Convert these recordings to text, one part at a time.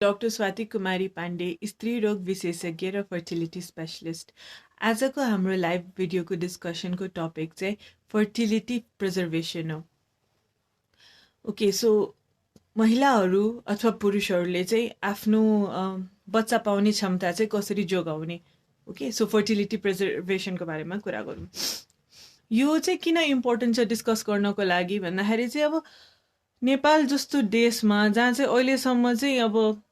Doctor Swati कुमारी पाण्डे, स्त्री रोग विशेषज्ञ र फर्टिलिटी स्पेशलिस्ट। आजको हाम्रो लाइभ भिडियोको डिस्कसनको टपिक चाहिँ फर्टिलिटी प्रिजर्भेसन हो। ओके, सो महिलाहरू अथवा पुरुषहरूले चाहिँ आफ्नो बच्चा पाउने क्षमता चाहिँ कसरी जोगाउने, ओके, सो फर्टिलिटी प्रिजर्भेसनको बारेमा कुरा गरौँ। यो चाहिँ किन इम्पोर्टेन्ट छ डिस्कस गर्नको लागि भन्दाखेरि चाहिँ अब नेपाल जस्तो देशमा जहाँ चाहिँ अहिलेसम्म चाहिँ अब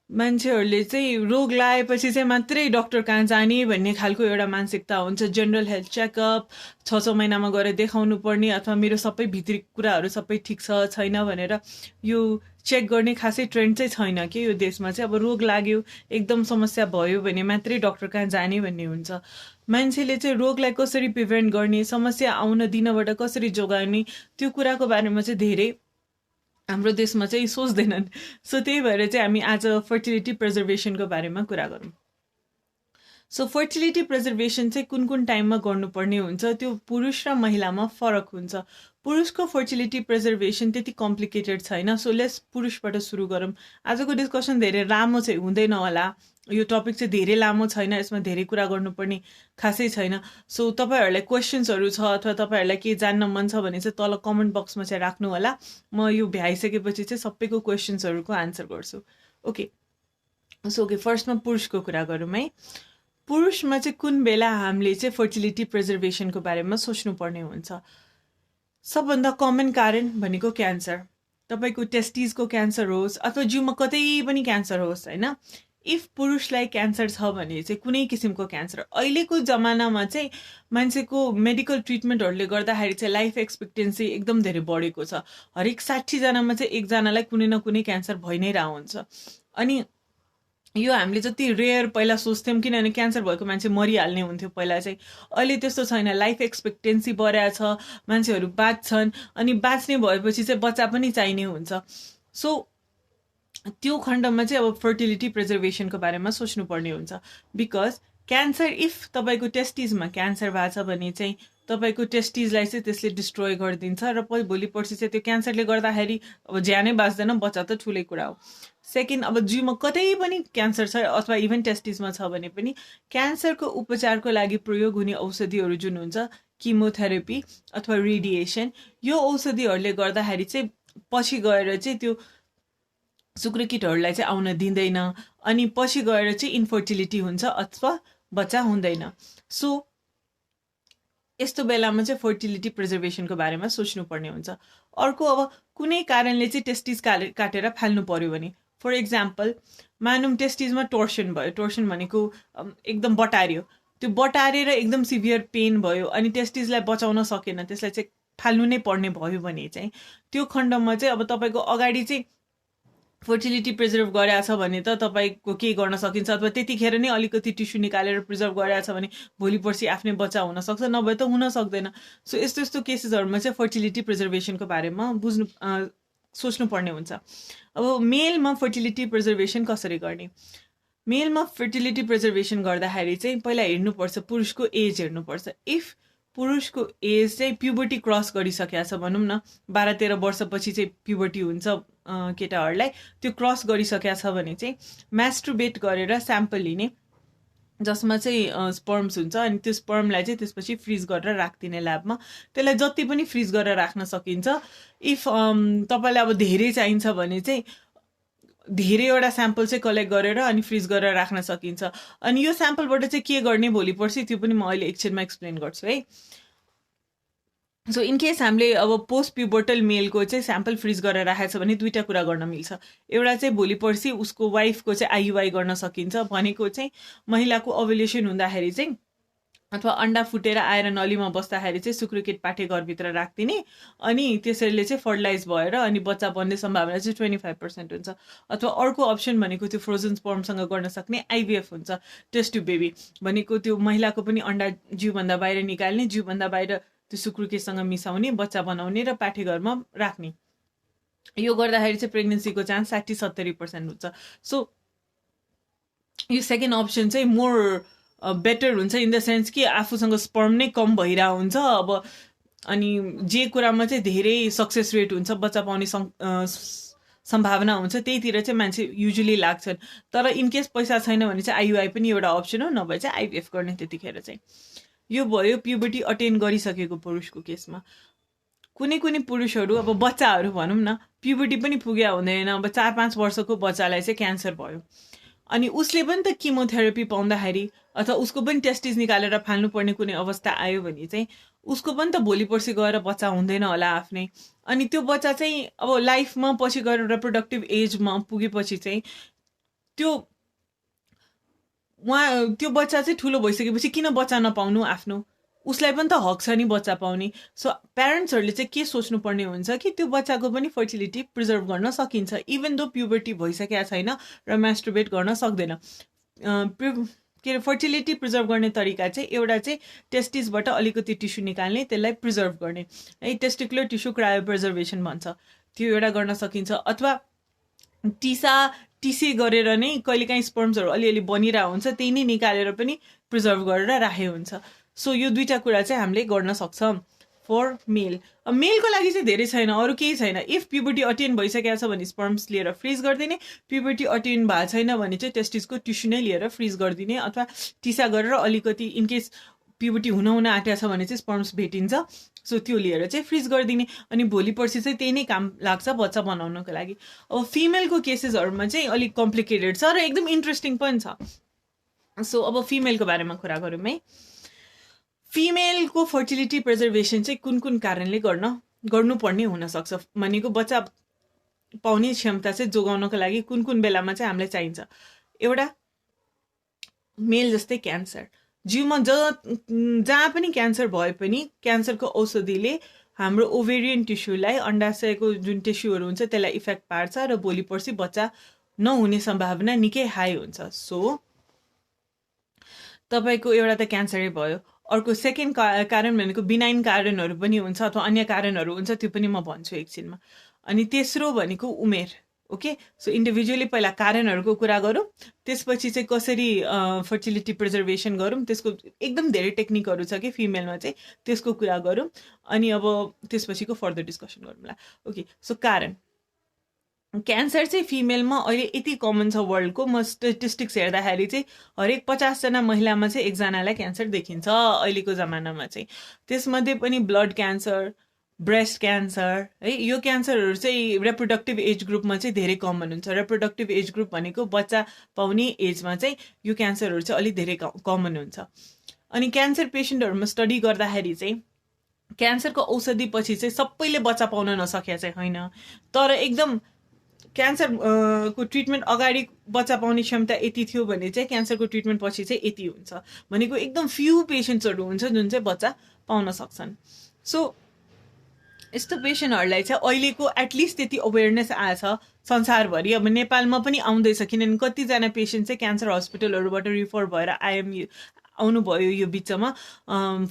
मान्छेहरूले चाहिँ रोग लागेपछि चाहिँ मात्रै डक्टर कहाँ जाने भन्ने खालको एउटा मानसिकता हुन्छ। जनरल हेल्थ चेकअप 6 महिनामा गएर देखाउनु पर्ने अथवा मेरो सबै भित्री कुराहरू सबै ठिक छ छैन भनेर यो चेक गर्ने खासै ट्रेन्ड चाहिँ छैन कि यो देशमा चाहिँ। अब रोग लाग्यो, एकदम समस्या भयो भने मात्रै डक्टर कहाँ जाने भन्ने हुन्छ। मान्छेले चाहिँ रोगलाई कसरी प्रिभेन्ट गर्ने, समस्या आउन दिनबाट कसरी जोगाउने, त्यो कुराको बारेमा चाहिँ धेरै हाम्रो देशमा चाहिँ सोच्दैनन्। सो त्यही भएर चाहिँ हामी आज फर्टिलिटी प्रिजर्भेसनको बारेमा कुरा गरौँ। सो फर्टिलिटी प्रिजर्भेसन चाहिँ कुन कुन टाइममा गर्नुपर्ने हुन्छ, त्यो पुरुष र महिलामा फरक हुन्छ। पुरुषको फर्टिलिटी प्रिजर्भेसन त्यति कम्प्लिकेटेड छैन। सो लेट्स पुरुषबाट सुरु गरौँ। आजको डिस्कसन धेरै लामो चाहिँ हुँदैन होला, यो टपिक चाहिँ धेरै लामो छैन, यसमा धेरै कुरा गर्नुपर्ने खासै छैन। सो तपाईँहरूलाई क्वेसन्सहरू छ अथवा तपाईँहरूलाई के जान्न मन छ भने चाहिँ तल कमेन्ट बक्समा चाहिँ राख्नु होला। म यो भ्याइसकेपछि चाहिँ सबैको क्वेसन्सहरूको आन्सर गर्छु। ओके, सो ओके, फर्स्टमा पुरुषको कुरा गरौँ है। पुरुषमा चाहिँ कुन बेला हामीले चाहिँ फर्टिलिटी प्रिजर्भेसनको बारेमा सोच्नुपर्ने हुन्छ। सबभन्दा कमन कारण भनेको क्यान्सर। तपाईँको टेस्टिसको क्यान्सर होस् अथवा जिउमा कतै पनि क्यान्सर होस् होइन, इफ पुरुषलाई क्यान्सर छ भने चाहिँ कुनै किसिमको क्यान्सर, अहिलेको जमानामा चाहिँ मान्छेको मेडिकल ट्रिटमेन्टहरूले गर्दाखेरि चाहिँ लाइफ एक्सपेक्टेन्सी एकदम धेरै बढेको छ। हरेक 60 जनामा चाहिँ एकजनालाई कुनै न कुनै क्यान्सर भइ नै रह हुन्छ। अनि यो हामीले जति रेयर पहिला सोच्थ्यौँ, किनभने क्यान्सर भएको मान्छे मरिहाल्ने हुन्थ्यो पहिला चाहिँ, अहिले त्यस्तो छैन। लाइफ एक्सपेक्टेन्सी बढाएको छ, मान्छेहरू बाँच्छन्, अनि बाँच्ने भएपछि चाहिँ बच्चा पनि चाहिने हुन्छ। सो त्यो खण्डमा चाहिँ अब फर्टिलिटी प्रिजर्भेसनको बारेमा सोच्नुपर्ने हुन्छ। बिकज क्यान्सर, इफ तपाईँको टेस्टिसमा क्यान्सर भएको छ भने चाहिँ तपाईँको टेस्टिसलाई चाहिँ त्यसले डिस्ट्रोय गरिदिन्छ र भोलि पर्सि चाहिँ त्यो क्यान्सरले गर्दाखेरि अब ज्यानै बाँच्दैन, बच्चा त ठुलै कुरा हो। सेकेन्ड, अब जिउमा कतै पनि क्यान्सर छ अथवा इभन टेस्टिसमा छ भने पनि क्यान्सरको उपचारको लागि प्रयोग हुने औषधिहरू जुन हुन्छ, किमोथेरापी अथवा रेडिएसन, यो औषधिहरूले गर्दाखेरि चाहिँ पछि गएर चाहिँ त्यो शुक्रकिटहरूलाई चाहिँ आउन दिँदैन, अनि पछि गएर चाहिँ इन्फर्टिलिटी हुन्छ अथवा बच्चा हुँदैन। सो यस्तो बेलामा चाहिँ फर्टिलिटी प्रिजर्भेसनको बारेमा सोच्नुपर्ने हुन्छ। अर्को, अब कुनै कारणले चाहिँ टेस्टिस काटेर फाल्नु पर्यो भने, फर इक्जाम्पल मानौँ टेस्टिसमा टोर्सन भयो, टोर्सन भनेको एकदम बटार्यो, त्यो बटारेर एकदम सिभियर पेन भयो अनि टेस्टिसलाई बचाउन सकेन, त्यसलाई चाहिँ फाल्नु नै पर्ने भयो भने चाहिँ त्यो खण्डमा चाहिँ अब तपाईँको अगाडि चाहिँ फर्टिलिटी प्रिजर्भ गरेको छ भने त तपाईँको के गर्न सकिन्छ, अथवा त्यतिखेर नै अलिकति टिस्यु निकालेर प्रिजर्भ गरेको छ भने भोलि पर्सि आफ्नै बच्चा हुनसक्छ, नभए त हुन सक्दैन। सो यस्तो यस्तो केसेसहरूमा चाहिँ फर्टिलिटी प्रिजर्भेसनको बारेमा सोच्नुपर्ने हुन्छ। अब मेलमा फर्टिलिटी प्रिजर्भेसन कसरी गर्ने? मेलमा फर्टिलिटी प्रिजर्भेसन गर्दाखेरि चाहिँ पहिला हेर्नुपर्छ, पुरुषको एज हेर्नुपर्छ। इफ पुरुषको एज चाहिँ प्युबर्टी क्रस गरिसकेको छ, भनौँ न 12-13 वर्षपछि चाहिँ प्युबर्टी हुन्छ केटाहरूलाई, त्यो क्रस गरिसकेको छ भने चाहिँ म्यास्ट्रुबेट गरेर स्याम्पल लिने, जसमा चाहिँ स्पर्म्स हुन्छ, अनि त्यो स्पर्मलाई चाहिँ त्यसपछि फ्रिज गरेर राखिदिने ल्याबमा। त्यसलाई जति पनि फ्रिज गरेर राख्न सकिन्छ। इफ तपाईँलाई अब धेरै चाहिन्छ भने चाहिँ धेरैवटा स्याम्पल चाहिँ कलेक्ट गरेर अनि फ्रिज गरेर राख्न सकिन्छ। अनि यो स्याम्पलबाट चाहिँ के गर्ने भोलि पर्सि, त्यो पनि म अहिले एकछिनमा एक्सप्लेन गर्छु है। सो इनकेस हामीले अब पोस्ट प्युबर्टल मेलको चाहिँ स्याम्पल फ्रिज गरेर राखेको छ भने दुईवटा कुरा गर्न मिल्छ। एउटा चाहिँ भोलि पर्सि उसको वाइफको चाहिँ आइयुआई गर्न सकिन्छ, भनेको चाहिँ महिलाको ओभुलेसन हुँदाखेरि चाहिँ अथवा अन्डा फुटेर आएर नलीमा बस्दाखेरि चाहिँ शुक्रकिट पाठे घरभित्र राखिदिने, अनि त्यसैले चाहिँ फर्टिलाइज भएर अनि बच्चा बन्ने सम्भावना चाहिँ 25% हुन्छ। अथवा अर्को अप्सन भनेको त्यो फ्रोजन स्पर्मसँग गर्न सक्ने आइभिएफ हुन्छ, टेस्ट ट्युब बेबी भनेको त्यो महिलाको पनि अन्डा जिउभन्दा बाहिर निकाल्ने, जिउभन्दा बाहिर त्यो शुक्रकिटसँग मिसाउने, बच्चा बनाउने र पाठेघरमा राख्ने। यो गर्दाखेरि चाहिँ प्रेग्नेन्सीको चान्स 60-70% हुन्छ। सो यो सेकेन्ड अप्सन चाहिँ मोर बेटर हुन्छ, इन द सेन्स कि आफूसँग स्पर्म नै कम भइरहेको हुन्छ अब, अनि जे कुरामा चाहिँ धेरै सक्सेस रेट हुन्छ, बच्चा पाउने सम्भावना हुन्छ त्यहीतिर चाहिँ मान्छे युजुअली लाग्छन्। तर इनकेस पैसा छैन भने चाहिँ आइयुआई पनि एउटा अप्सन हो, नभए चाहिँ आइभिएफ गर्ने त्यतिखेर चाहिँ। यो भयो प्युबर्टी अटेन गरिसकेको पुरुषको केसमा। कुनै कुनै पुरुषहरू अब बच्चाहरू भनौँ न, प्युबर्टी पनि पुग्या हुँदैन, अब 4-5 वर्षको बच्चालाई चाहिँ क्यान्सर भयो, अनि उसले पनि त किमोथेरापी पाउँदाखेरि अथवा उसको पनि टेस्टिस निकालेर फाल्नुपर्ने कुनै अवस्था आयो भने चाहिँ उसको पनि त भोलि पर्सि गएर बच्चा हुँदैन होला आफ्नै। अनि त्यो बच्चा चाहिँ अब लाइफमा पछि गएर रिप्रोडक्टिभ एजमा पुगेपछि चाहिँ त्यो बच्चा चाहिँ ठुलो भइसकेपछि किन बच्चा नपाउनु आफ्नो, उसलाई पनि त हक छ नि बच्चा पाउने। सो प्यारेन्ट्सहरूले चाहिँ के सोच्नुपर्ने हुन्छ कि त्यो बच्चाको पनि फर्टिलिटी प्रिजर्भ गर्न सकिन्छ, इभन दो प्युबर्टी भइसकेको छैन र मास्टरबेट गर्न सक्दैन। के अरे फर्टिलिटी प्रिजर्भ गर्ने तरिका चाहिँ एउटा चाहिँ टेस्टिसबाट अलिकति टिस्यु निकाल्ने, त्यसलाई प्रिजर्भ गर्ने है, टेस्टिकुलर टिस्यु क्रायो प्रिजर्भेसन भन्छ, त्यो एउटा गर्न सकिन्छ। अथवा टिसी गरेर नै कहिलेकाहीँ स्पर्म्सहरू अलिअलि बनिरहेको हुन्छ, त्यही नै निकालेर पनि प्रिजर्भ गरेर राखेको हुन्छ। सो यो दुईवटा कुरा चाहिँ हामीले गर्न सक्छौँ फर मेल। मेलको लागि चाहिँ धेरै छैन, अरू केही छैन। इफ प्युबर्टी अटेन भइसकेको छ भने स्पर्म्स लिएर फ्रिज गरिदिने, प्युबर्टी अटेन भएको छैन भने चाहिँ टेस्टिसको टिस्यु नै लिएर फ्रिज गरिदिने, अथवा टिसा गरेर अलिकति इनकेस प्युबर्टी हुन आँटेको छ भने चाहिँ स्पर्म्स भेटिन्छ, सो त्यो लिएर चाहिँ फ्रिज गरिदिने। अनि भोलि पर्सि चाहिँ त्यही नै काम लाग्छ बच्चा बनाउनको लागि। अब फिमेलको केसेसहरूमा चाहिँ अलिक कम्प्लिकेटेड छ र एकदम इन्ट्रेस्टिङ पनि छ। सो अब फिमेलको बारेमा कुरा गरौँ है। फिमेलको फर्टिलिटी प्रिजर्भेसन चाहिँ कुन कुन कारणले गर्नुपर्ने हुनसक्छ भनेको बच्चा पाउने क्षमता चाहिँ जोगाउनको लागि कुन कुन बेलामा चाहिँ हामीलाई चाहिन्छ। एउटा मेल जस्तै क्यान्सर, जिउमा जहाँ पनि क्यान्सर भए पनि क्यान्सरको औषधिले हाम्रो ओभेरियन टिस्युलाई, अन्डाशयको जुन टिस्युहरू हुन्छ त्यसलाई इफेक्ट पार्छ र भोलि पर्सि बच्चा नहुने सम्भावना निकै हाई हुन्छ। सो तपाईँको एउटा त क्यान्सरै भयो। अर्को सेकेन्ड कारण भनेको बिनाइन कारणहरू पनि हुन्छ अथवा अन्य कारणहरू हुन्छ, त्यो पनि म भन्छु एकछिनमा। अनि तेस्रो भनेको उमेर। ओके, सो इन्डिभिजुअली पहिला कारणहरूको कुरा गरौँ, त्यसपछि चाहिँ कसरी फर्टिलिटी प्रिजर्भेसन गरौँ, त्यसको एकदम धेरै टेक्निकहरू छ कि फिमेलमा चाहिँ, त्यसको कुरा गरौँ, अनि अब त्यसपछिको फर्दर डिस्कसन गरौँला। ओके, सो कारण क्यान्सर चाहिँ फिमेलमा अहिले यति कमन छ वर्ल्डको, म स्टेटिस्टिक्स हेर्दाखेरि चाहिँ हरेक 50जना महिलामा चाहिँ एकजनालाई क्यान्सर देखिन्छ अहिलेको जमानामा चाहिँ। त्यसमध्ये पनि ब्लड क्यान्सर, ब्रेस्ट क्यान्सर है, यो क्यान्सरहरू चाहिँ रिप्रोडक्टिभ एज ग्रुपमा चाहिँ धेरै कमन हुन्छ। रिप्रोडक्टिभ एज ग्रुप भनेको बच्चा पाउने एजमा चाहिँ यो क्यान्सरहरू चाहिँ अलिक धेरै कमन हुन्छ। अनि क्यान्सर पेसेन्टहरूमा स्टडी गर्दाखेरि चाहिँ क्यान्सरको औषधि पछि चाहिँ सबैले बच्चा पाउन नसकेका चाहिँ होइन, तर एकदम क्यान्सर को ट्रिटमेन्ट अगाडि बच्चा पाउने क्षमता यति थियो भने चाहिँ क्यान्सरको ट्रिटमेन्ट पछि चाहिँ यति हुन्छ भनेको एकदम फ्यु पेसेन्ट्सहरू हुन्छ जुन चाहिँ बच्चा पाउन सक्छन्। सो यस्तो पेसेन्टहरूलाई चाहिँ अहिलेको एटलिस्ट त्यति अवेरनेस आएछ संसारभरि, अब नेपालमा पनि आउँदैछ, किनभने कतिजना पेसेन्ट चाहिँ क्यान्सर हस्पिटलहरूबाट रिफर भएर आउनुभयो यो बिचमा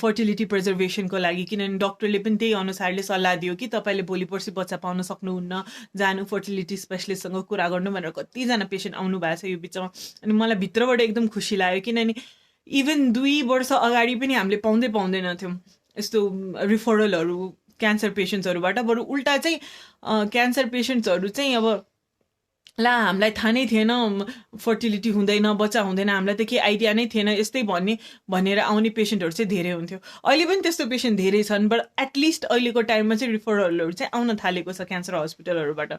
फर्टिलिटी प्रिजर्भेसनको लागि, किनभने डक्टरले पनि त्यही अनुसारले सल्लाह दियो कि तपाईँले भोलि पर्सि बच्चा पाउन सक्नुहुन्न, जानु फर्टिलिटी स्पेसलिस्टसँग कुरा गर्नु भनेर कतिजना पेसेन्ट आउनु भएको छ यो बिचमा। अनि मलाई भित्रबाट एकदम खुसी लाग्यो, किनभने इभन 2 वर्ष अगाडि पनि हामीले पाउँदैन थियौँ यस्तो रिफरलहरू क्यान्सर पेसेन्ट्सहरूबाट। बरु उल्टा चाहिँ क्यान्सर पेसेन्ट्सहरू चाहिँ अब ला हामीलाई थाहा नै थिएन फर्टिलिटी हुँदैन, बच्चा हुँदैन, हामीलाई त केही आइडिया नै थिएन यस्तै भनेर आउने पेसेन्टहरू चाहिँ धेरै हुन्थ्यो। अहिले पनि त्यस्तो पेसेन्ट धेरै छन्, बट एटलिस्ट अहिलेको टाइममा चाहिँ रिफरलहरू चाहिँ आउन थालेको छ क्यान्सर हस्पिटलहरूबाट।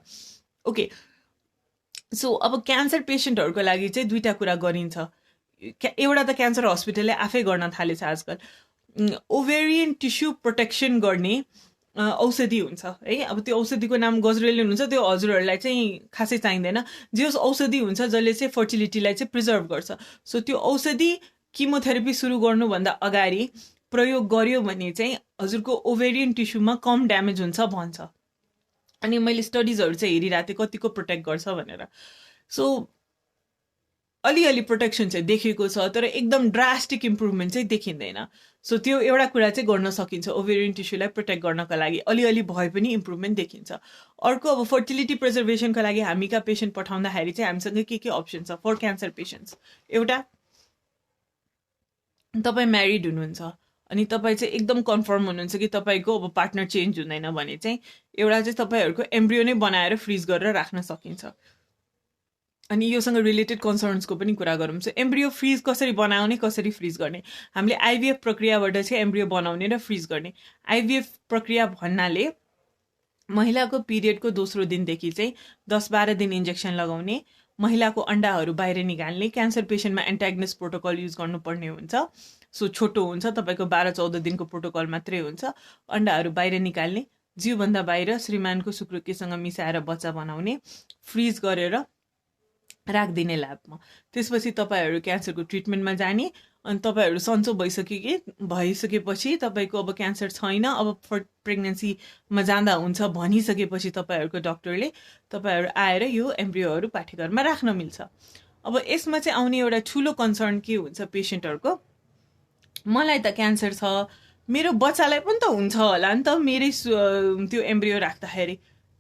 ओके, सो अब क्यान्सर पेसेन्टहरूको लागि चाहिँ दुईवटा कुरा गरिन्छ। एउटा त क्यान्सर हस्पिटलले आफै गर्न थालेछ आजकल, ओभेरियन टिस्यु प्रोटेक्सन गर्ने औषधि हुन्छ है। अब त्यो औषधिको नाम गजरेलिन हुन्छ, त्यो हजुरहरूलाई चाहिँ खासै चाहिँदैन। जे औषधि हुन्छ जसले चाहिँ फर्टिलिटीलाई चाहिँ प्रिजर्भ गर्छ। सो त्यो औषधि किमोथेरापी सुरु गर्नुभन्दा अगाडि प्रयोग गर्यो भने चाहिँ हजुरको ओभेरियन टिस्युमा कम ड्यामेज हुन्छ भन्छ। अनि मैले स्टडिजहरू चाहिँ हेरिरहेको थिएँ कतिको प्रोटेक्ट गर्छ भनेर। सो अलिअलि प्रोटेक्सन चाहिँ देखिएको छ, तर एकदम ड्रास्टिक इम्प्रुभमेन्ट चाहिँ देखिँदैन। सो त्यो एउटा कुरा चाहिँ गर्न सकिन्छ, ओभेरियन टिस्युलाई प्रोटेक्ट गर्नका लागि अलिअलि भए पनि इम्प्रुभमेन्ट देखिन्छ। अर्को, अब फर्टिलिटी प्रिजर्भेसनका लागि हामीका पेसेन्ट पठाउँदाखेरि चाहिँ हामीसँग के अप्सन छ फर क्यान्सर पेसेन्ट्स। एउटा, तपाईँ म्यारिड हुनुहुन्छ अनि तपाईँ चाहिँ एकदम कन्फर्म हुनुहुन्छ कि तपाईँको अब पार्टनर चेन्ज हुँदैन भने चाहिँ एउटा चाहिँ तपाईँहरूको एम्ब्रियो नै बनाएर फ्रिज गरेर राख्न सकिन्छ। अनि योसँग रिलेटेड कन्सर्न्सको पनि कुरा गरौँ। सो एम्ब्रियो फ्रिज कसरी बनाउने, कसरी फ्रिज गर्ने। हामीले आइभीएफ प्रक्रियाबाट चाहिँ एम्ब्रियो बनाउने र फ्रिज गर्ने। आइभीएफ प्रक्रिया भन्नाले महिलाको पिरियडको दोस्रो दिनदेखि चाहिँ 10-12 दिन इन्जेक्सन लगाउने, महिलाको अन्डाहरू बाहिर निकाल्ने। क्यान्सर पेसेन्टमा एन्टागनिस्ट प्रोटोकल युज गर्नुपर्ने हुन्छ। सो छोटो हुन्छ, तपाईँको 12-14 दिनको प्रोटोकल मात्रै हुन्छ। अन्डाहरू बाहिर निकाल्ने, जिउभन्दा बाहिर श्रीमानको शुक्रकेसँग मिसाएर बच्चा बनाउने, फ्रिज गरेर राखिदिने ल्याबमा। त्यसपछि तपाईँहरू क्यान्सरको ट्रिटमेन्टमा जाने। अनि तपाईँहरू सन्चो भइसकेपछि तपाईँको अब क्यान्सर छैन, अब प्रेग्नेन्सीमा जाँदा हुन्छ भनिसकेपछि तपाईँहरूको डक्टरले तपाईँहरू आएर यो एम्ब्रियोहरू पाठेघरमा राख्न मिल्छ। अब यसमा चाहिँ आउने एउटा ठुलो कन्सर्न के हुन्छ पेसेन्टहरूको, मलाई त क्यान्सर छ, मेरो बच्चालाई पनि त हुन्छ होला नि त मेरै त्यो एम्ब्रियो राख्दाखेरि।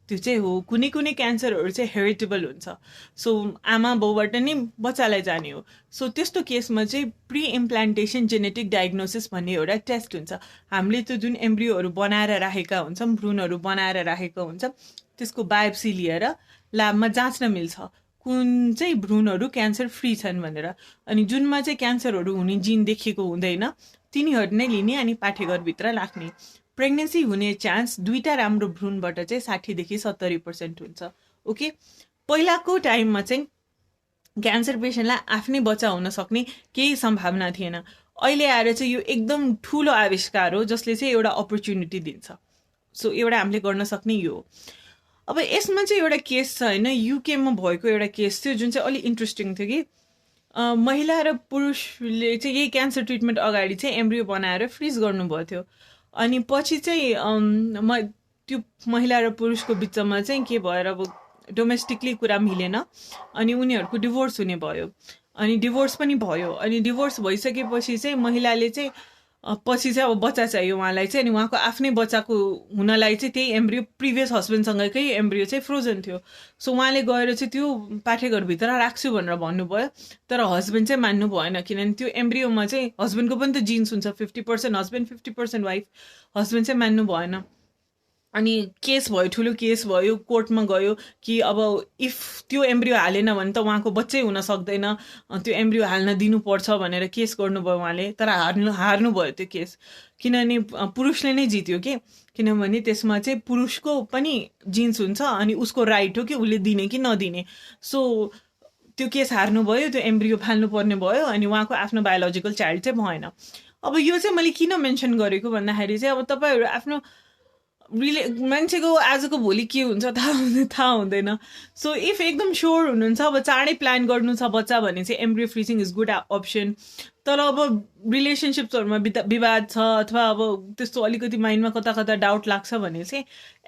त्यो चाहिँ हो, कुनै कुनै क्यान्सरहरू चाहिँ हेरिटेबल हुन्छ। सो आमा बाउबाट नै बच्चालाई जाने हो। सो त्यस्तो केसमा चाहिँ प्री इम्प्लान्टेसन जेनेटिक डायग्नोसिस भन्ने एउटा टेस्ट हुन्छ। हामीले त्यो जुन एम्ब्रियोहरू बनाएर राखेका हुन्छौँ, भ्रूणहरू बनाएर राखेका हुन्छौँ, त्यसको बायोप्सी लिएर ल्याबमा जाँच्न मिल्छ कुन चाहिँ भ्रूणहरू क्यान्सर फ्री छन् भनेर। अनि जुनमा चाहिँ क्यान्सरहरू हुने जिन देखिएको हुँदैन तिनीहरू नै लिने अनि पाठेघरभित्र राख्ने। प्रेग्नेन्सी हुने चान्स दुईवटा राम्रो भ्रूणबाट चाहिँ 60देखि 70% हुन्छ। ओके, पहिलाको टाइममा चाहिँ क्यान्सर पेसेन्टलाई आफ्नै बच्चा हुन सक्ने केही सम्भावना थिएन। अहिले आएर चाहिँ यो एकदम ठुलो आविष्कार हो जसले चाहिँ एउटा अपर्च्युनिटी दिन्छ। सो एउटा हामीले गर्न सक्ने यो हो। अब यसमा चाहिँ एउटा केस छ होइन, युकेमा भएको एउटा केस थियो जुन चाहिँ अलिक इन्ट्रेस्टिङ थियो कि महिला र पुरुषले चाहिँ यही क्यान्सर ट्रिटमेन्ट अगाडि चाहिँ एम्ब्रियो बनाएर फ्रिज गर्नुभएको थियो। अनि पछि चाहिँ त्यो महिला र पुरुषको बिचमा चाहिँ के भएर अब डोमेस्टिकली कुरा मिलेन अनि उनीहरूको डिभोर्स हुने भयो। अनि डिभोर्स पनि भयो। अनि डिभोर्स भइसकेपछि चाहिँ महिलाले चाहिँ पछि चाहिँ अब बच्चा चाहियो उहाँलाई चाहिँ, अनि उहाँको आफ्नै बच्चाको हुनलाई चाहिँ त्यही एम्ब्रियो प्रिभियस हस्बेन्डसँगकै एम्ब्रियो चाहिँ फ्रोजन थियो। सो उहाँले गएर चाहिँ त्यो पाठेघरभित्र राख्छु भनेर भन्नुभयो, तर हस्बेन्ड चाहिँ मान्नु भएन। किनभने त्यो एम्ब्रियोमा चाहिँ हस्बेन्डको पनि त जिन्स हुन्छ, 50% हस्बेन्ड 50% वाइफ। हस्बेन्ड चाहिँ मान्नु भएन। अनि केस भयो, ठुलो केस भयो, कोर्टमा गयो कि अब इफ त्यो एम्ब्रियो हालेन भने त उहाँको बच्चै हुन सक्दैन, त्यो एम्ब्रियो हाल्न दिनुपर्छ भनेर केस गर्नुभयो उहाँले। तर हार्नुभयो त्यो केस, किनभने पुरुषले नै जित्यो के। किनभने त्यसमा चाहिँ पुरुषको पनि जिन्स हुन्छ अनि उसको राइट हो कि उसले दिने कि नदिने। सो त्यो केस हार्नुभयो, त्यो एम्ब्रियो फाल्नुपर्ने भयो अनि उहाँको आफ्नो बायोलोजिकल चाइल्ड चाहिँ भएन। अब यो चाहिँ मैले किन मेन्सन गरेको भन्दाखेरि चाहिँ अब तपाईँहरू आफ्नो मान्छेको आजको भोलि के हुन्छ थाहा हुँदैन। सो इफ एकदम स्योर हुनुहुन्छ अब चाँडै प्लान गर्नु छ बच्चा भने चाहिँ embryo freezing is good option. तर अब रिलेसनसिप्सहरूमा विवाद छ अथवा अब त्यस्तो अलिकति माइन्डमा कता कता डाउट लाग्छ भने चाहिँ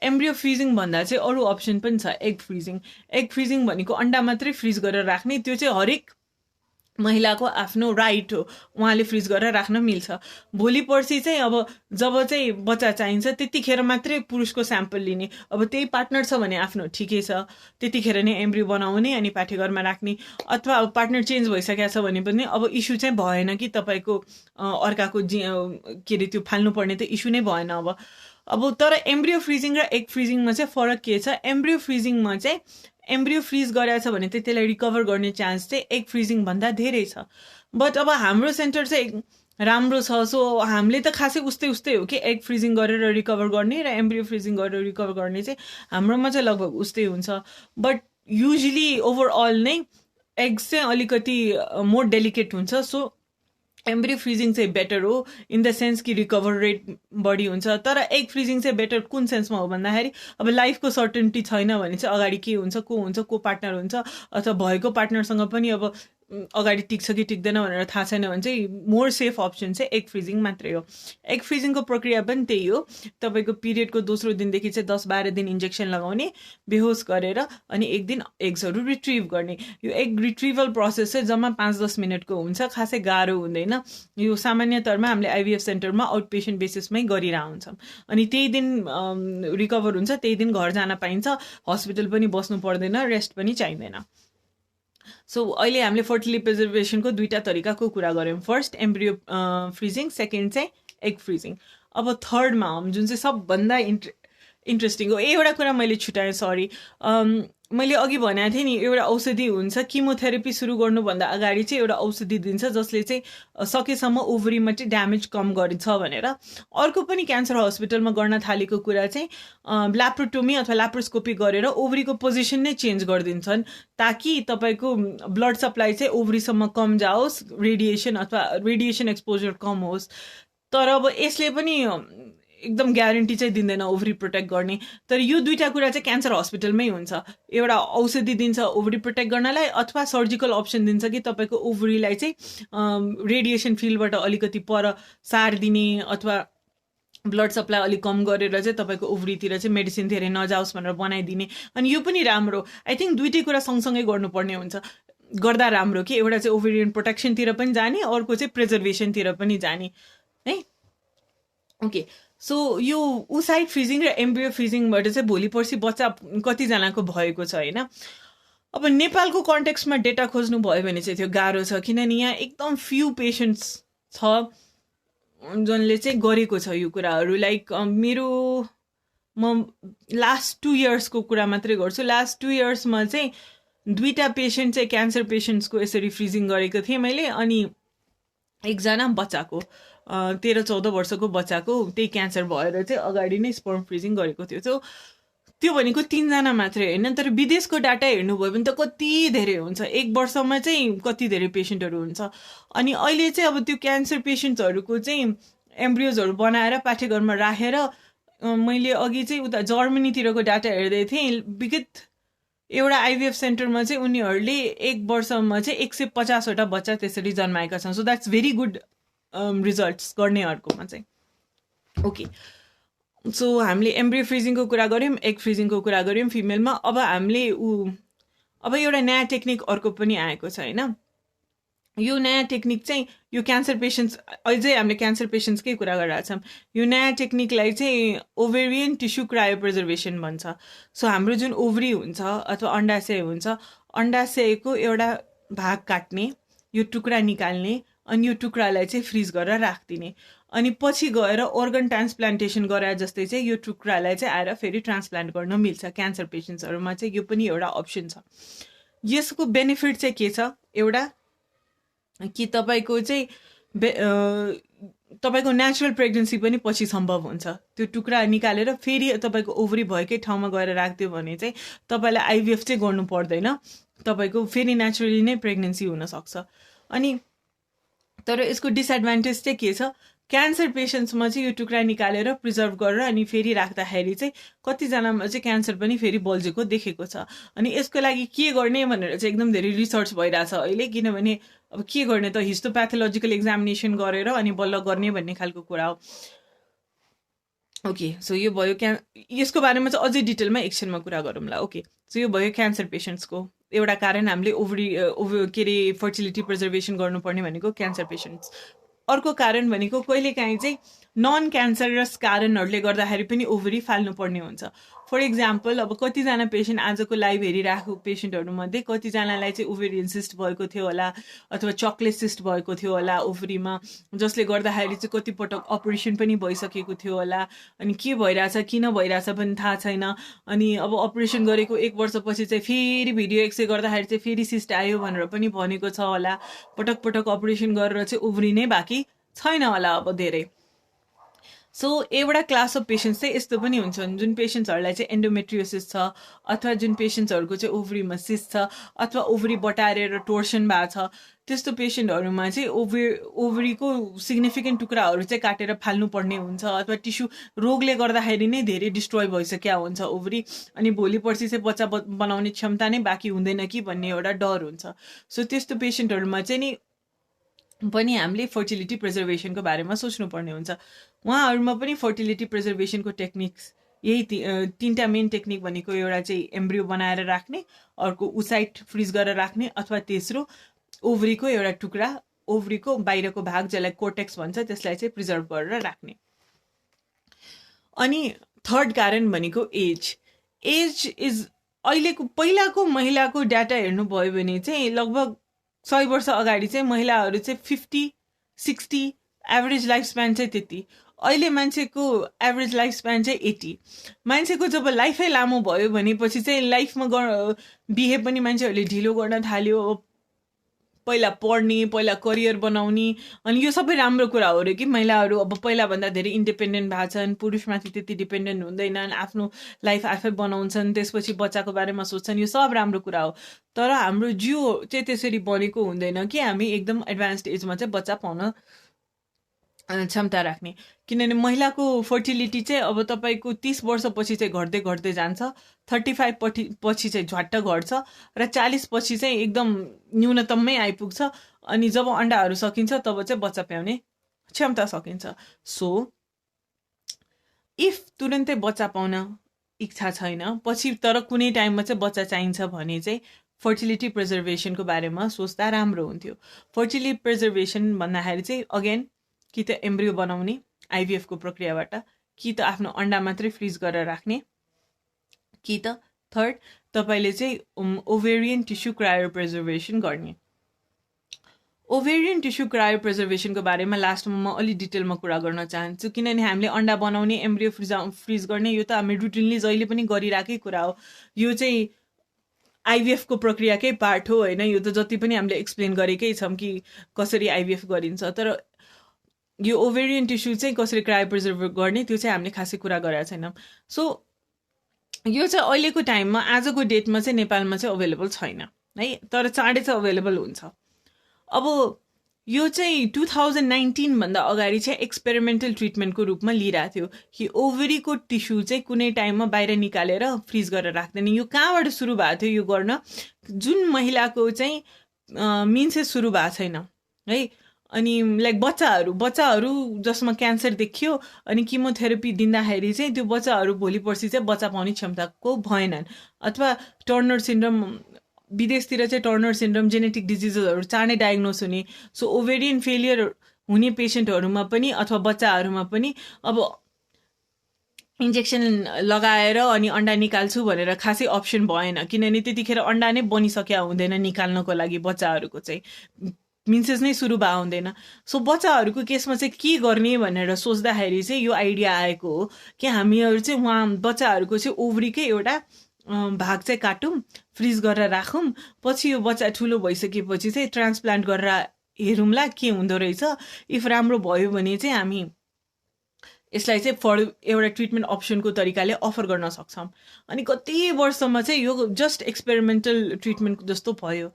एम्ब्रियो फ्रिजिङ भन्दा चाहिँ अरू अप्सन पनि छ, एग फ्रिजिङ। एग फ्रिजिङ भनेको अन्डा मात्रै फ्रिज गरेर राख्ने, त्यो चाहिँ हरेक महिलाको आफ्नो राइट हो, उहाँले फ्रिज गरेर राख्न मिल्छ। भोलि पर्सि चाहिँ अब जब चाहिँ बच्चा चाहिन्छ त्यतिखेर मात्रै पुरुषको स्याम्पल लिने। अब त्यही पार्टनर छ भने आफ्नो ठिकै छ, त्यतिखेर नै एम्ब्रियो बनाउने अनि पाठेघरमा राख्ने। अथवा अब पार्टनर चेन्ज भइसकेको छ भने पनि अब इस्यु चाहिँ भएन कि तपाईँको अर्काको के अरे त्यो फाल्नुपर्ने त इस्यु नै भएन अब तर एम्ब्रियो फ्रिजिङ र एग फ्रिजिङमा चाहिँ फरक के छ, एम्ब्रियो फ्रिजिङमा चाहिँ एम्ब्रियो फ्रिज गरेछ भने चाहिँ त्यसलाई रिकभर गर्ने चान्स चाहिँ एग फ्रिजिङ भन्दा धेरै छ। बट अब हाम्रो सेन्टर चाहिँ राम्रो छ। सो हामीले त खासै उस्तै हो कि एग फ्रिजिङ गरेर रिकभर गर्ने र एम्ब्रियो फ्रिजिङ गरेर रिकभर गर्ने चाहिँ हाम्रोमा चाहिँ लगभग उस्तै हुन्छ। बट युजली ओभरअल नै एग्स चाहिँ अलिकति मोर डेलिकेट हुन्छ। सो एम्ब्रियो फ्रिजिङ चाहिँ बेटर हो इन द सेन्स कि रिकभर रेट बढी हुन्छ। तर एग फ्रिजिङ चाहिँ बेटर कुन सेन्समा हो भन्दाखेरि अब लाइफको सर्टेनिटी छैन भने चाहिँ अगाडि के हुन्छ, को पार्टनर हुन्छ, अथवा भएको पार्टनरसँग पनि अब अगाडि टिक्छ कि टिक्दैन भनेर थाहा छैन भने चाहिँ मोर सेफ अप्सन चाहिँ एग फ्रिजिङ मात्रै हो। एग फ्रिजिङको प्रक्रिया पनि त्यही हो, तपाईँको पिरियडको दोस्रो दिनदेखि चाहिँ 10-12 दिन इन्जेक्सन लगाउने, बेहोस गरेर अनि एक दिन एग्सहरू रिट्रिभ गर्ने। यो एग रिट्रिभल प्रोसेस चाहिँ जम्मा 5-10 मिनटको हुन्छ, खासै गाह्रो हुँदैन। यो सामान्यतरमा हामीले आइभीएफ सेन्टरमा आउट पेसेन्ट बेसिसमै गरिरहेको हुन्छौँ। अनि त्यही दिन रिकभर हुन्छ, त्यही दिन घर जान पाइन्छ, हस्पिटल पनि बस्नु पर्दैन, रेस्ट पनि चाहिँदैन। सो अहिले हामीले फर्टिलिटी प्रिजर्भेसनको दुईवटा तरिकाको कुरा गऱ्यौँ। फर्स्ट एम्ब्रियो फ्रिजिङ, सेकेन्ड चाहिँ एग फ्रिजिङ। अब थर्डमा आउँ, जुन चाहिँ सबभन्दा इन्ट्रेस्टिङ हो। एउटा कुरा मैले छुट्याएँ, सरी। मैले अघि भनेको थिएँ नि, एउटा औषधि हुन्छ, किमोथेरापी सुरु गर्नुभन्दा अगाडि चाहिँ एउटा औषधि दिन्छ जसले चाहिँ सकेसम्म ओभरीमा चाहिँ ड्यामेज कम गरिन्छ भनेर। अर्को पनि क्यान्सर हस्पिटलमा गर्न थालेको कुरा चाहिँ ल्याप्रोटोमी अथवा ल्याप्रोस्कोपी गरेर ओभरीको पोजिसन नै चेन्ज गरिदिन्छन्, ताकि तपाईँको ब्लड सप्लाई चाहिँ ओभरीसम्म कम जाओस्, रेडिएसन अथवा रेडिएसन एक्सपोजर कम होस्। तर अब यसले पनि एकदम ग्यारेन्टी चाहिँ दिँदैन ओभरी प्रोटेक्ट गर्ने। तर यो दुईवटा कुरा चाहिँ क्यान्सर हस्पिटलमै हुन्छ। एउटा औषधि दिन्छ ओभरी प्रोटेक्ट गर्नलाई, अथवा सर्जिकल अप्सन दिन्छ कि तपाईँको ओभरीलाई चाहिँ रेडिएसन फिल्डबाट अलिकति पर सारिदिने अथवा ब्लड सप्लाई अलिक कम गरेर चाहिँ तपाईँको ओभरीतिर चाहिँ मेडिसिन धेरै नजाओस् भनेर बनाइदिने। अनि यो पनि राम्रो। आई थिङ्क दुइटै कुरा सँगसँगै गर्नुपर्ने हुन्छ, गर्दा राम्रो कि एउटा चाहिँ ओभरियन प्रोटेक्सनतिर पनि जाने, अर्को चाहिँ प्रिजर्भेसनतिर पनि जाने है। ओके, सो यो ओसाइट फ्रिजिङ र एम्ब्रियो फ्रिजिङबाट चाहिँ भोलि पर्सि बच्चा कतिजनाको भएको छ होइन। अब नेपालको कन्टेक्स्टमा डेटा खोज्नु भयो भने चाहिँ त्यो गाह्रो छ, किनभने यहाँ एकदम फ्यु पेसेन्ट्स छ जसले चाहिँ गरेको छ यो कुराहरू। लाइक म लास्ट 2 इयर्सको कुरा मात्रै गर्छु। लास्ट 2 इयर्समा चाहिँ 2टा पेसेन्ट चाहिँ क्यान्सर पेसेन्ट्सको यसरी फ्रिजिङ गरेको थिएँ मैले। अनि एकजना बच्चाको 13-14 वर्षको बच्चाको त्यही क्यान्सर भएर चाहिँ अगाडि नै स्पर्म फ्रिजिङ गरेको थियो। सो त्यो भनेको 3 जना मात्रै होइन, तर विदेशको डाटा हेर्नुभयो भने त कति धेरै हुन्छ। 1 वर्षमा चाहिँ कति धेरै पेसेन्टहरू हुन्छ। अनि अहिले चाहिँ अब त्यो क्यान्सर पेसेन्ट्सहरूको चाहिँ एम्ब्रियोजहरू बनाएर पाठ्यक्रममा राखेर मैले अघि चाहिँ उता जर्मनीतिरको डाटा हेर्दै थिएँ। विगत एउटा आइभीएफ सेन्टरमा चाहिँ उनीहरूले 1 वर्षमा चाहिँ 150वटा बच्चा त्यसरी जन्माएका छन्। So that's very good results गर्नेहरूकोमा चाहिँ। ओके, सो हामीले एम्ब्रियो फ्रिजिङको कुरा गऱ्यौँ, एग फ्रिजिङको कुरा गऱ्यौँ फिमेलमा। अब हामीले अब एउटा नयाँ टेक्निक अर्को पनि आएको छ होइन। यो नयाँ टेक्निक चाहिँ यो क्यान्सर पेसेन्ट्स, अझै हामीले क्यान्सर पेसेन्ट्सकै कुरा गरिरहेको छौँ। यो नयाँ टेक्निकलाई चाहिँ ओभेरियन टिस्यु क्रायो प्रिजर्भेसन भन्छ। सो हाम्रो जुन ओभरी हुन्छ अथवा अन्डाशय हुन्छ, अन्डाशयको एउटा भाग काट्ने, यो टुक्रा निकाल्ने, अनि यो टुक्रालाई चाहिँ फ्रिज गरेर राखिदिने, अनि पछि गएर अर्गन ट्रान्सप्लान्टेसन गराए जस्तै चाहिँ यो टुक्रालाई चाहिँ आएर फेरि ट्रान्सप्लान्ट गर्न मिल्छ। क्यान्सर पेसेन्ट्सहरूमा चाहिँ यो पनि एउटा अप्सन छ। यसको बेनिफिट चाहिँ के छ, एउटा कि तपाईँको चाहिँ तपाईँको नेचुरल प्रेग्नेन्सी पनि पछि सम्भव हुन्छ। त्यो टुक्रा निकालेर फेरि तपाईँको ओभरी भएकै ठाउँमा गएर राखिदियो भने चाहिँ तपाईँलाई आइभीएफ चाहिँ गर्नु पर्दैन, तपाईँको फेरि नेचुरली नै प्रेग्नेन्सी हुनसक्छ। अनि तर यसको डिसएडभान्टेज चाहिँ के छ, क्यान्सर पेसेन्ट्समा चाहिँ यो टुक्रा निकालेर प्रिजर्भ गरेर अनि फेरि राख्दाखेरि चाहिँ कतिजनामा चाहिँ क्यान्सर पनि फेरि बल्झेको देखेको छ। अनि यसको लागि के गर्ने भनेर चाहिँ एकदम धेरै रिसर्च भइरहेछ अहिले, किनभने अब के गर्ने त, हिस्टोप्याथोलोजिकल एक्जामिनेसन गरेर अनि बल्ल गर्ने भन्ने खालको कुरा हो। ओके, सो यो भयो यसको बारेमा चाहिँ अझै डिटेलमा एकछिनमा कुरा गरौँला। ओके, सो यो भयो क्यान्सर पेसेन्ट्सको एउटा कारण हामीले के अरे फर्टिलिटी प्रिजर्भेसन गर्नुपर्ने भनेको क्यान्सर पेसेन्ट्स। अर्को कारण भनेको कहिलेकाहीँ चाहिँ नन क्यान्सरस कारणहरूले गर्दाखेरि पनि ओभरी फाल्नुपर्ने हुन्छ। फर इक्जाम्पल, अब कतिजना पेसेन्ट आजको लाइभ हेरिरहेको पेसेन्टहरूमध्ये कतिजनालाई चाहिँ ओभेरियन सिस्ट भएको थियो होला अथवा चक्लेट सिस्ट भएको थियो होला ओभरीमा, जसले गर्दाखेरि चाहिँ कतिपटक अपरेसन पनि भइसकेको थियो होला। अनि के भइरहेछ किन भइरहेछ पनि थाहा छैन। अनि अब अपरेसन गरेको 1 वर्षपछि चाहिँ फेरि भिडियो एक्सरे गर्दाखेरि चाहिँ फेरि सिस्ट आयो भनेर पनि भनेको छ होला। पटक पटक अपरेसन गरेर चाहिँ ओभरी नै बाँकी छैन होला अब धेरै। सो एउटा क्लास अफ पेसेन्ट्स चाहिँ यस्तो पनि हुन्छन् जुन पेसेन्ट्सहरूलाई चाहिँ एन्डोमेट्रियोसिस छ अथवा जुन पेसेन्ट्सहरूको चाहिँ ओभरीमा सिस्ट छ अथवा ओभरी बटारेर टोर्सन भएको छ। त्यस्तो पेसेन्टहरूमा चाहिँ ओभरीको सिग्निफिकेन्ट टुक्राहरू चाहिँ काटेर फाल्नुपर्ने हुन्छ अथवा टिस्यु रोगले गर्दाखेरि नै धेरै डिस्ट्रोय भइसक्या हुन्छ ओभरी, अनि भोलि पर्सि चाहिँ बच्चा बनाउने क्षमता नै बाँकी हुँदैन कि भन्ने एउटा डर हुन्छ। सो त्यस्तो पेसेन्टहरूमा चाहिँ नि पनि हामीले फर्टिलिटी प्रिजर्भेसनको बारेमा सोच्नुपर्ने हुन्छ। उहाँहरूमा पनि फर्टिलिटी प्रिजर्भेसनको टेक्निक्स यही 3टा मेन टेक्निक भनेको एउटा चाहिँ एम्ब्रियो बनाएर राख्ने, अर्को ओसाइट फ्रिज गरेर राख्ने, अथवा तेस्रो ओभरीको एउटा टुक्रा, ओभरीको बाहिरको भाग जसलाई कोर्टेक्स भन्छ त्यसलाई चाहिँ प्रिजर्भ गरेर राख्ने। अनि थर्ड कारण भनेको एज इज अहिलेको पहिलाको महिलाको डाटा हेर्नुभयो भने चाहिँ लगभग 100 वर्ष अगाडि चाहिँ महिलाहरू चाहिँ 50-60 एभरेज लाइफ स्प्यान चाहिँ त्यति। अहिले मान्छेको एभरेज लाइफ स्प्यान चाहिँ 80। मान्छेको जब लाइफै लामो भयो भनेपछि चाहिँ लाइफमा बिहे पनि मान्छेहरूले ढिलो गर्न थाल्यो। पहिला पढ्ने, पहिला करियर बनाउने, अनि यो सबै राम्रो कुरा हो रे कि महिलाहरू अब पहिलाभन्दा धेरै इन्डिपेन्डेन्ट भएको छन्, पुरुषमाथि त्यति डिपेन्डेन्ट हुँदैनन्, आफ्नो लाइफ आफै बनाउँछन्, त्यसपछि बच्चाको बारेमा सोच्छन्, यो सब राम्रो कुरा हो। तर हाम्रो जिउ चाहिँ त्यसरी बनेको हुँदैन कि हामी एकदम एडभान्स्ड एजमा चाहिँ बच्चा पाउन क्षमता राख्ने। किनभने महिलाको फर्टिलिटी चाहिँ अब तपाईँको 30 वर्षपछि चाहिँ घट्दै घट्दै जान्छ, 35 पछि चाहिँ झट्ट घट्छ, र 40 पछि चाहिँ एकदम न्यूनतममै आइपुग्छ। अनि जब अन्डाहरू सकिन्छ तब चाहिँ बच्चा पाउने क्षमता सकिन्छ। सो इफ तुरन्तै बच्चा पाउन इच्छा छैन, पछि तर कुनै टाइममा चाहिँ बच्चा चाहिन्छ भने चाहिँ फर्टिलिटी प्रिजर्भेसनको बारेमा सोच्दा राम्रो हुन्थ्यो। फर्टिलिटी प्रिजर्भेसन भन्दाखेरि चाहिँ अगेन कि त एम्ब्रियो बनाउने आइभीएफको प्रक्रियाबाट, कि त आफ्नो अन्डा मात्रै फ्रिज गरेर राख्ने, कि त थर्ड तपाईँले चाहिँ ओभेरियन टिस्यु क्रायो प्रिजर्भेसन गर्ने। ओभेरियन टिस्यु क्रायो प्रिजर्भेसनको बारेमा लास्टमा म अलिक डिटेलमा कुरा गर्न चाहन्छु, किनभने हामीले अन्डा बनाउने, एम्ब्रियो फ्रिज गर्ने यो त हामी रुटिनली जहिले पनि गरिरहेकै कुरा हो। यो चाहिँ आइभीएफको प्रक्रियाकै पार्ट हो होइन। यो त जति पनि हामीले एक्सप्लेन गरेकै छौँ कि कसरी आइभीएफ गरिन्छ, तर यो ओभेरियन टिस्यु चाहिँ कसरी क्रायो प्रिजर्भ गर्ने त्यो चाहिँ हामीले खासै कुरा गरेका छैनौँ। सो यो चाहिँ अहिलेको टाइममा, आजको डेटमा चाहिँ नेपालमा चाहिँ अभाइलेबल छैन है, तर चाँडै चाहिँ अभाइलेबल हुन्छ। अब यो चाहिँ 2019 भन्दा अगाडि चाहिँ एक्सपेरिमेन्टल ट्रिटमेन्टको रूपमा लिइरहेको थियो कि ओभरीको टिस्यु चाहिँ कुनै टाइममा बाहिर निकालेर फ्रिज गरेर राख्दैन। यो कहाँबाट सुरु भएको थियो यो गर्न? जुन महिलाको चाहिँ मिन्सेस सुरु भएको छैन है, अनि लाइक बच्चाहरू जसमा क्यान्सर देखियो अनि किमोथेरापी दिँदाखेरि चाहिँ त्यो बच्चाहरू भोलि पर्सि चाहिँ बच्चा पाउने क्षमताको भएनन्, अथवा टर्नर सिन्ड्रोम, विदेशतिर चाहिँ टर्नर सिन्ड्रोम जेनेटिक डिजिजहरू चाँडै डायग्नोस हुने। सो ओभेरियन फेलियर हुने पेसेन्टहरूमा पनि अथवा बच्चाहरूमा पनि अब इन्जेक्सन लगाएर अनि अन्डा निकाल्छु भनेर खासै अप्सन भएन, किनभने त्यतिखेर अन्डा नै बनिसक्या हुँदैन निकाल्नको लागि, बच्चाहरूको चाहिँ मिन्सेस नै सुरु भए हुँदैन। सो बच्चाहरूको केसमा चाहिँ के गर्ने भनेर सोच्दाखेरि चाहिँ यो आइडिया आएको हो कि हामीहरू चाहिँ बच्चाहरूको चाहिँ ओभरीकै एउटा भाग चाहिँ काटौँ, फ्रिज गरेर राखौँ, पछि यो बच्चा ठुलो भइसकेपछि चाहिँ ट्रान्सप्लान्ट गरेर हेरौँला के हुँदो रहेछ। इफ राम्रो भयो भने चाहिँ हामी यसलाई चाहिँ एउटा ट्रिटमेन्ट अप्सनको तरिकाले अफर गर्न सक्छौँ। अनि कति वर्षमा चाहिँ यो जस्ट एक्सपेरिमेन्टल ट्रिटमेन्ट जस्तो भयो,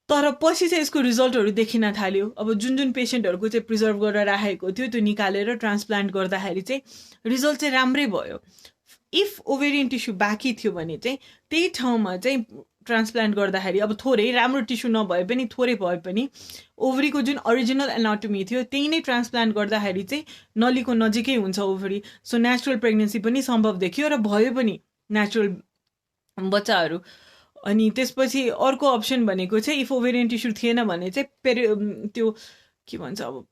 तर पछि चाहिँ यसको रिजल्टहरू देखिन थाल्यो। अब जुन पेसेन्टहरूको चाहिँ प्रिजर्भ गरेर राखेको थियो त्यो निकालेर ट्रान्सप्लान्ट गर्दाखेरि चाहिँ रिजल्ट चाहिँ राम्रै भयो। इफ ओभेरियन टिस्यु बाँकी थियो भने चाहिँ त्यही ठाउँमा चाहिँ ट्रान्सप्लान्ट गर्दाखेरि अब थोरै राम्रो टिस्यु नभए पनि, थोरै भए पनि ओभरीको जुन ओरिजिनल एनाटोमी थियो त्यही नै ट्रान्सप्लान्ट गर्दाखेरि चाहिँ नलीको नजिकै हुन्छ ओभरी। सो नेचुरल प्रेग्नेन्सी पनि सम्भव देखियो र भयो पनि नेचुरल बच्चाहरू। अनि त्यसपछि अर्को अप्सन भनेको चाहिँ इफ ओभेरियन टिस्यु थिएन भने चाहिँ त्यो के भन्छ, अब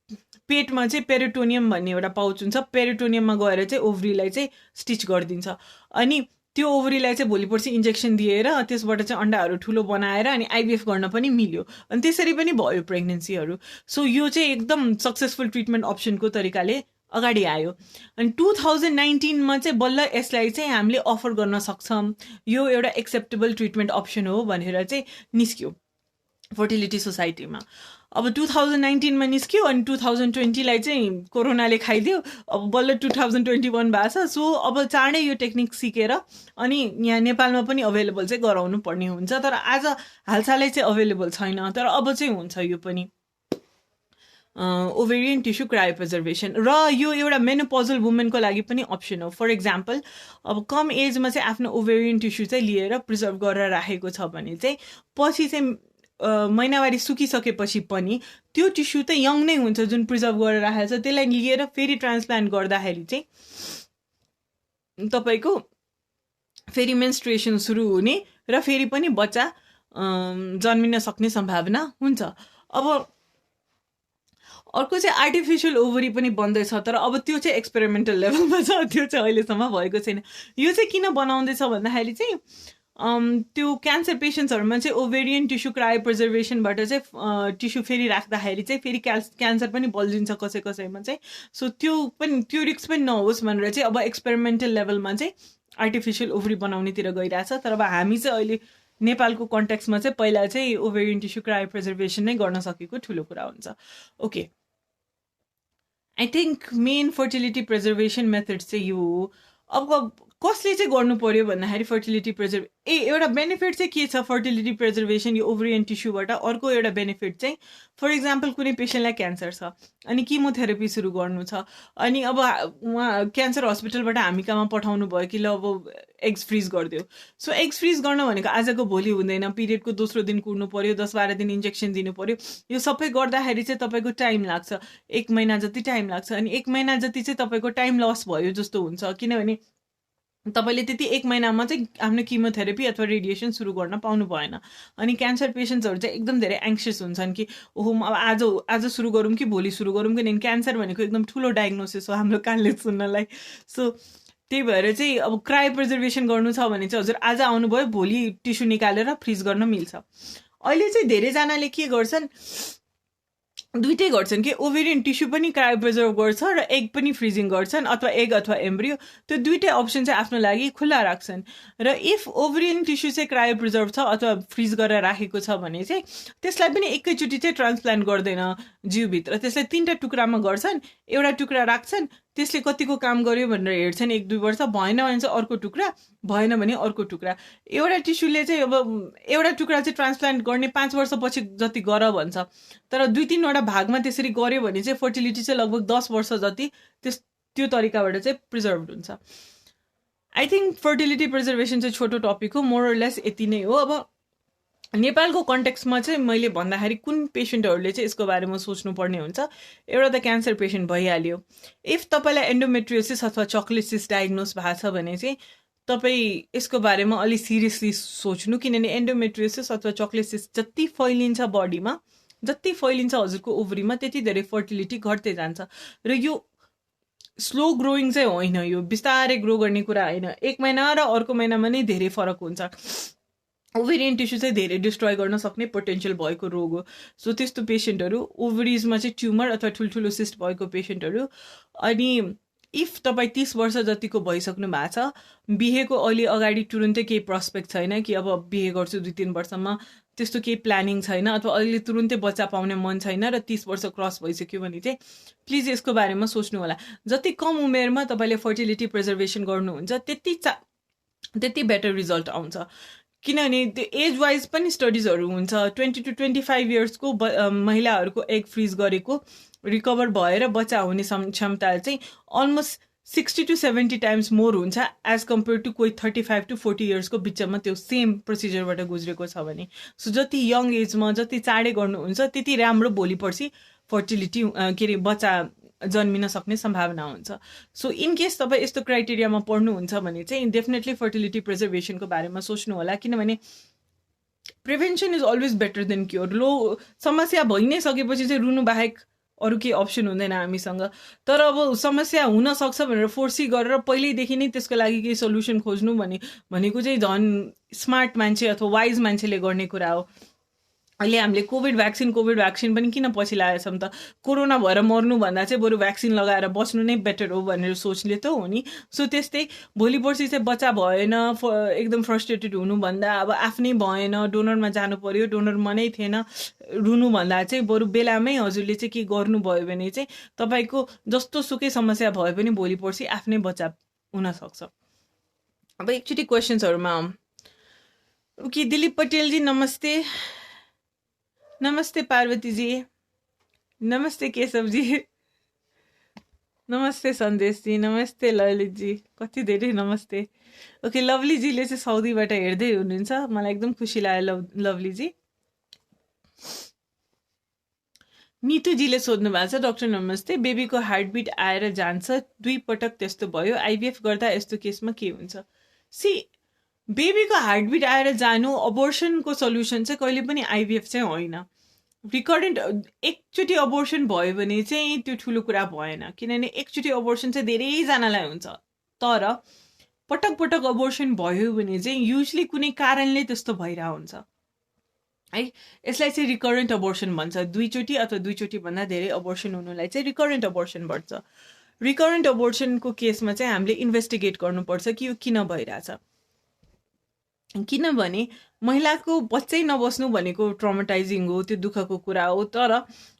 पेटमा चाहिँ पेरिटोनियम भन्ने एउटा पाउच हुन्छ, पेरिटोनियममा गएर चाहिँ ओभरीलाई चाहिँ स्टिच गरिदिन्छ, अनि त्यो ओभरीलाई चाहिँ भोलि पर्सि इन्जेक्सन दिएर त्यसबाट चाहिँ अन्डाहरू ठुलो बनाएर अनि आइभीएफ गर्न पनि मिल्यो, अनि त्यसरी पनि भयो प्रेग्नेन्सीहरू। सो यो चाहिँ एकदम सक्सेसफुल ट्रिटमेन्ट अप्सनको तरिकाले अगाडि आयो। अनि 2019मा चाहिँ बल्ल यसलाई चाहिँ हामीले अफर गर्न सक्छौँ, यो एउटा एक्सेप्टेबल ट्रिटमेन्ट अप्सन हो भनेर चाहिँ निस्क्यो फर्टिलिटी सोसाइटीमा। अब 2019मा निस्क्यो अनि 2020लाई चाहिँ कोरोनाले खाइदियो, अब बल्ल 2021 भएको छ। सो अब चाँडै यो टेक्निक सिकेर अनि यहाँ नेपालमा पनि अभाइलेबल चाहिँ गराउनु पर्ने हुन्छ, तर आज हालसालै चाहिँ अभाइलेबल छैन, तर अब चाहिँ हुन्छ यो पनि ओभेरियन टिस्यु क्रायोप्रिजर्भेसन। र यो एउटा मेनोपजल वुमेनको लागि पनि अप्सन हो। फर इक्जाम्पल अब कम एजमा चाहिँ आफ्नो ओभेरियन टिस्यु चाहिँ लिएर प्रिजर्भ गरेर राखेको छ भने चाहिँ पछि चाहिँ महिनावारी सुकिसकेपछि पनि त्यो टिस्यु त यङ नै हुन्छ जुन प्रिजर्भ गरेर राखेको छ, त्यसलाई लिएर फेरि ट्रान्सप्लान्ट गर्दाखेरि चाहिँ तपाईँको फेरि मेन्स्ट्रुएसन सुरु हुने र फेरि पनि बच्चा जन्मिन सक्ने सम्भावना हुन्छ। अब अर्को चाहिँ आर्टिफिसियल ओभरी पनि बन्दैछ, तर अब त्यो चाहिँ एक्सपेरिमेन्टल लेभलमा छ, त्यो चाहिँ अहिलेसम्म भएको छैन। यो चाहिँ किन बनाउँदैछ भन्दाखेरि चाहिँ त्यो क्यान्सर पेसेन्ट्सहरूमा चाहिँ ओभेरियन टिस्यु क्रायो प्रिजर्भेसनबाट चाहिँ टिस्यु फेरि राख्दाखेरि चाहिँ फेरि क्यान्सर पनि बल्झिन्छ कसै कसैमा चाहिँ। सो त्यो रिस्क पनि नहोस् भनेर चाहिँ अब एक्सपेरिमेन्टल लेभलमा चाहिँ आर्टिफिसियल ओभरी बनाउनेतिर गइरहेछ। तर अब हामी चाहिँ अहिले नेपालको कन्टेक्समा चाहिँ पहिला चाहिँ ओभेरियन टिस्यु क्रायो प्रिजर्भेसन नै गर्न सकेको ठुलो कुरा हुन्छ। Okay, I think main fertility preservation methods चाहिँ यो हो। अब कसले चाहिँ गर्नु पर्यो भन्दाखेरि फर्टिलिटी एउटा बेनिफिट चाहिँ के छ फर्टिलिटी प्रिजर्भेसन यो ओभरियन टिस्युबाट। अर्को एउटा बेनिफिट चाहिँ फर इक्जाम्पल कुनै पेसेन्टलाई क्यान्सर छ अनि किमोथेरापी सुरु गर्नु छ अनि अब उहाँ क्यान्सर हस्पिटलबाट हामी कहाँमा पठाउनु भयो कि ल अब एग्स फ्रिज गरिदियो। सो एग्स फ्रिज गर्न भनेको आजको भोलि हुँदैन, पिरियडको दोस्रो दिन कुर्नु पर्यो, 10-12 दिन इन्जेक्सन दिनु पर्यो। यो सबै गर्दाखेरि चाहिँ तपाईँको टाइम लाग्छ, 1 महिना जति टाइम लाग्छ। अनि 1 महिना जति चाहिँ तपाईँको टाइम लस भयो जस्तो हुन्छ, किनभने तपाईँले त्यति 1 महिनामा चाहिँ आफ्नो किमोथेरापी अथवा रेडिएसन सुरु गर्न पाउनु भएन। अनि क्यान्सर पेसेन्ट्सहरू चाहिँ एकदम धेरै एङ्सियस हुन्छन् कि ओहो अब आज सुरु गरौँ कि भोलि सुरु गरौँ, किनभने क्यान्सर भनेको एकदम ठुलो डायग्नोसिस हो हाम्रो कानले सुन्नलाई। सो त्यही भएर चाहिँ अब क्रायो प्रिजर्भेसन गर्नु छ भने चाहिँ हजुर आज आउनुभयो, भोलि टिस्यु निकालेर फ्रिज गर्न मिल्छ। अहिले चाहिँ धेरैजनाले के गर्छन्, दुइटै गर्छन् कि ओभेरियन टिस्यु पनि क्रायो प्रिजर्भ गर्छ र एग पनि फ्रिजिङ गर्छन्, अथवा एग अथवा एम्ब्रियो। त्यो दुइटै अप्सन चाहिँ आफ्नो लागि खुल्ला राख्छन्। र इफ ओभेरियन टिस्यु चाहिँ क्रायो प्रिजर्भ छ अथवा फ्रिज गरेर राखेको छ भने चाहिँ त्यसलाई पनि एकैचोटि चाहिँ ट्रान्सप्लान्ट गर्दैन जिउभित्र, त्यसलाई 3टा टुक्रामा गर्छन्। एउटा टुक्रा राख्छन्, त्यसले कतिको काम गर्यो भनेर हेर्छन् 1-2 वर्ष, भएन भने चाहिँ अर्को टुक्रा, भएन भने अर्को टुक्रा। एउटा टिस्युले चाहिँ अब एउटा टुक्रा चाहिँ ट्रान्सप्लान्ट गर्ने 5 वर्षपछि जति गर भन्छ, तर 2-3वटा भागमा त्यसरी गर्यो भने चाहिँ फर्टिलिटी चाहिँ लगभग 10 वर्ष जति त्यो तरिकाबाट चाहिँ प्रिजर्भ हुन्छ। आई थिङ्क फर्टिलिटी प्रिजर्भेसन चाहिँ छोटो टपिक हो, मोर और लेस यति नै हो। अब नेपालको कन्टेक्समा चाहिँ मैले भन्दाखेरि कुन पेसेन्टहरूले चाहिँ यसको बारेमा सोच्नुपर्ने हुन्छ, एउटा त क्यान्सर पेसेन्ट भइहाल्यो। इफ तपाईँलाई एन्डोमेट्रियोसिस अथवा चक्लेट सिस्ट डायग्नोस भएको छ भने चाहिँ तपाईँ यसको बारेमा अलिक सिरियसली सोच्नु, किनभने एन्डोमेट्रियोसिस अथवा चक्लेट सिस्ट जति फैलिन्छ बडीमा, जति फैलिन्छ हजुरको ओभरीमा, त्यति धेरै फर्टिलिटी घट्दै जान्छ। र यो स्लो ग्रोइङ चाहिँ होइन, यो बिस्तारै ग्रो गर्ने कुरा होइन। 1 महिना र अर्को महिनामा नै धेरै फरक हुन्छ। ओभेरियन टिस्यु चाहिँ धेरै डिस्ट्रोय गर्न सक्ने पोटेन्सियल भएको रोग हो। सो त्यस्तो पेसेन्टहरू, ओभरिजमा चाहिँ ट्युमर अथवा ठुल्ठुलो सिस्ट भएको पेसेन्टहरू, अनि इफ तपाईँ 30 वर्ष जतिको भइसक्नु भएको छ, बिहेको अहिले अगाडि तुरुन्तै केही प्रस्पेक्ट छैन कि अब बिहे गर्छु 2-3 वर्षमा, त्यस्तो केही प्लानिङ छैन, अथवा अहिले तुरुन्तै बच्चा पाउने मन छैन र 30 वर्ष क्रस भइसक्यो भने चाहिँ प्लिज यसको बारेमा सोच्नु होला। जति कम उमेरमा तपाईँले फर्टिलिटी प्रिजर्भेसन गर्नुहुन्छ त्यति बेटर रिजल्ट आउँछ। किनभने त्यो एज वाइज पनि स्टडिजहरू हुन्छ। 20 to 25 इयर्सको महिलाहरूको एग फ्रिज गरेको रिकभर भएर बच्चा हुने क्षमता चाहिँ अलमोस्ट 60 to 70 टाइम्स मोर हुन्छ एज कम्पेयर टु कोही 35 to 40 इयर्सको बिचमा त्यो सेम प्रोसिजरबाट गुज्रेको छ भने। सो जति यङ एजमा जति चाँडै गर्नुहुन्छ त्यति राम्रो भोलि पर्सि फर्टिलिटी के अरे बच्चा जन्मिन सक्ने सम्भावना हुन्छ। सो इन केस तपाईँ यस्तो क्राइटेरियामा पढ्नुहुन्छ भने चाहिँ डेफिनेटली फर्टिलिटी प्रिजर्भेसनको बारेमा सोच्नु होला, किनभने prevention is always better than cure. समस्या भइ नै सकेपछि चाहिँ रुनु बाहेक अरू केही अप्सन हुँदैन हामीसँग। तर अब समस्या हुनसक्छ भनेर फोर्सी गरेर पहिल्यैदेखि नै त्यसको लागि केही सल्युसन खोज्नु भनेको चाहिँ झन् स्मार्ट मान्छे अथवा वाइज मान्छेले गर्ने कुरा हो। अहिले हामीले कोभिड भ्याक्सिन पनि किन पछि लागेको छौँ त? कोरोना भएर मर्नुभन्दा चाहिँ बरु भ्याक्सिन लगाएर बस्नु नै बेटर हो भनेर सोचले त हो नि। सो त्यस्तै भोलि पर्सि चाहिँ बच्चा भएन, एकदम फ्रस्ट्रेटेड हुनुभन्दा अब आफ्नै भएन, डोनरमा जानु पर्यो, डोनर मनै थिएन, रुनुभन्दा चाहिँ बरु बेलामै हजुरले चाहिँ के गर्नुभयो भने चाहिँ तपाईँको जस्तो सुकै समस्या भए पनि भोलि पर्सि आफ्नै बच्चा हुनसक्छ। अब एकचोटि क्वेसन्सहरूमा आउँ। ओके, दिलीप पटेलजी नमस्ते। नमस्ते पार्वतीजी, नमस्ते केशवजी, नमस्ते सन्देशजी, नमस्ते ललितजी, कति धेरै नमस्ते। ओके, लभलीजीले चाहिँ साउदीबाट हेर्दै हुनुहुन्छ, मलाई एकदम खुसी लाग्यो लभलीजी। नितुजीले सोध्नु भएको छ, डक्टर नमस्ते, बेबीको हार्टबिट आएर जान्छ, 2 पटक त्यस्तो भयो, आइभीएफ गर्दा यस्तो केसमा के हुन्छ? बेबीको हार्टबिट आएर जानु अबोर्सनको सल्युसन चाहिँ कहिले पनि आइभीएफ चाहिँ होइन। रिकरेन्ट एकचोटि अबोर्सन भयो भने चाहिँ त्यो ठुलो कुरा भएन, किनभने एकचोटि अबोर्सन चाहिँ धेरैजनालाई हुन्छ। तर पटक पटक अबोर्सन भयो भने चाहिँ युजली कुनै कारणले त्यस्तो भइरहेको हुन्छ है। यसलाई चाहिँ रिकरेन्ट अबोर्सन भन्छ। दुईचोटि अथवा दुईचोटिभन्दा धेरै अबोर्सन हुनुलाई चाहिँ रिकरेन्ट अबोर्सन भन्छ। रिकरेन्ट अबोर्सनको केसमा चाहिँ हामीले इन्भेस्टिगेट गर्नुपर्छ कि यो किन भइरहेछ, किनभने महिलाको बच्चै नबस्नु भनेको ट्रमाटाइजिङ हो, त्यो दुःखको कुरा हो। तर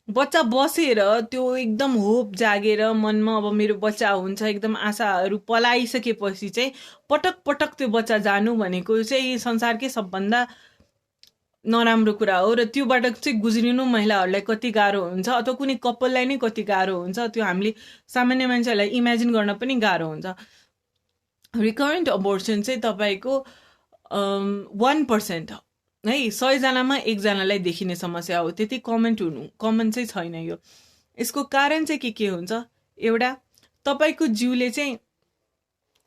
बच्चा बसेर त्यो एकदम होप जागेर मनमा अब मेरो बच्चा हुन्छ एकदम आशाहरू पलाइसकेपछि चाहिँ पटक पटक त्यो बच्चा जानु भनेको चाहिँ संसारकै सबभन्दा नराम्रो कुरा हो। र त्योबाट चाहिँ गुज्रिनु महिलाहरूलाई कति गाह्रो हुन्छ अथवा कुनै कपाललाई नै कति गाह्रो हुन्छ, त्यो हामीले सामान्य मान्छेहरूलाई इमेजिन गर्न पनि गाह्रो हुन्छ। रिकरेन्ट अबोर्सन चाहिँ तपाईँको 1% है, 100जनामा 1जनालाई देखिने समस्या हो। त्यति कमन चाहिँ छैन यो। यसको कारण चाहिँ के हुन्छ, एउटा तपाईँको जिउले चाहिँ,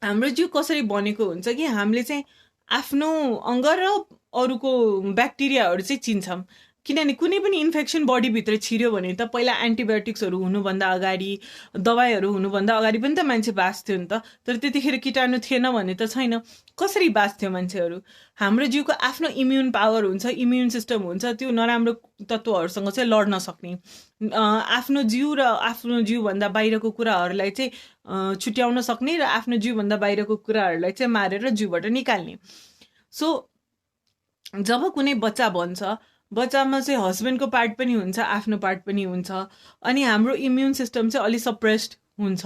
हाम्रो जिउ कसरी बनेको हुन्छ कि हामीले चाहिँ आफ्नो अङ्ग र अरूको ब्याक्टेरियाहरू चाहिँ चिन्छौँ। किनभने कुनै पनि इन्फेक्सन बडीभित्र छिर्यो भने त पहिला एन्टिबायोटिक्सहरू हुनुभन्दा अगाडि, दबाईहरू हुनुभन्दा अगाडि पनि त मान्छे बाँच्थ्यो नि त। तर त्यतिखेर किटाणु थिएन भने त छैन, कसरी बाँच्थ्यो मान्छेहरू। हाम्रो जिउको आफ्नो इम्युन पावर हुन्छ, इम्युन सिस्टम हुन्छ, त्यो नराम्रो तत्त्वहरूसँग चाहिँ लड्न सक्ने, आफ्नो जिउ र आफ्नो जिउभन्दा बाहिरको कुराहरूलाई चाहिँ छुट्याउन सक्ने र आफ्नो जिउभन्दा बाहिरको कुराहरूलाई चाहिँ मारेर जिउबाट निकाल्ने। सो जब कुनै बच्चा बन्छ, बच्चामा चाहिँ हस्बेन्डको पार्ट पनि हुन्छ, आफ्नो पार्ट पनि हुन्छ, अनि हाम्रो इम्युन सिस्टम चाहिँ अलिक सप्रेस्ड हुन्छ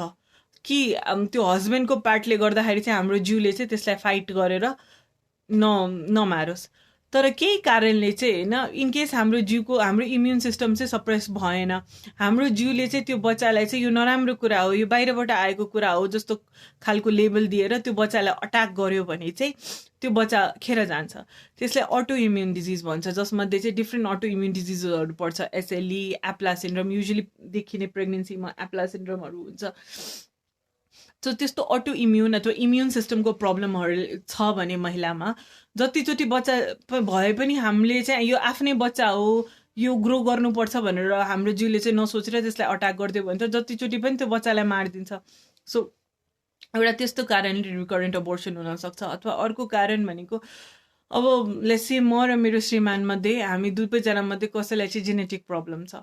कि त्यो हस्बेन्डको पार्टले गर्दाखेरि चाहिँ हाम्रो जिउले चाहिँ त्यसलाई फाइट गरेर नमारोस्। तर केही कारणले चाहिँ होइन, इनकेस हाम्रो इम्युन सिस्टम चाहिँ सप्रेस भएन, हाम्रो जिउले चाहिँ त्यो बच्चालाई चाहिँ यो नराम्रो कुरा हो, यो बाहिरबाट आएको कुरा हो जस्तो खालको लेबल दिएर त्यो बच्चालाई अट्याक गर्यो भने चाहिँ त्यो बच्चा खेर जान्छ। त्यसलाई अटो इम्युन डिजिज भन्छ, जसमध्ये चाहिँ डिफ्रेन्ट अटो इम्युन डिजिजहरू पर्छ। एसएलई, एप्ला सिन्ड्रोम, युजली देखिने प्रेग्नेन्सीमा एप्ला सिन्ड्रोमहरू हुन्छ। सो त्यस्तो अटो इम्युन अथवा इम्युन सिस्टमको प्रब्लमहरू छ भने महिलामा, जतिचोटि बच्चा भए पनि हामीले चाहिँ यो आफ्नै बच्चा हो, यो ग्रो गर्नुपर्छ भनेर हाम्रो जिउले चाहिँ नसोचेर त्यसलाई अट्याक गरिदियो भने त जतिचोटि पनि त्यो बच्चालाई मारिदिन्छ। सो एउटा त्यस्तो कारणले रिकरेन्ट अबोर्सन हुनसक्छ। अथवा अर्को कारण भनेको, अब लेट्स से म र मेरो श्रीमान मध्ये हामी दुवैजना मध्ये कसैलाई चाहिँ जेनेटिक प्रब्लम छ,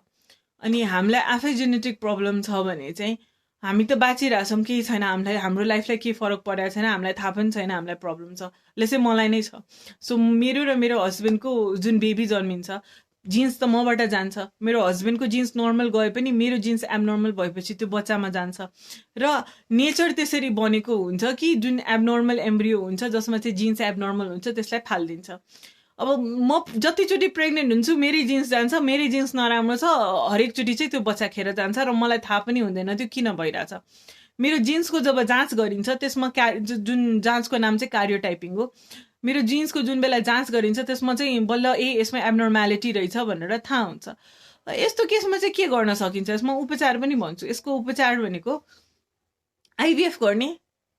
अनि हामीलाई आफै जेनेटिक प्रब्लम छ भने चाहिँ हामी त बाँचिरहेछौँ, केही छैन, हामीलाई हाम्रो लाइफलाई केही फरक परेको छैन, हामीलाई थाहा पनि छैन हामीलाई प्रब्लम छ, लेट्स से मलाई नै छ। सो मेरो र मेरो हस्बेन्डको जुन बेबी जन्मिन्छ, जिन्स त मबाट जान्छ, मेरो हस्बेन्डको जिन्स नर्मल गए पनि मेरो जिन्स एबनर्मल भएपछि त्यो बच्चामा जान्छ। र नेचर त्यसरी बनेको हुन्छ कि जुन एबनर्मल एम्ब्रियो हुन्छ, जसमा चाहिँ जिन्स एबनर्मल हुन्छ, त्यसलाई फालिदिन्छ। अब म जतिचोटि प्रेग्नेन्ट हुन्छु मेरै जिन्स जान्छ, मेरै जिन्स नराम्रो छ, हरेकचोटि चाहिँ त्यो बच्चा खेर जान्छ र मलाई थाहा पनि हुँदैन त्यो किन भइरहेछ। मेरो जिन्सको जब जाँच गरिन्छ त्यसमा जुन जाँचको नाम चाहिँ कार्योटाइपिङ हो, मेरो जिन्सको जुन बेला जाँच गरिन्छ त्यसमा चाहिँ बल्ल यसमा एबनर्म्यालिटी रहेछ भनेर थाहा हुन्छ। यस्तो केसमा चाहिँ के गर्न सकिन्छ, यसमा उपचार पनि भन्छु। यसको उपचार भनेको आइभीएफ गर्ने,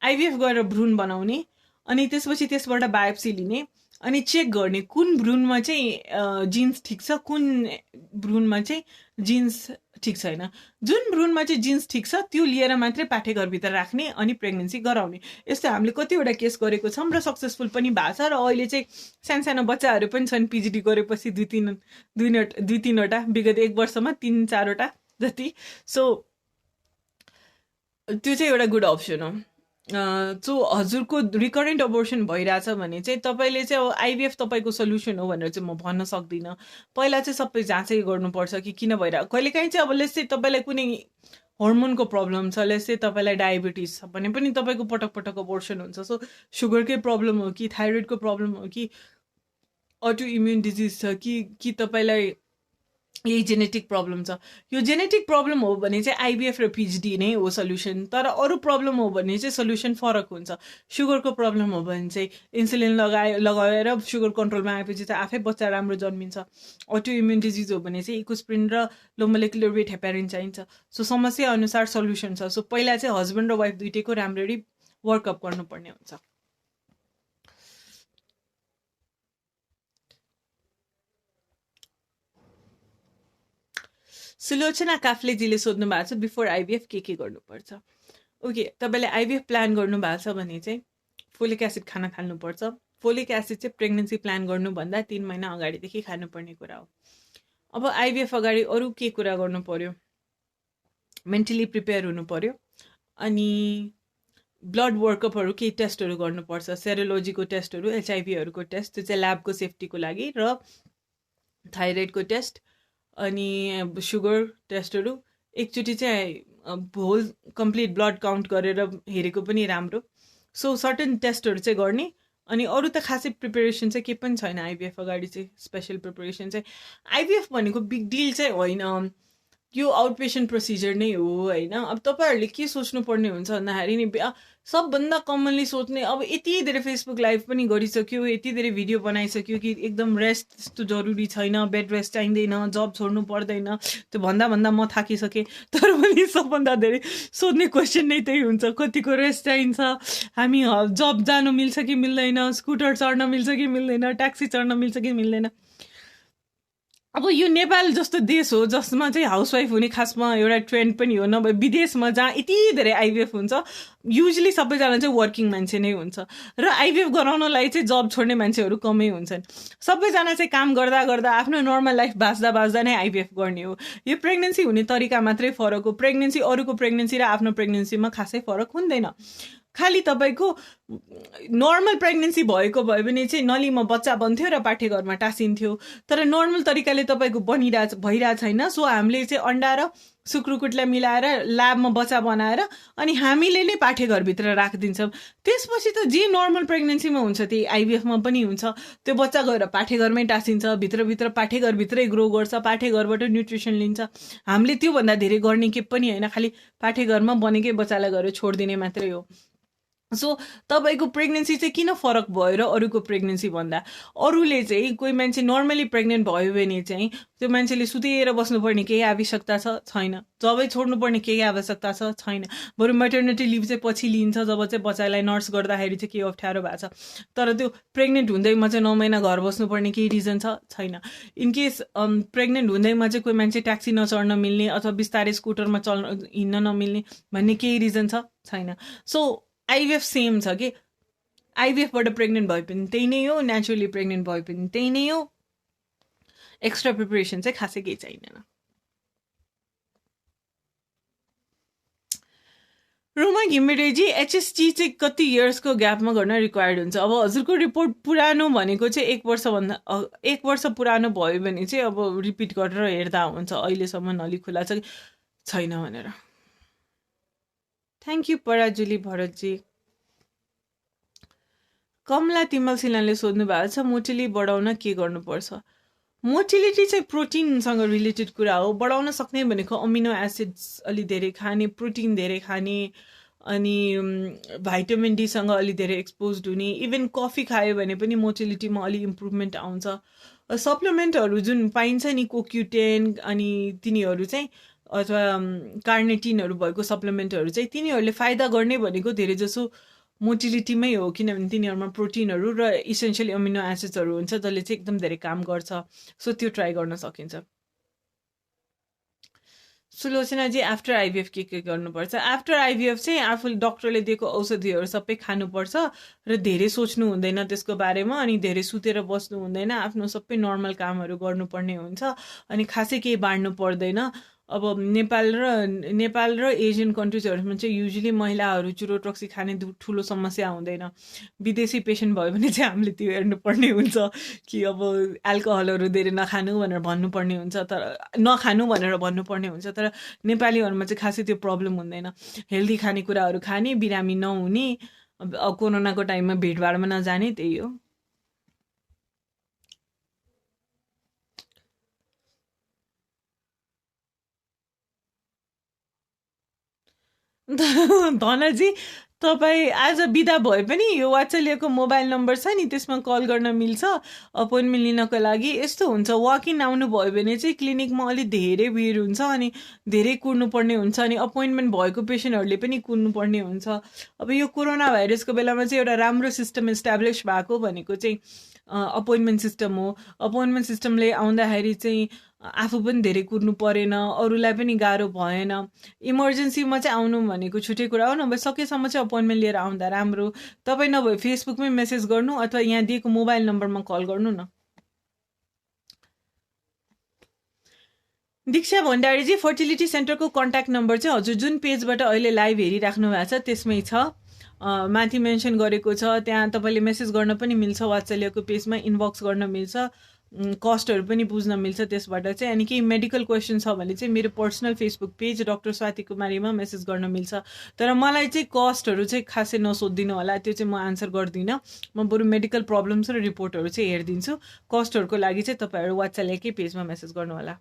आइभीएफ गरेर भ्रूण बनाउने, अनि त्यसपछि त्यसबाट बायोप्सी लिने, अनि चेक गर्ने कुन भ्रूणमा चाहिँ जिन्स ठिक छ, कुन भ्रूणमा चाहिँ जिन्स ठिक छैन। जुन भ्रूणमा चाहिँ जिन्स ठिक छ त्यो लिएर मात्रै पाठेघरभित्र राख्ने अनि प्रेग्नेन्सी गराउने। यस्तो हामीले कतिवटा केस गरेको छौँ र सक्सेसफुल पनि भएको छ। र अहिले चाहिँ सानो बच्चाहरू पनि छन्, पिजिडी गरेपछि दुई तीनवटा, विगत 1 वर्षमा 3-4वटा जति। सो त्यो चाहिँ एउटा गुड अप्सन हो। सो हजुरको रिकरेन्ट अबोर्सन भइरहेछ भने चाहिँ तपाईँले चाहिँ अब आइभीएफ तपाईँको सल्युसन हो भनेर चाहिँ म भन्न सक्दिनँ। पहिला चाहिँ सबै जाँचै गर्नुपर्छ कि किन भइरहेको। कहिलेकाहीँ चाहिँ अब लेट्स से तपाईँलाई कुनै हर्मोनको प्रब्लम छ, लेट्स से तपाईँलाई डायबिटिज छ भने पनि तपाईँको पटक पटक अबोर्सन हुन्छ। सो सुगरकै प्रब्लम हो कि थाइरोइडको प्रब्लम हो कि अटो इम्युन डिजिज छ कि तपाईँलाई यही जेनेटिक प्रब्लम छ। यो जेनेटिक प्रब्लम हो भने चाहिँ आइभीएफ र पिजिडी नै हो सल्युसन। तर अरू प्रब्लम हो भने चाहिँ सल्युसन फरक हुन्छ। सुगरको प्रब्लम हो भने चाहिँ इन्सुलिन लगाएर सुगर कन्ट्रोलमा आएपछि चाहिँ आफै बच्चा राम्रो जन्मिन्छ। अटो इम्युन डिजिज हो भने चाहिँ इकोस्प्रिन र लो मोलेकुलर वेट हेपारिन चाहिन्छ। सो समस्या अनुसार सल्युसन छ। सो पहिला चाहिँ हस्बेन्ड र वाइफ दुइटैको राम्ररी वर्कअप गर्नुपर्ने हुन्छ। सुलोचना काफ्लेजीले सोध्नु भएको छ बिफोर आइभीएफ के गर्नुपर्छ। ओके, तपाईँले आइभीएफ प्लान गर्नु भएको छ भने चाहिँ फोलिक एसिड खाना थाल्नुपर्छ। फोलिक एसिड चाहिँ प्रेग्नेन्सी प्लान गर्नुभन्दा 3 महिना अगाडिदेखि खानुपर्ने कुरा हो। अब आइभीएफ अगाडि अरू के कुरा गर्नु पर्यो? मेन्टली प्रिपेयर हुनु पर्यो। अनि ब्लड वर्कअपहरू केही टेस्टहरू गर्नुपर्छ, सेरोलोजीको टेस्टहरू, एचआइभीहरूको टेस्ट, त्यो चाहिँ ल्याबको सेफ्टीको लागि, र थाइरोइडको टेस्ट अनि सुगर टेस्टहरू एकचोटि चाहिँ होल कम्प्लिट ब्लड काउन्ट गरेर हेरेको पनि राम्रो। सो सर्टेन टेस्टहरू चाहिँ गर्ने। अनि अरू त खासै प्रिपेरेसन चाहिँ केही पनि छैन आइभीएफ अगाडि चाहिँ। स्पेसल प्रिपेरेसन चाहिँ आइभीएफ भनेको बिग डिल चाहिँ होइन, यो आउट पेसेन्ट प्रोसिजर नै हो होइन। अब तपाईँहरूले के सोच्नुपर्ने हुन्छ भन्दाखेरि नि सबभन्दा कमनली सोच्ने, अब यति धेरै फेसबुक लाइभ पनि गरिसक्यो, यति धेरै भिडियो बनाइसक्यो कि एकदम रेस्ट त्यस्तो जरुरी छैन, बेड रेस्ट चाहिँदैन, जब छोड्नु पर्दैन, त्यो भन्दा म थाकिसकेँ। तर पनि सबभन्दा धेरै सोध्ने क्वेसन नै त्यही हुन्छ, कतिको रेस्ट चाहिन्छ, हामी जब जानु मिल्छ कि मिल्दैन, स्कुटर चढ्न मिल्छ कि मिल्दैन, ट्याक्सी चढ्न मिल्छ कि मिल्दैन। अब यो नेपाल जस्तो देश हो जसमा चाहिँ हाउसवाइफ हुने खासमा एउटा ट्रेन्ड पनि हो, नभए विदेशमा जहाँ यति धेरै आइभीएफ हुन्छ युजली सबैजना चाहिँ वर्किङ मान्छे नै हुन्छ, र आइभीएफ गराउनलाई चाहिँ जब छोड्ने मान्छेहरू कमै हुन्छन्। सबैजना चाहिँ काम गर्दा गर्दा आफ्नो नर्मल लाइफ बाँच्दा नै आइभीएफ गर्ने हो। यो प्रेग्नेन्सी हुने तरिका मात्रै फरक हो। प्रेग्नेन्सी, अरूको प्रेग्नेन्सी र आफ्नो प्रेग्नेन्सीमा खासै फरक हुँदैन। खालि तपाईँको नर्मल प्रेग्नेन्सी भएको भए पनि चाहिँ नलीमा बच्चा बन्थ्यो र पाठेघरमा टाँसिन्थ्यो, तर नर्मल तरिकाले तपाईँको भइरहेको छैन। सो हामीले चाहिँ अन्डा र सुक्रुकुटलाई मिलाएर ल्याबमा बच्चा बनाएर अनि हामीले नै पाठेघरभित्र राखिदिन्छौँ। त्यसपछि त जे नर्मल प्रेग्नेन्सीमा हुन्छ त्यही आइभीएफमा पनि हुन्छ। त्यो बच्चा गएर पाठेघरमै टाँसिन्छ, भित्रभित्र पाठेघरभित्रै ग्रो गर्छ, पाठेघरबाट न्युट्रिसन लिन्छ। हामीले त्योभन्दा धेरै गर्ने के पनि होइन, खालि पाठेघरमा बनेकै बच्चालाई गएर छोडिदिने मात्रै हो। सो तपाईँको प्रेग्नेन्सी चाहिँ किन फरक भयो र अरूको प्रेग्नेन्सी भन्दा? अरूले चाहिँ कोही मान्छे नर्मली प्रेग्नेन्ट भयो भने चाहिँ त्यो मान्छेले सुतेर बस्नुपर्ने केही आवश्यकता छैन, जबै छोड्नुपर्ने केही आवश्यकता छैन। बरु मेटर्निटी लिभ चाहिँ पछि लिन्छ जब चाहिँ बच्चालाई नर्स गर्दाखेरि चाहिँ केही अप्ठ्यारो भएको छ। तर त्यो प्रेग्नेन्ट हुँदैमा चाहिँ 9 महिना घर बस्नुपर्ने केही रिजन छैन। इनकेस प्रेग्नेन्ट हुँदैमा चाहिँ कोही मान्छे ट्याक्सी नचढ्न मिल्ने अथवा बिस्तारै स्कुटरमा हिँड्न नमिल्ने भन्ने केही रिजन छैन। सो आइभीएफ सेम छ कि आइभीएफबाट प्रेग्नेन्ट भए पनि त्यही नै हो, नेचुरली प्रेग्नेन्ट भए पनि त्यही नै हो। एक्स्ट्रा प्रिपरेसन चाहिँ खासै केही चाहिँदैन। रोमा घिमिरेजी, एचएसजी चाहिँ कति इयर्सको ग्यापमा गर्न रिक्वायर्ड हुन्छ? अब हजुरको रिपोर्ट पुरानो भनेको चाहिँ 1 वर्ष पुरानो भयो भने चाहिँ अब रिपिट गरेर हेर्दा हुन्छ। अहिलेसम्म अलि खुला छैन भनेर। Thank you Parajuli Bharatji. कमला तिमल सिलानले सोध्नु भएको छ, मोटिलिटी बढाउन के गर्नुपर्छ? मोटिलिटी चाहिँ प्रोटिनसँग रिलेटेड कुरा हो। बढाउन सक्ने भनेको अमिनो एसिड्स अलि धेरै खाने, प्रोटिन धेरै खाने, अनि भाइटामिन डीसँग अलि धेरै एक्सपोज हुने। इभन कफी खायो भने पनि मोटिलिटीमा अलि इम्प्रुभमेन्ट आउँछ। सप्लिमेन्टहरू जुन पाइन्छ नि, कोक्युटेन अनि तिनीहरू चाहिँ, अथवा कार्नेटिनहरू भएको सप्लिमेन्टहरू चाहिँ, तिनीहरूले फाइदा गर्ने भनेको धेरै जसो मोटिलिटीमै हो, किनभने तिनीहरूमा प्रोटिनहरू र इसेन्सियल अमिनो एसिड्सहरू हुन्छ जसले चाहिँ एकदम धेरै काम गर्छ। सो त्यो ट्राई गर्न सकिन्छ। सुलोचनाजी, आफ्टर आइभीएफ के गर्नुपर्छ? आफ्टर आइभीएफ चाहिँ आफूले डक्टरले दिएको औषधिहरू सबै खानुपर्छ र धेरै सोच्नु हुँदैन त्यसको बारेमा, अनि धेरै सुतेर बस्नु हुँदैन, आफ्नो सबै नर्मल कामहरू गर्नुपर्ने हुन्छ, अनि खासै केही बाँड्नु पर्दैन। अब नेपाल र एसियन कन्ट्रिजहरूमा चाहिँ युजली महिलाहरू चुरोटक्सी खाने ठुलो समस्या हुँदैन। विदेशी पेसेन्ट भयो भने चाहिँ हामीले त्यो हेर्नुपर्ने हुन्छ कि अब एल्कोहलहरू धेरै नखानु भनेर भन्नुपर्ने हुन्छ, तर नखानु भनेर भन्नुपर्ने हुन्छ। तर नेपालीहरूमा चाहिँ खासै त्यो प्रब्लम हुँदैन। हेल्दी खानेकुराहरू खाने, बिरामी नहुने, कोरोनाको टाइममा भिडभाडमा नजाने, त्यही हो। धनाजी, तपाईँ आज बिदा भए पनि यो वात्सल्यको मोबाइल नम्बर छ नि, त्यसमा कल गर्न मिल्छ अपोइन्टमेन्ट लिनको लागि। यस्तो हुन्छ, वकिन आउनुभयो भने चाहिँ क्लिनिकमा अलिक धेरै भिड हुन्छ, अनि धेरै कुर्नुपर्ने हुन्छ, अनि अपोइन्टमेन्ट भएको पेसेन्टहरूले पनि कुर्नुपर्ने हुन्छ। अब यो कोरोना भाइरसको बेलामा चाहिँ एउटा राम्रो सिस्टम इस्टाब्लिस भएको भनेको चाहिँ अपोइन्टमेन्ट सिस्टम हो। अपोइन्टमेन्ट सिस्टमले आउँदाखेरि चाहिँ आफू पनि धेरै कुर्नु परेन, अरूलाई पनि गाह्रो भएन। इमर्जेन्सीमा चाहिँ आउनु भनेको छुट्टै कुरा हो, नभए सकेसम्म चाहिँ अपोइन्टमेन्ट लिएर आउँदा राम्रो। तपाईँ नभए फेसबुकमै मेसेज गर्नु अथवा यहाँ दिएको मोबाइल नम्बरमा कल गर्नु न। दीक्षा भण्डारीजी, फर्टिलिटी सेन्टरको कन्ट्याक्ट नम्बर चाहिँ हजुर जुन पेजबाट अहिले लाइभ हेरिराख्नु भएको छ त्यसमै छ, माथि मेन्सन गरेको छ। त्यहाँ तपाईँले मेसेज गर्न पनि मिल्छ, वात्सल्यको पेजमा इनबक्स गर्न मिल्छ, कस्टहरू पनि बुझ्न मिल्छ त्यसबाट चाहिँ। अनि केही मेडिकल क्वेसन छ भने चाहिँ मेरो personal Facebook page doctor Swati कुमारीमा मेसेज गर्न मिल्छ। तर मलाई चाहिँ कस्टहरू चाहिँ खासै नसोधिदिनु होला, त्यो चाहिँ म आन्सर गर्दिनँ। म बरु मेडिकल प्रब्लम्स र रिपोर्टहरू चाहिँ हेरिदिन्छु। कस्टहरूको लागि चाहिँ तपाईँहरू वात्सल्यकै पेजमा मेसेज गर्नु होला।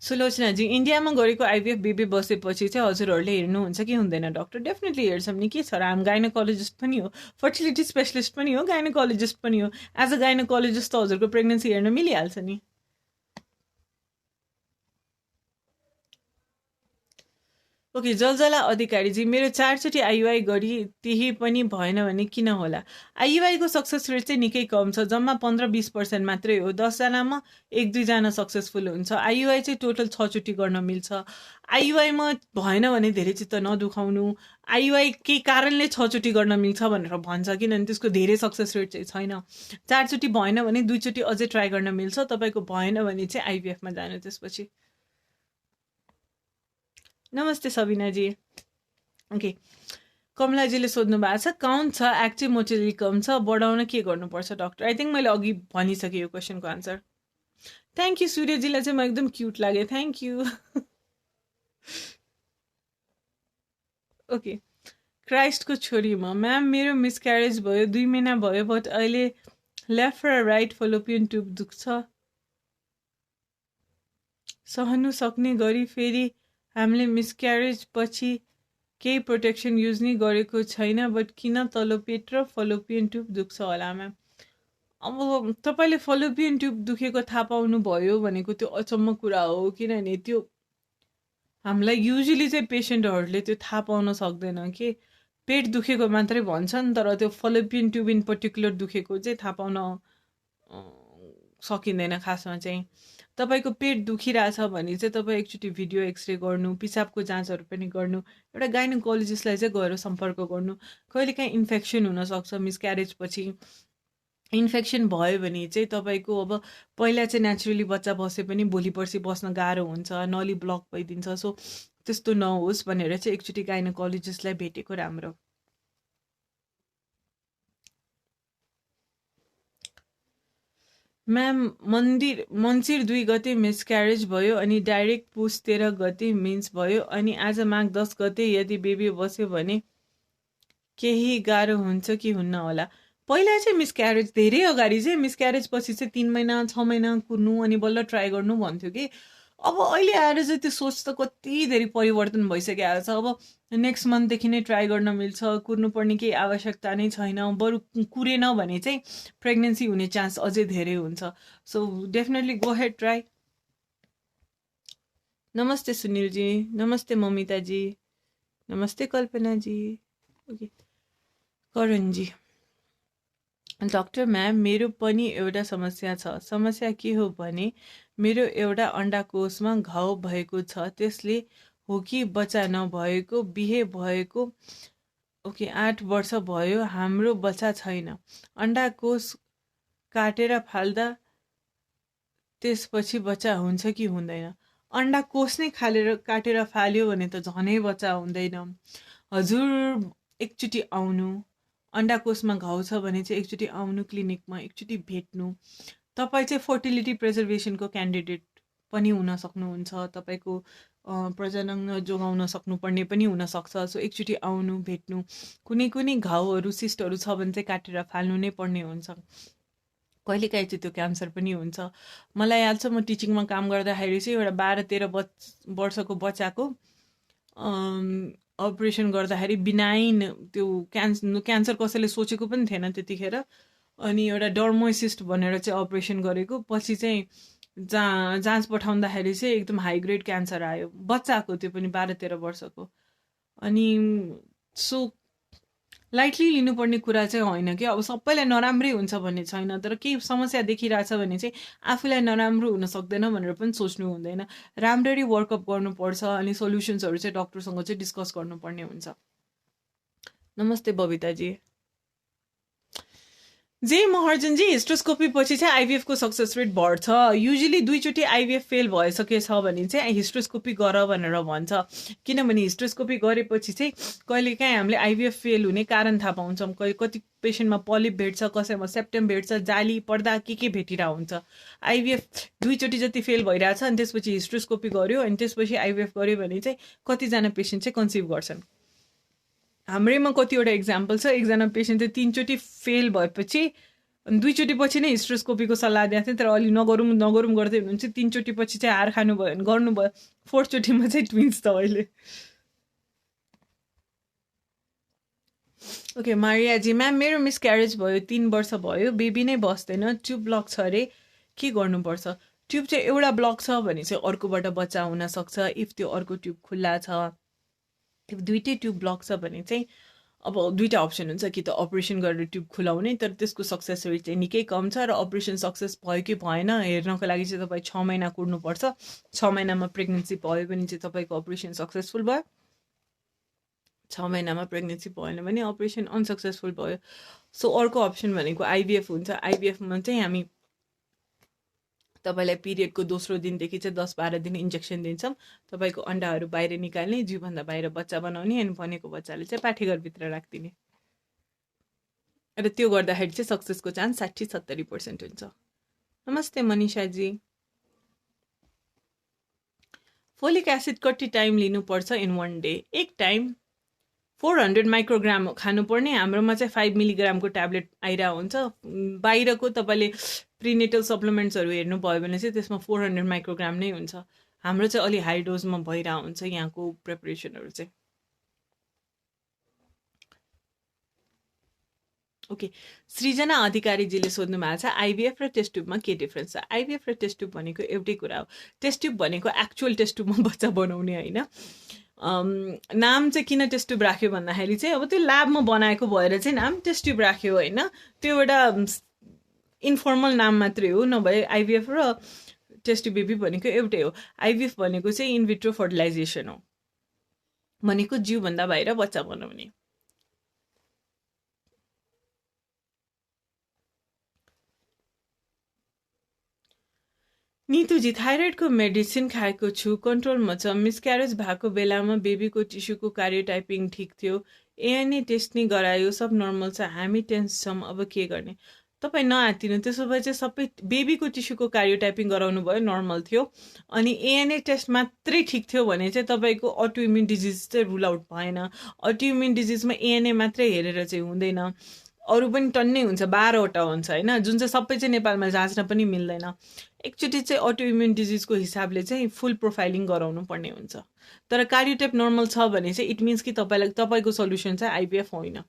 सुलोचनाजी, इन्डियामा गरेको आइभीएफ बेबी बसेपछि चाहिँ हजुरहरूले हेर्नुहुन्छ कि हुँदैन डक्टर? डेफिनेटली हेर्छौँ नि, के छ र, हामी गाइनोकोलोजिस्ट पनि हो, फर्टिलिटी स्पेसलिस्ट पनि हो, गाइनोकोलोजिस्ट पनि हो। एज अ गाइनोकोलोजिस्ट त हजुरको प्रेग्नेन्सी हेर्न मिलिहाल्छ नि। ओके, जलजला अधिकारीजी, मेरो 4 चोटि आइयुआई गरी त्यही पनि भएन भने किन होला? आइयुआईको सक्सेस रेट चाहिँ निकै कम छ, जम्मा 15-20% मात्रै हो। 10 जनामा 1-2 जना सक्सेसफुल हुन्छ। आइयुआई चाहिँ टोटल 6 चोटि गर्न मिल्छ। आइयुआईमा भएन भने धेरै चित्त नदुखाउनु। आइयुआई केही कारणले 6 चोटि गर्न मिल्छ भनेर भन्छ, किनभने त्यसको धेरै सक्सेस रेट चाहिँ छैन। 4 चोटि भएन भने 2 चोटि अझै ट्राई गर्न मिल्छ। तपाईँको भएन भने चाहिँ आइभीएफमा जानु त्यसपछि। नमस्ते सबिनाजी। ओके, कमलाजीले सोध्नु भएको छ, काउन्ट छ, एक्टिभ मोटिलिटी कम छ, बढाउन के गर्नुपर्छ डक्टर? आई थिङ्क मैले अघि भनिसकेँ यो क्वेसनको आन्सर। थ्याङ्क यू सूर्यजीलाई चाहिँ म एकदम क्युट लागेँ, थ्याङ्क यू। ओके, क्राइस्टको छोरी म, म्याम मेरो मिसक्यारेज भयो, 2 महिना भयो, बट अहिले लेफ्ट र राइट फलोपियन ट्युब दुख्छ, सहनु सक्ने गरी। फेरि हामीले मिसक्यारेज पछि केही प्रोटेक्सन युज नै गरेको छैन, बट किन तल्लो पेट र फलोपियन ट्युब दुख्छ होला म्याम? अब तपाईँले फलोपियन ट्युब दुखेको थाहा पाउनु भयो भनेको त्यो अचम्म कुरा हो, किनभने त्यो हामीलाई युजली चाहिँ पेसेन्टहरूले त्यो थाहा पाउन सक्दैन कि पेट दुखेको मात्रै भन्छन्, तर त्यो फलोपियन ट्युब इन पर्टिकुलर दुखेको चाहिँ थाहा पाउन सकिँदैन खासमा चाहिँ। तपाईँको पेट दुखिरहेछ भने चाहिँ तपाईँ एकचोटि भिडियो एक्सरे गर्नु, पिसाबको जाँचहरू पनि गर्नु, एउटा गाइनोकोलोजिस्टलाई चाहिँ गएर सम्पर्क गर्नु। कहिलेकाहीँ इन्फेक्सन हुनसक्छ मिसक्यारेज पछि। इन्फेक्सन भयो भने चाहिँ तपाईँको अब पहिला चाहिँ नेचुरली बच्चा बसे पनि भोलि पर्सि बस्न गाह्रो हुन्छ, नली ब्लक भइदिन्छ। सो त्यस्तो नहोस् भनेर चाहिँ एकचोटि गाइनोकोलोजिस्टलाई भेटेको राम्रो। म्याम, मन्सिर 2 गते मिसक्यारेज भयो अनि डाइरेक्ट पुस 13 गते मिन्स भयो अनि आज माघ 10 गते यदि बेबी बस्यो भने केही गाह्रो हुन्छ कि हुन्न होला? पहिला चाहिँ मिसक्यारेज धेरै अगाडि चाहिँ मिसक्यारेज पछि चाहिँ 3 महिना 6 महिना कुर्नु अनि बल्ल ट्राई गर्नु भन्थ्यो कि। अब अहिले आएर चाहिँ त्यो सोच त कति धेरै परिवर्तन भइसकेको छ। अब नेक्स्ट मन्थदेखि नै ट्राई गर्न मिल्छ, कुर्नुपर्ने केही आवश्यकता नै छैन। बरु कुरेन भने चाहिँ प्रेग्नेन्सी हुने चान्स अझै धेरै हुन्छ। So definitely go head try. नमस्ते सुनिलजी, नमस्ते ममिताजी, नमस्ते Kalpanaji. Okay, Karanji, doctor ma'am मेरो पनि एउटा समस्या छ। समस्या के हो भने मेरो एउटा अण्डाकोशमा घाउ भएको छ, त्यसले हो कि बच्चा नभएको? बिहे भएको 8 वर्ष भयो, हाम्रो बच्चा छैन। अण्डाकोश काटेर फाल्दा त्यसपछि बच्चा हुन्छ कि हुँदैन? अण्डाकोश नै काटेर फाल्यो भने त झनै बच्चा हुँदैन। हजुर एकचोटि आउनु, अण्डाकोशमा घाउ छ भने चाहिँ एकचोटि आउनु क्लिनिकमा, एकचोटि भेट्नु। तपाईँ चाहिँ फर्टिलिटी प्रिजर्भेसनको क्यान्डिडेट पनि हुन सक्नुहुन्छ, तपाईँको प्रजनन जोगाउन सक्नुपर्ने पनि हुनसक्छ। सो एकचोटि आउनु, भेट्नु। कुनै घाउहरू सिस्टहरू छ भने चाहिँ काटेर फाल्नु नै पर्ने हुन्छ। कहिलेकाहीँ चाहिँ त्यो क्यान्सर पनि हुन्छ। मलाई याद छ म टिचिङमा काम गर्दाखेरि चाहिँ एउटा 12-13 वर्षको बच्चाको अपरेसन गर्दाखेरि बिनाइन त्यो क्यान्सर कसैले सोचेको पनि थिएन त्यतिखेर। अनि एउटा डर्मोसिस्ट भनेर चाहिँ अपरेसन गरेको, पछि चाहिँ जाँच पठाउँदाखेरि चाहिँ एकदम हाई ग्रेड क्यान्सर आयो बच्चाको, त्यो पनि 12-13 वर्षको। अनि सो लाइटली लिनुपर्ने कुरा चाहिँ होइन कि अब सबैलाई नराम्रै हुन्छ भन्ने छैन, तर केही समस्या देखिरहेछ भने चाहिँ आफूलाई नराम्रो हुन सक्दैन भनेर पनि सोच्नु हुँदैन। राम्ररी वर्कअप गर्नुपर्छ अनि सोल्युसन्सहरू चाहिँ डक्टरसँग चाहिँ डिस्कस गर्नुपर्ने हुन्छ। नमस्ते बबिताजी। जे महर्जनजी, हिस्ट्रोस्कोपी पछि चाहिँ आइभीएफको सक्सेस रेट बढ्छ। युजली 2 चोटि आइभीएफ फेल भइसकेछ भने चाहिँ हिस्ट्रोस्कोपी गर भनेर भन्छ, किनभने हिस्ट्रोस्कोपी गरेपछि चाहिँ कहिलेकाहीँ हामीले आइभीएफ फेल हुने कारण थाहा पाउँछौँ। कति पेसेन्टमा पलिप भेट्छ, कसैमा सेप्टम भेट्छ, जाली पर्दा के भेटिरहेको हुन्छ। आइभीएफ 2 चोटि जति फेल भइरहेछ अनि त्यसपछि हिस्ट्रोस्कोपी गर्यो अनि त्यसपछि आइभीएफ गर्यो भने चाहिँ कतिजना पेसेन्ट चाहिँ कन्सिभ गर्छन्। हाम्रैमा कतिवटा इक्जाम्पल छ, एकजना पेसेन्ट चाहिँ 3 चोटि फेल भएपछि 2 चोटि पछि नै हिस्ट्रोस्कोपीको सल्लाह दिएको थियो, तर अलि नगरौँ गर्दै हुनुहुन्छ। 3 चोटि पछि चाहिँ हार खानुभयो भने गर्नुभयो, 4th चोटिमा चाहिँ ट्विन्स त अहिले। ओके मारियाजी, म्याम मेरो मिसक्यारेज भयो, 3 वर्ष भयो, बेबी नै बस्दैन, ट्युब ब्लक छ अरे, के गर्नुपर्छ? ट्युब चाहिँ एउटा ब्लक छ भने चाहिँ अर्कोबाट बच्चा हुनसक्छ। इफ त्यो अर्को ट्युब खुल्ला छ, इफ दुइटै ट्युब ब्लक छ भने चाहिँ अब दुईवटा अप्सन हुन्छ, कि त अपरेसन गरेर ट्युब खुलाउने, तर त्यसको सक्सेस रेट चाहिँ निकै कम छ, र अपरेसन सक्सेस भयो कि भएन हेर्नको लागि चाहिँ तपाईँ 6 महिना कुर्नुपर्छ। 6 महिनामा प्रेग्नेन्सी भयो भने चाहिँ तपाईँको अपरेसन सक्सेसफुल भयो, 6 महिनामा प्रेग्नेन्सी भएन भने अपरेसन अनसक्सेसफुल भयो। सो अर्को अप्सन भनेको आइभीएफ हुन्छ। आइभीएफमा चाहिँ हामी तपाईँलाई पिरियडको दोस्रो दिनदेखि चाहिँ 10-12 दिन इन्जेक्सन दिन्छौँ। तपाईँको अन्डाहरू बाहिर निकाल्ने, जिउभन्दा बाहिर बच्चा बनाउने, अनि बनेको बच्चाले चाहिँ पाठेघरभित्र राखिदिने, र त्यो गर्दाखेरि चाहिँ सक्सेसको चान्स 60-70% हुन्छ। नमस्ते मनिषाजी। फोलिक एसिड कति टाइम लिनुपर्छ इन 1 डे? एक टाइम 400 माइक्रोग्राम खानुपर्ने। हाम्रोमा चाहिँ 5 मिलिग्रामको ट्याब्लेट आइरहेको हुन्छ। बाहिरको तपाईँले प्रिनेटल सप्लिमेन्ट्सहरू हेर्नुभयो भने चाहिँ त्यसमा 400 माइक्रोग्राम नै हुन्छ। हाम्रो चाहिँ अलि हाई डोजमा भइरहेको हुन्छ यहाँको प्रिपरेसनहरू चाहिँ। ओके, सृजना अधिकारीजीले सोध्नु भएको छ आइभीएफ र टेस्ट ट्युबमा के डिफ्रेन्स छ? आइभीएफ र टेस्ट ट्युब भनेको एउटै कुरा हो। टेस्ट ट्युब भनेको एक्चुअल टेस्ट ट्युबमा बच्चा बनाउने होइन। नाम चाहिँ किन टेस्ट ट्युब राख्यो भन्दाखेरि चाहिँ अब त्यो ल्याबमा बनाएको भएर चाहिँ नाम टेस्ट ट्युब राख्यो होइन, त्यो एउटा इन्फर्मल नाम मात्रै हो। नभए आइभीएफ र टेस्ट ट्युब बेबी भनेको एउटै हो। आइभीएफ भनेको चाहिँ इनभिट्रो फर्टिलाइजेसन हो, भनेको जिउभन्दा बाहिर बच्चा बनाउने। नितुजी, थाइरोइडको मेडिसिन खाएको छु, कन्ट्रोलमा छ। मिसक्यारेज भएको बेलामा बेबीको टिस्युको कार्योटाइपिङ ठिक थियो, एएनए टेस्ट नै गरायो, सब नर्मल छ, हामी टेन्स छौँ, अब के गर्ने? तपाईँ नआत्तिनु। त्यसो भए चाहिँ सबै बेबीको टिस्युको कार्योटाइपिङ गराउनु भयो, नर्मल थियो, अनि एएनए टेस्ट मात्रै ठिक थियो भने चाहिँ तपाईँको अटो इम्युन डिजिज चाहिँ रुल आउट भएन। अटो इम्युन डिजिजमा एएनए मात्रै हेरेर चाहिँ हुँदैन, अरू पनि टन्नै हुन्छ, 12वटा हुन्छ होइन, जुन चाहिँ सबै चाहिँ नेपालमा जाँच्न पनि मिल्दैन। एकचोटि चाहिँ अटो इम्युन डिजिजको हिसाबले चाहिँ फुल प्रोफाइलिङ गराउनु पर्ने हुन्छ। तर कार्योटाइप नर्मल छ भने चाहिँ इट मिन्स कि तपाईँको सल्युसन चाहिँ आइभीएफ होइन।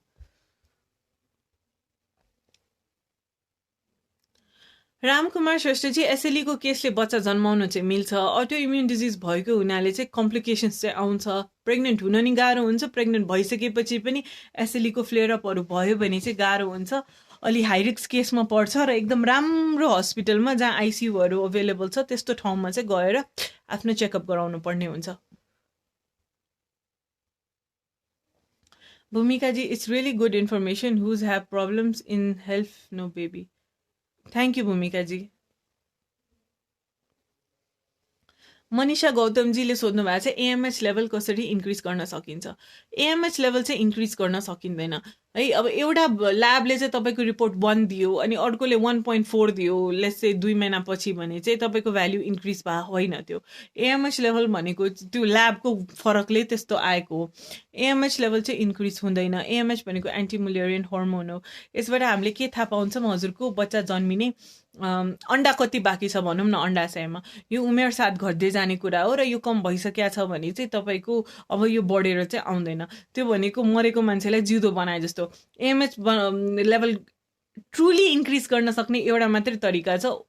रामकुमार श्रेष्ठजी, एसएलईको केसले बच्चा जन्माउन चाहिँ मिल्छ। अटो इम्युन डिजिज भएको हुनाले चाहिँ कम्प्लिकेसन्स चाहिँ आउँछ, प्रेग्नेन्ट हुन नि गाह्रो हुन्छ, प्रेग्नेन्ट भइसकेपछि पनि एसएलईको फ्लेयरअपहरू भयो भने चाहिँ गाह्रो हुन्छ, अलि हाई रिस्क केसमा पर्छ। र एकदम राम्रो हस्पिटलमा जहाँ आइसियुहरू अभाइलेबल छ त्यस्तो ठाउँमा चाहिँ गएर आफ्नो चेकअप गराउनु पर्ने हुन्छ। भूमिकाजी, it's really good information, whose have problems in health no baby. Thank you भूमिकाजी। मनिषा गौतमजीले सोध्नु भएको छ एएमएच लेभल कसरी इन्क्रिज गर्न सकिन्छ? एएमएच लेभल चाहिँ इन्क्रिज गर्न सकिँदैन है। अब एउटा ल्याबले चाहिँ तपाईँको रिपोर्ट 1 दियो अनि अर्कोले 1.4 दियो, लेट्स चाहिँ 2 महिनापछि भने चाहिँ तपाईँको भ्याल्यु इन्क्रिज भए होइन। त्यो एएमएच लेभल भनेको त्यो ल्याबको फरकले त्यस्तो आएको हो। एएमएच लेभल चाहिँ इन्क्रिज हुँदैन। एएमएच भनेको एन्टिमुलेरियन हर्मोन हो। यसबाट हामीले के थाहा पाउँछौँ? हजुरको बच्चा जन्मिने अन्डा कति बाँकी छ भनौँ न, अन्डाशयमा यो उमेर साथ घट्दै जाने कुरा हो, र यो कम भइसकेको छ भने चाहिँ तपाईँको अब यो बढेर चाहिँ आउँदैन। त्यो भनेको मरेको मान्छेलाई जिउँदो बनाए जस्तो। एएमएच लेभल ट्रुली इन्क्रिज गर्न सक्ने एउटा मात्रै तरिका छ,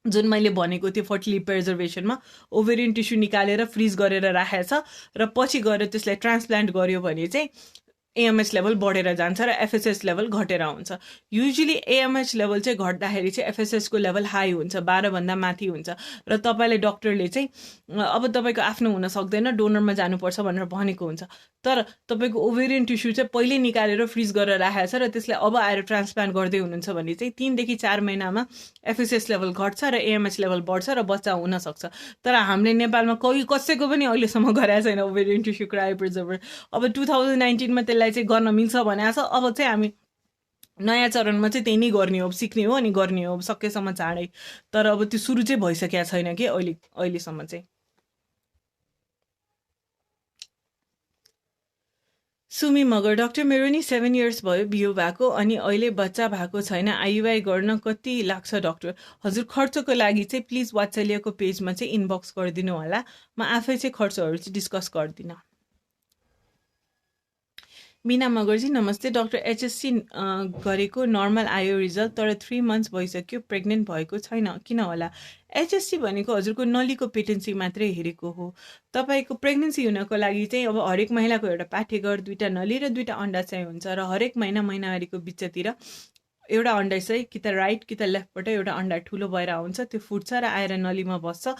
जुन मैले भनेको थियो, फर्टिलिटी प्रिजर्भेसनमा ओभेरियन टिस्यु निकालेर फ्रिज गरेर राखेको छ र पछि गएर त्यसलाई ट्रान्सप्लान्ट गर्यो भने चाहिँ एएमएच लेभल बढेर जान्छ र एफएसएच लेभल घटेर आउँछ। युजुअली एएमएच लेभल चाहिँ घट्दाखेरि चाहिँ एफएसएचको लेभल हाई हुन्छ, 12भन्दा माथि हुन्छ र तपाईँले डक्टरले चाहिँ अब तपाईँको आफ्नो हुन सक्दैन, डोनरमा जानुपर्छ भनेर भनेको हुन्छ। तर तपाईँको ओभेरियन टिस्यु चाहिँ पहिल्यै निकालेर फ्रिज गरेर राखेको छ र त्यसलाई अब आएर ट्रान्सप्लान्ट गर्दै हुनुहुन्छ भने चाहिँ 3 देखि 4 महिनामा एफएसएच लेभल घट्छ र एएमएच लेभल बढ्छ र बच्चा हुनसक्छ। तर हामीले नेपालमा कसैको पनि अहिलेसम्म गराएको छैन ओभेरियन टिस्यु क्रायोप्रिजर्भर। अब 2019मा त्यसलाई चाहिँ गर्न मिल्छ भनेको छ। अब चाहिँ हामी नयाँ चरणमा चाहिँ त्यही नै गर्ने हो, सिक्ने हो अनि गर्ने हो सकेसम्म चाँडै। तर अब त्यो सुरु चाहिँ भइसकेको छैन कि अहिलेसम्म चाहिँ। सुमी मगर, डाक्टर मेरो नि 7 इयर्स भयो बियो भएको अनि अहिले बच्चा भएको छैन, आइयुआई गर्न कति लाग्छ डाक्टर? हजुर खर्चको लागि चाहिँ प्लिज वात्सल्यको पेजमा चाहिँ इनबक्स गरिदिनु होला, म आफै चाहिँ खर्चहरू चाहिँ डिस्कस गर्दिनँ। मिना मगरजी नमस्ते डाक्टर, एचएससी गरेको नर्मल आयो रिजल्ट, तर 3 मन्थ्स भइसक्यो प्रेग्नेन्ट भएको छैन, किन होला? एचएससी भनेको हजुरको नलीको पेटेन्सी मात्रै हेरेको हो। तपाईँको प्रेग्नेन्सी हुनको लागि चाहिँ अब हरेक महिलाको एउटा पाठेघर, 2टा नली र 2टा अन्डा चाहिँ हुन्छ र हरेक महिनावारीको बिचतिर एउटा अन्डा चाहिँ कि त राइट कि त लेफ्टबाट एउटा अन्डा ठुलो भएर आउँछ, त्यो फुट्छ र आएर नलीमा बस्छ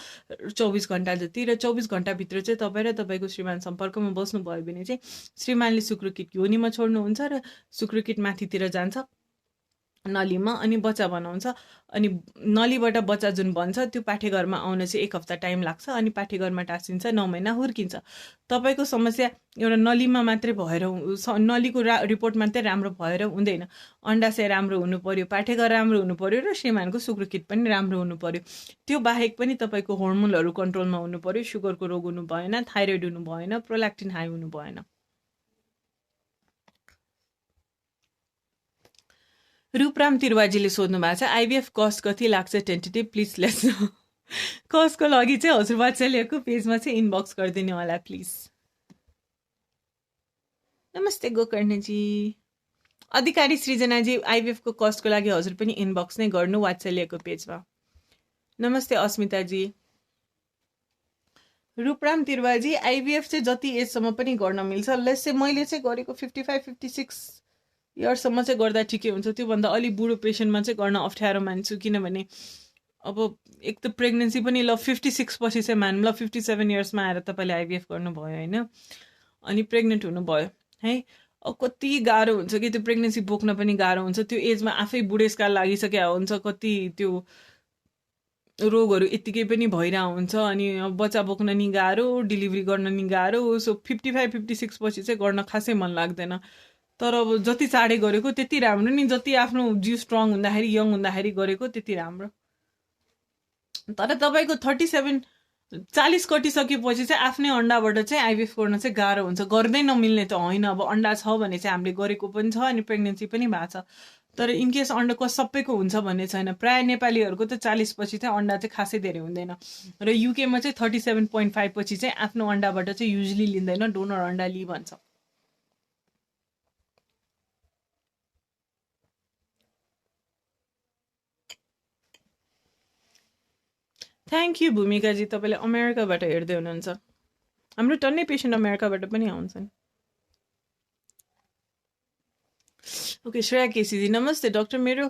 24 घन्टा जति, र 24 घन्टाभित्र चाहिँ तपाईँ र तपाईँको श्रीमान सम्पर्कमा बस्नुभयो भने चाहिँ श्रीमानले शुक्रकिट योनिमा छोड्नुहुन्छ र शुक्रकिट माथितिर जान्छ नलीमा अनि बच्चा बनाउँछ। अनि नलीबाट बच्चा जुन बन्छ त्यो पाठेघरमा आउन चाहिँ 1 हप्ता टाइम लाग्छ अनि पाठेघरमा टाँसिन्छ, 9 महिना हुर्किन्छ। तपाईँको समस्या एउटा नलीमा मात्रै भएर नलीको रिपोर्ट मात्रै राम्रो भएर हुँदैन, अन्डा चाहिँ राम्रो हुनु पर्यो, पाठेघर राम्रो हुनु पर्यो र श्रीमानको शुक्रकिट पनि राम्रो हुनु पर्यो। त्यो बाहेक पनि तपाईँको होर्मोनहरू कन्ट्रोलमा हुनु पर्यो, सुगरको रोग हुनु भएन, थाइरोइड हुनु भएन, प्रोल्याक्टिन हाई हुनु भएन। रूपराम तिरुवाजीले सोध्नु भएको छ आइभीएफ कस्ट कति लाग्छ टेन्टेटिभ, प्लिज लेट्स नो। कस्टको लागि चाहिँ हजुर वात्सल्यको पेजमा चाहिँ इनबक्स गरिदिनु होला प्लिज। नमस्ते गोकर्णजी। अधिकारी सृजनाजी आइभीएफको कस्टको लागि हजुर पनि इनबक्स नै गर्नु वात्सल्यको पेजमा। नमस्ते अस्मिताजी। रूपराम तिरुवाजी आइभीएफ चाहिँ जति एजसम्म पनि गर्न मिल्छ, लेट्स चाहिँ मैले चाहिँ गरेको 55-56 इयर्ससम्म चाहिँ गर्दा ठिकै हुन्छ। त्योभन्दा अलिक बुढो पेसेन्टमा चाहिँ गर्न अप्ठ्यारो मान्छु, किनभने अब एक त प्रेग्नेन्सी पनि ल 56 पछि चाहिँ मानौँ, ल 57 इयर्समा आएर तपाईँले आइभीएफ गर्नुभयो होइन, अनि प्रेग्नेन्ट हुनुभयो है, अब कति गाह्रो हुन्छ कि त्यो प्रेग्नेन्सी बोक्न पनि गाह्रो हुन्छ। त्यो एजमा आफै बुढेसकाल लागिसकेको हुन्छ, कति त्यो रोगहरू यत्तिकै पनि भइरहेको हुन्छ अनि बच्चा बोक्न नि गाह्रो, डेलिभरी गर्न नि गाह्रो। सो 55-56 पछि चाहिँ गर्न खासै मन लाग्दैन। तर अब जति चाँडै गरेको त्यति राम्रो नि, जति आफ्नो जिउ स्ट्रङ हुँदाखेरि यङ हुँदाखेरि गरेको त्यति राम्रो। तर तपाईँको 40 कटिसकेपछि चाहिँ आफ्नै अन्डाबाट चाहिँ आइभीएफ गर्न चाहिँ गाह्रो हुन्छ। गर्दै नमिल्ने त होइन, अब अन्डा छ भने चाहिँ हामीले गरेको पनि छ अनि प्रेग्नेन्सी पनि भएको छ। तर इनकेस अन्डाको सबैको हुन्छ भन्ने छैन। प्राय नेपालीहरूको त 40 पछि चाहिँ अन्डा चाहिँ खासै धेरै हुँदैन र युकेमा चाहिँ 37.5 पछि चाहिँ आफ्नो अन्डाबाट चाहिँ युजली लिँदैन, डोनर अन्डा लि भन्छ। थ्याङ्क यू भूमिकाजी, तपाईँले अमेरिकाबाट हेर्दै हुनुहुन्छ। हाम्रो टन्नै पेसेन्ट अमेरिकाबाट पनि आउँछन्। ओके, श्रेया केसीजी नमस्ते डाक्टर, मेरो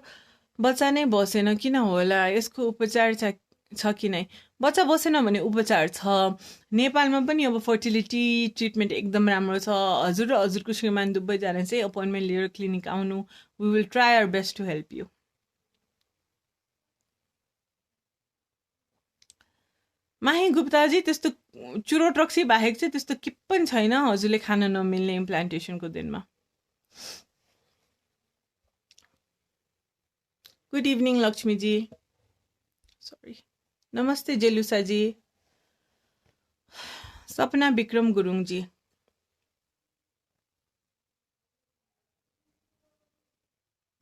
बच्चा नै बसेन, किन होला? यसको उपचार छ कि नै? बच्चा बसेन भने उपचार छ। नेपालमा पनि अब फर्टिलिटी ट्रिटमेन्ट एकदम राम्रो छ। हजुर र हजुरको श्रीमान दुबईजना चाहिँ अपोइन्टमेन्ट लिएर क्लिनिक आउनु, we will try our best to help you. Mahi गुप्ताजी, त्यस्तो चुरोट्रक्सी बाहेक चाहिँ त्यस्तो के पनि छैन हजुरले खान नमिल्ने इम्प्लान्टेसनको दिनमा। गुड इभिनिङ लक्ष्मीजी, सरी। नमस्ते जेलुसाजी। सपना विक्रम गुरुङजी,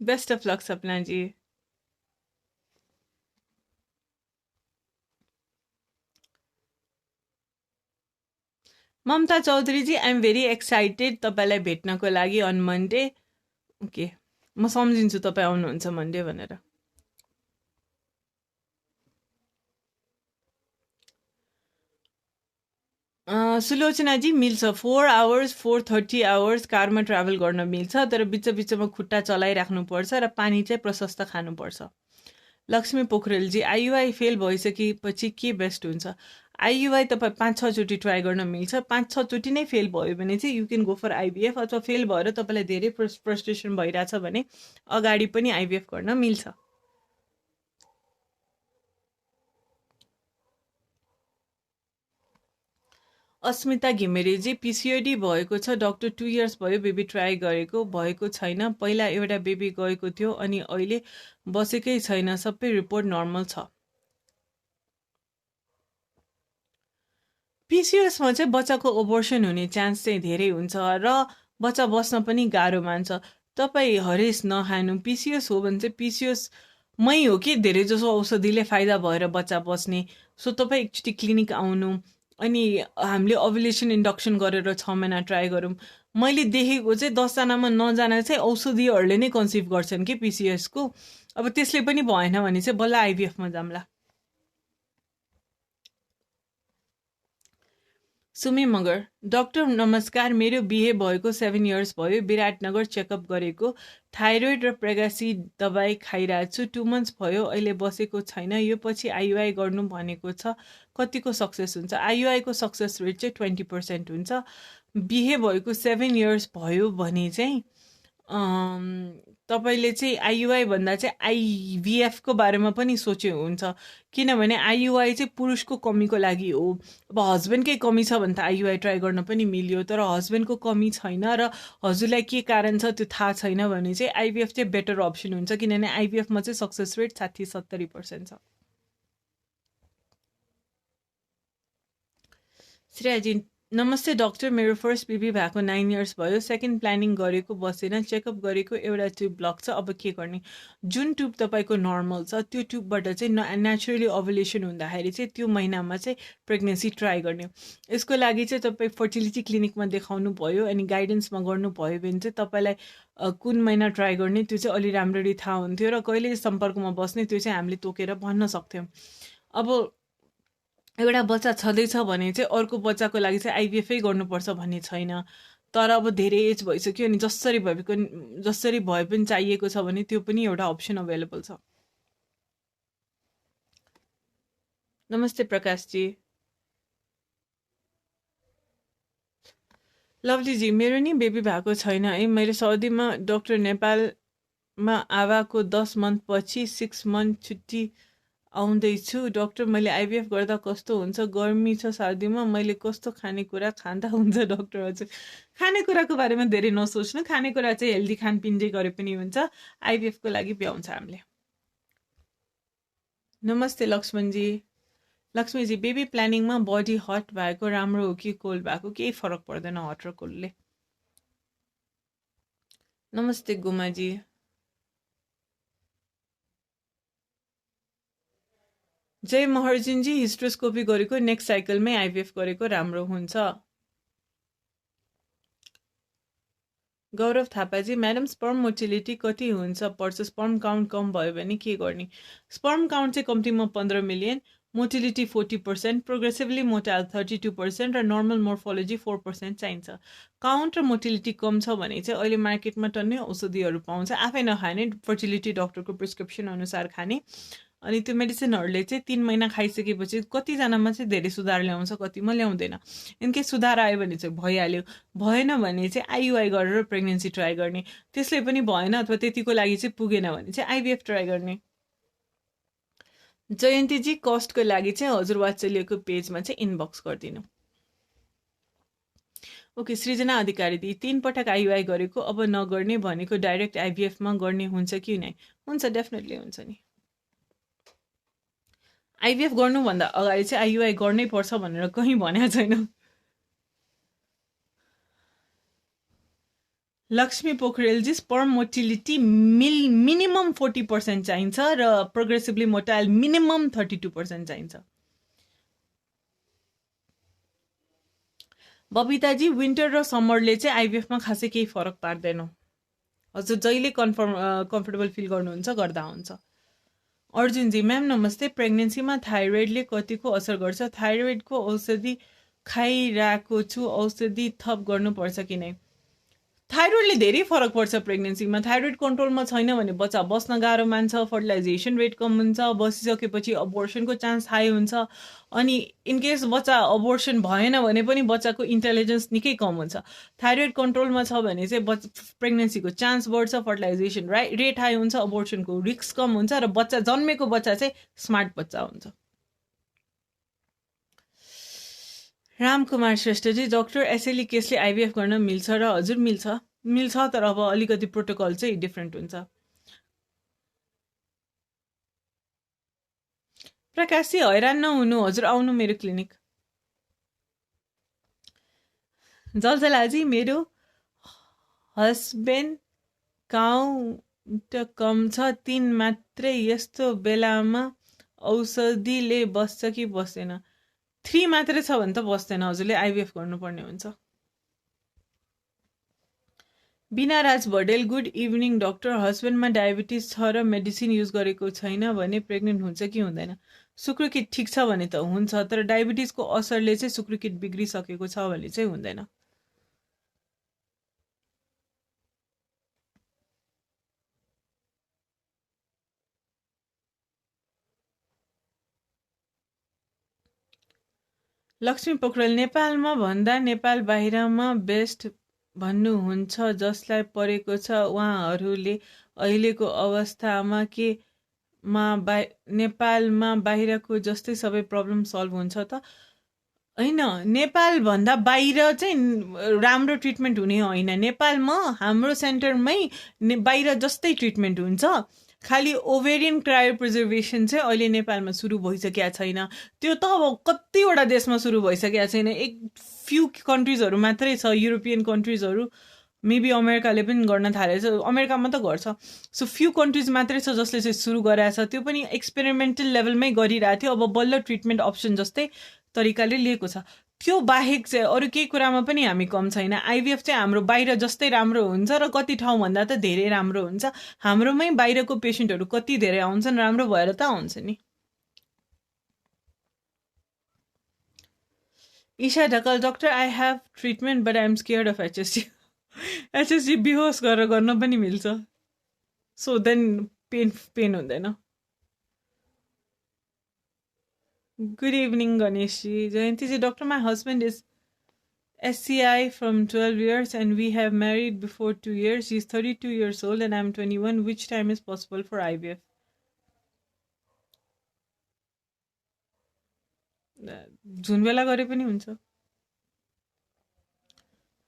बेस्ट अफ लक सपनाजी। ममता चौधरीजी, आई एम भेरी एक्साइटेड तपाईँलाई भेट्नको लागि अन मन्डे। ओके, म सम्झिन्छु तपाईँ आउनुहुन्छ मन्डे भनेर। सुलोचनाजी मिल्छ 4 आवर्स 430 आवर्स कारमा ट्राभल गर्न मिल्छ तर बिचमा खुट्टा चलाइराख्नुपर्छ र पानी चाहिँ प्रशस्त खानुपर्छ। लक्ष्मी पोखरेलजी आइयुआई फेल भइसकेपछि के बेस्ट हुन्छ? आइयुआई तपाईँ 5-6 चोटि ट्राई गर्न मिल्छ। 5-6 चोटि नै फेल भयो भने चाहिँ you can go for IVF, अथवा फेल भएर तपाईँलाई धेरै फ्रस्ट्रेसन भइरहेछ भने अगाडि पनि आइभिएफ गर्न मिल्छ। अस्मिता घिमिरेजी पिसिओडी भएको छ डक्टर, 2 इयर्स भयो बेबी ट्राई गरेको, भएको छैन। पहिला एउटा बेबी गएको थियो अनि अहिले बसेकै छैन, सबै रिपोर्ट नर्मल छ। पिसिओएसमा चाहिँ बच्चाको ओभर्सन हुने चान्स चाहिँ धेरै हुन्छ र बच्चा बस्न पनि गाह्रो मान्छ। तपाईँ हरेस नखानु। पिसिओएस हो भने चाहिँ पिसिओएसमै हो कि धेरै जसो औषधिले फाइदा भएर बच्चा बस्ने। सो तपाईँ एकचोटि क्लिनिक आउनु अनि हामीले ओभुलेसन इन्डक्सन गरेर 6 महिना ट्राई गरौँ। मैले देखेको चाहिँ 10जनामा 9जना चाहिँ औषधिहरूले नै कन्सिभ गर्छन् कि पिसिएसको। अब त्यसले पनि भएन भने चाहिँ बल्ल आइभिएफमा जाम्ला। सुमी मगर डक्टर नमस्कार, मेरो बिहे भएको 7 इयर्स भयो, विराटनगर चेकअप गरेको, थाइरोइड र प्रेगासी दबाई खाइरहेको छु, 2 मन्थ्स भयो, अहिले बसेको छैन, यो पछि आइयुआई गर्नु भनेको छ, कतिको सक्सेस हुन्छ? आइयुआईको सक्सेस रेट चाहिँ 20% हुन्छ। बिहे भएको 7 इयर्स भयो भने चाहिँ तपाईँले चाहिँ आइयुआई भन्दा चाहिँ आइभिएफको बारेमा पनि सोचे हुन्छ, किनभने आइयुआई चाहिँ पुरुषको कमीको लागि हो। अब हस्बेन्डकै कमी छ भने त आइयुआई ट्राई गर्न पनि मिल्यो, तर हस्बेन्डको कमी छैन र हजुरलाई के कारण छ त्यो थाहा छैन भने चाहिँ आइभिएफ चाहिँ बेटर अप्सन हुन्छ, किनभने आइभिएफमा चाहिँ सक्सेस रेट 60-70% छ। श्रेयाजी नमस्ते डक्टर, मेरो फर्स्ट बेबी भएको 9 इयर्स भयो, सेकेन्ड प्लानिङ गरेको बसेन, चेकअप गरेको एउटा ट्युब ब्लक छ, अब के गर्ने? जुन ट्युब तपाईँको नर्मल छ त्यो ट्युबबाट चाहिँ नेचुरली ओभुलेसन हुँदाखेरि चाहिँ त्यो महिनामा चाहिँ प्रेग्नेन्सी ट्राई गर्ने। यसको लागि चाहिँ तपाईँ फर्टिलिटी क्लिनिकमा देखाउनु भयो अनि गाइडेन्समा गर्नुभयो भने चाहिँ तपाईँलाई कुन महिना ट्राई गर्ने त्यो चाहिँ अलि राम्ररी थाहा हुन्थ्यो र कहिले सम्पर्कमा बस्ने त्यो चाहिँ हामीले तोकेर भन्न सक्थ्यौँ। अब एउटा बच्चा छँदैछ भने चाहिँ अर्को बच्चाको लागि चाहिँ आइभिएफै गर्नुपर्छ भन्ने छैन, तर अब धेरै एज भइसक्यो अनि जसरी भए पनि चाहिएको छ भने त्यो पनि एउटा अप्सन अभाइलेबल छ। नमस्ते प्रकाशजी। लभलीजी मेरो नि बेबी भएको छैन है, मैले साउदीमा डक्टर नेपालमा आवाको 10 मन्थ पछि 6 मन्थ छुट्टी आउँदैछु डक्टर, मैले आइभिएफ गर्दा कस्तो हुन्छ? गर्मी छ साउदीमा, मैले कस्तो खानेकुरा खाँदा हुन्छ डक्टर? हजुर, खानेकुराको बारेमा धेरै नसोच्नु, खानेकुरा चाहिँ हेल्दी खानपिन जे गरे पनि हुन्छ, आइभिएफको लागि भ्याउँछ हामीले। नमस्ते लक्ष्मणजी। लक्ष्मीजी बेबी प्लानिङमा बडी हट भएको राम्रो हो कि कोल्ड भएको? केही फरक पर्दैन हट र कोल्डले। नमस्ते गुमाजी। जय महर्जिनजी हिस्ट्रोस्कोपी गरेको नेक्स्ट साइकलमै आइभिएफ गरेको राम्रो हुन्छ। गौरव थापाजी म्याडम स्पर्म मोटिलिटी कति हुन्छ पर्छ? स्पर्म काउन्ट कम भयो भने के गर्ने? स्पर्म काउन्ट चाहिँ कम्तीमा 15 मिलियन, मोटिलिटी 40%, प्रोग्रेसिभली मोटाइल 32% र नर्मल मोर्फोलोजी 4% चाहिन्छ। काउन्ट र मोटिलिटी कम छ भने चाहिँ अहिले मार्केटमा टन्नै औषधिहरू पाउँछ, आफै नखाने, फर्टिलिटी डक्टरको प्रिस्क्रिप्सन अनुसार खाने। अनि त्यो मेडिसिनहरूले चाहिँ 3 महिना खाइसकेपछि कतिजनामा चाहिँ धेरै सुधार ल्याउँछ, कतिमा ल्याउँदैन। इनकेस सुधार आयो भने चाहिँ भइहाल्यो, भएन भने चाहिँ आइयुआई गरेर प्रेग्नेन्सी ट्राई गर्ने, त्यसले पनि भएन अथवा त्यतिको लागि चाहिँ पुगेन भने चाहिँ आइभिएफ ट्राई गर्ने। जयन्तीजी कस्टको लागि चाहिँ हजुर वात्सल्यको पेजमा चाहिँ इनबक्स गरिदिनु। ओके, सृजना अधिकारी दी 3 पटक आइयुआई गरेको, अब नगर्ने भनेको डाइरेक्ट आइभिएफमा गर्ने हुन्छ कि नै? हुन्छ, डेफिनेटली हुन्छ नि। आइभिएफ गर्नुभन्दा अगाडि चाहिँ आइयुआई गर्नै पर्छ भनेर कहीँ भनेको छैन। लक्ष्मी पोखरेलजी स्पर्म मोटिलिटी मिनिमम 40% चाहिन्छ र प्रोग्रेसिभली मोटाइल मिनिमम 32% चाहिन्छ। बबिताजी विन्टर र समरले चाहिँ आइभिएफमा खासै केही फरक पार्दैन, हजुर जहिले कम्फर्टेबल फिल गर्नुहुन्छ गर्दा हुन्छ। अर्जुनजी म्याम नमस्ते, प्रेग्नेन्सीमा थाइरोइडले कतिको असर गर्छ? थाइरोइडको औषधि खाइरहेको छु, औषधि थप गर्नुपर्छ कि नै? थाइरोइडले धेरै फरक पर्छ प्रेग्नेन्सीमा। थाइरोइड कन्ट्रोलमा छैन भने बच्चा बस्न गाह्रो मान्छ, फर्टिलाइजेसन रेट कम हुन्छ, बसिसकेपछि अबोर्सनको चान्स हाई हुन्छ, अनि इनकेस बच्चा अबोर्सन भएन भने पनि बच्चाको इन्टेलिजेन्स निकै कम हुन्छ। थाइरोइड कन्ट्रोलमा छ भने चाहिँ प्रेग्नेन्सीको चान्स बढ्छ, फर्टिलाइजेसन रेट हाई हुन्छ, अबोर्सनको रिस्क कम हुन्छ, र बच्चा जन्मेको बच्चा चाहिँ स्मार्ट बच्चा हुन्छ। रामकुमार श्रेष्ठजी, डक्टर एसएली केसले आइभीएफ गर्न मिल्छ र? हजुर मिल्छ, तर अब अलिकति प्रोटोकल चाहिँ डिफ्रेन्ट हुन्छ। प्रकाशजी, हैरान नहुनु, हजुर आउनु मेरो क्लिनिक। जलजलाजी, मेरो हस्बेन्ड काउन्ट कम छ, 3 मात्रै, यस्तो बेलामा औषधिले बस्छ कि बस्दैन? 3 मात्रै छ भने त बस्दैन, हजुरले आइभीएफ गर्नुपर्ने हुन्छ। बिना राज भडेल, गुड इभिनिङ डक्टर। हस्बेन्डमा डायबिटिज छ र मेडिसिन युज गरेको छैन भने प्रेग्नेन्ट हुन्छ कि हुँदैन? शुक्रकिट ठिक छ भने त हुन्छ, तर डायबिटिजको असरले चाहिँ शुक्रकिट बिग्रिसकेको छ भने चाहिँ हुँदैन। लक्ष्मी पोखरेल, नेपालमा भन्दा नेपाल बाहिरमा बेस्ट भन्नुहुन्छ, जसलाई परेको छ उहाँहरूले अहिलेको अवस्थामा के नेपालमा बाहिरको जस्तै सबै प्रब्लम सल्भ हुन्छ त? होइन, नेपालभन्दा बाहिर चाहिँ राम्रो ट्रिटमेन्ट हुने होइन। नेपालमा हाम्रो सेन्टरमै बाहिर जस्तै ट्रिटमेन्ट हुन्छ, खालि ओभेरियन क्रायो प्रिजर्भेसन चाहिँ अहिले नेपालमा सुरु भइसकेको छैन। त्यो त अब कतिवटा देशमा सुरु भइसकेको छैन, एक फ्यु कन्ट्रिजहरू मात्रै छ, युरोपियन कन्ट्रिजहरू, मेबी अमेरिकाले पनि गर्न थालेछ, अमेरिकामा त गर्छ। सो फ्यु कन्ट्रिज मात्रै छ जसले चाहिँ सुरु गराएको छ, त्यो पनि एक्सपेरिमेन्टल लेभलमै गरिरहेको थियो, अब बल्ल ट्रिटमेन्ट अप्सन जस्तै तरिकाले लिएको छ। त्यो बाहेक चाहिँ अरू केही कुरामा पनि हामी कम छैन। आइभीएफ चाहिँ हाम्रो बाहिर जस्तै राम्रो हुन्छ र कति ठाउँभन्दा त धेरै राम्रो हुन्छ। हाम्रोमै बाहिरको पेसेन्टहरू कति धेरै आउँछन्, राम्रो भएर त आउँछ नि। Isha Dhakal, doctor I have treatment but I am scared of HSG. HSG बिहोस गरेर गर्न पनि मिल्छ, सो देन पेन हुँदैन। Good evening, Ganeshji. Jayanti, doctor, my husband is SCI from 12 years and we have married before 2 years. He's 32 years old and I'm 21. Which time is possible for IVF? जुन बेला गरे पनि हुन्छ।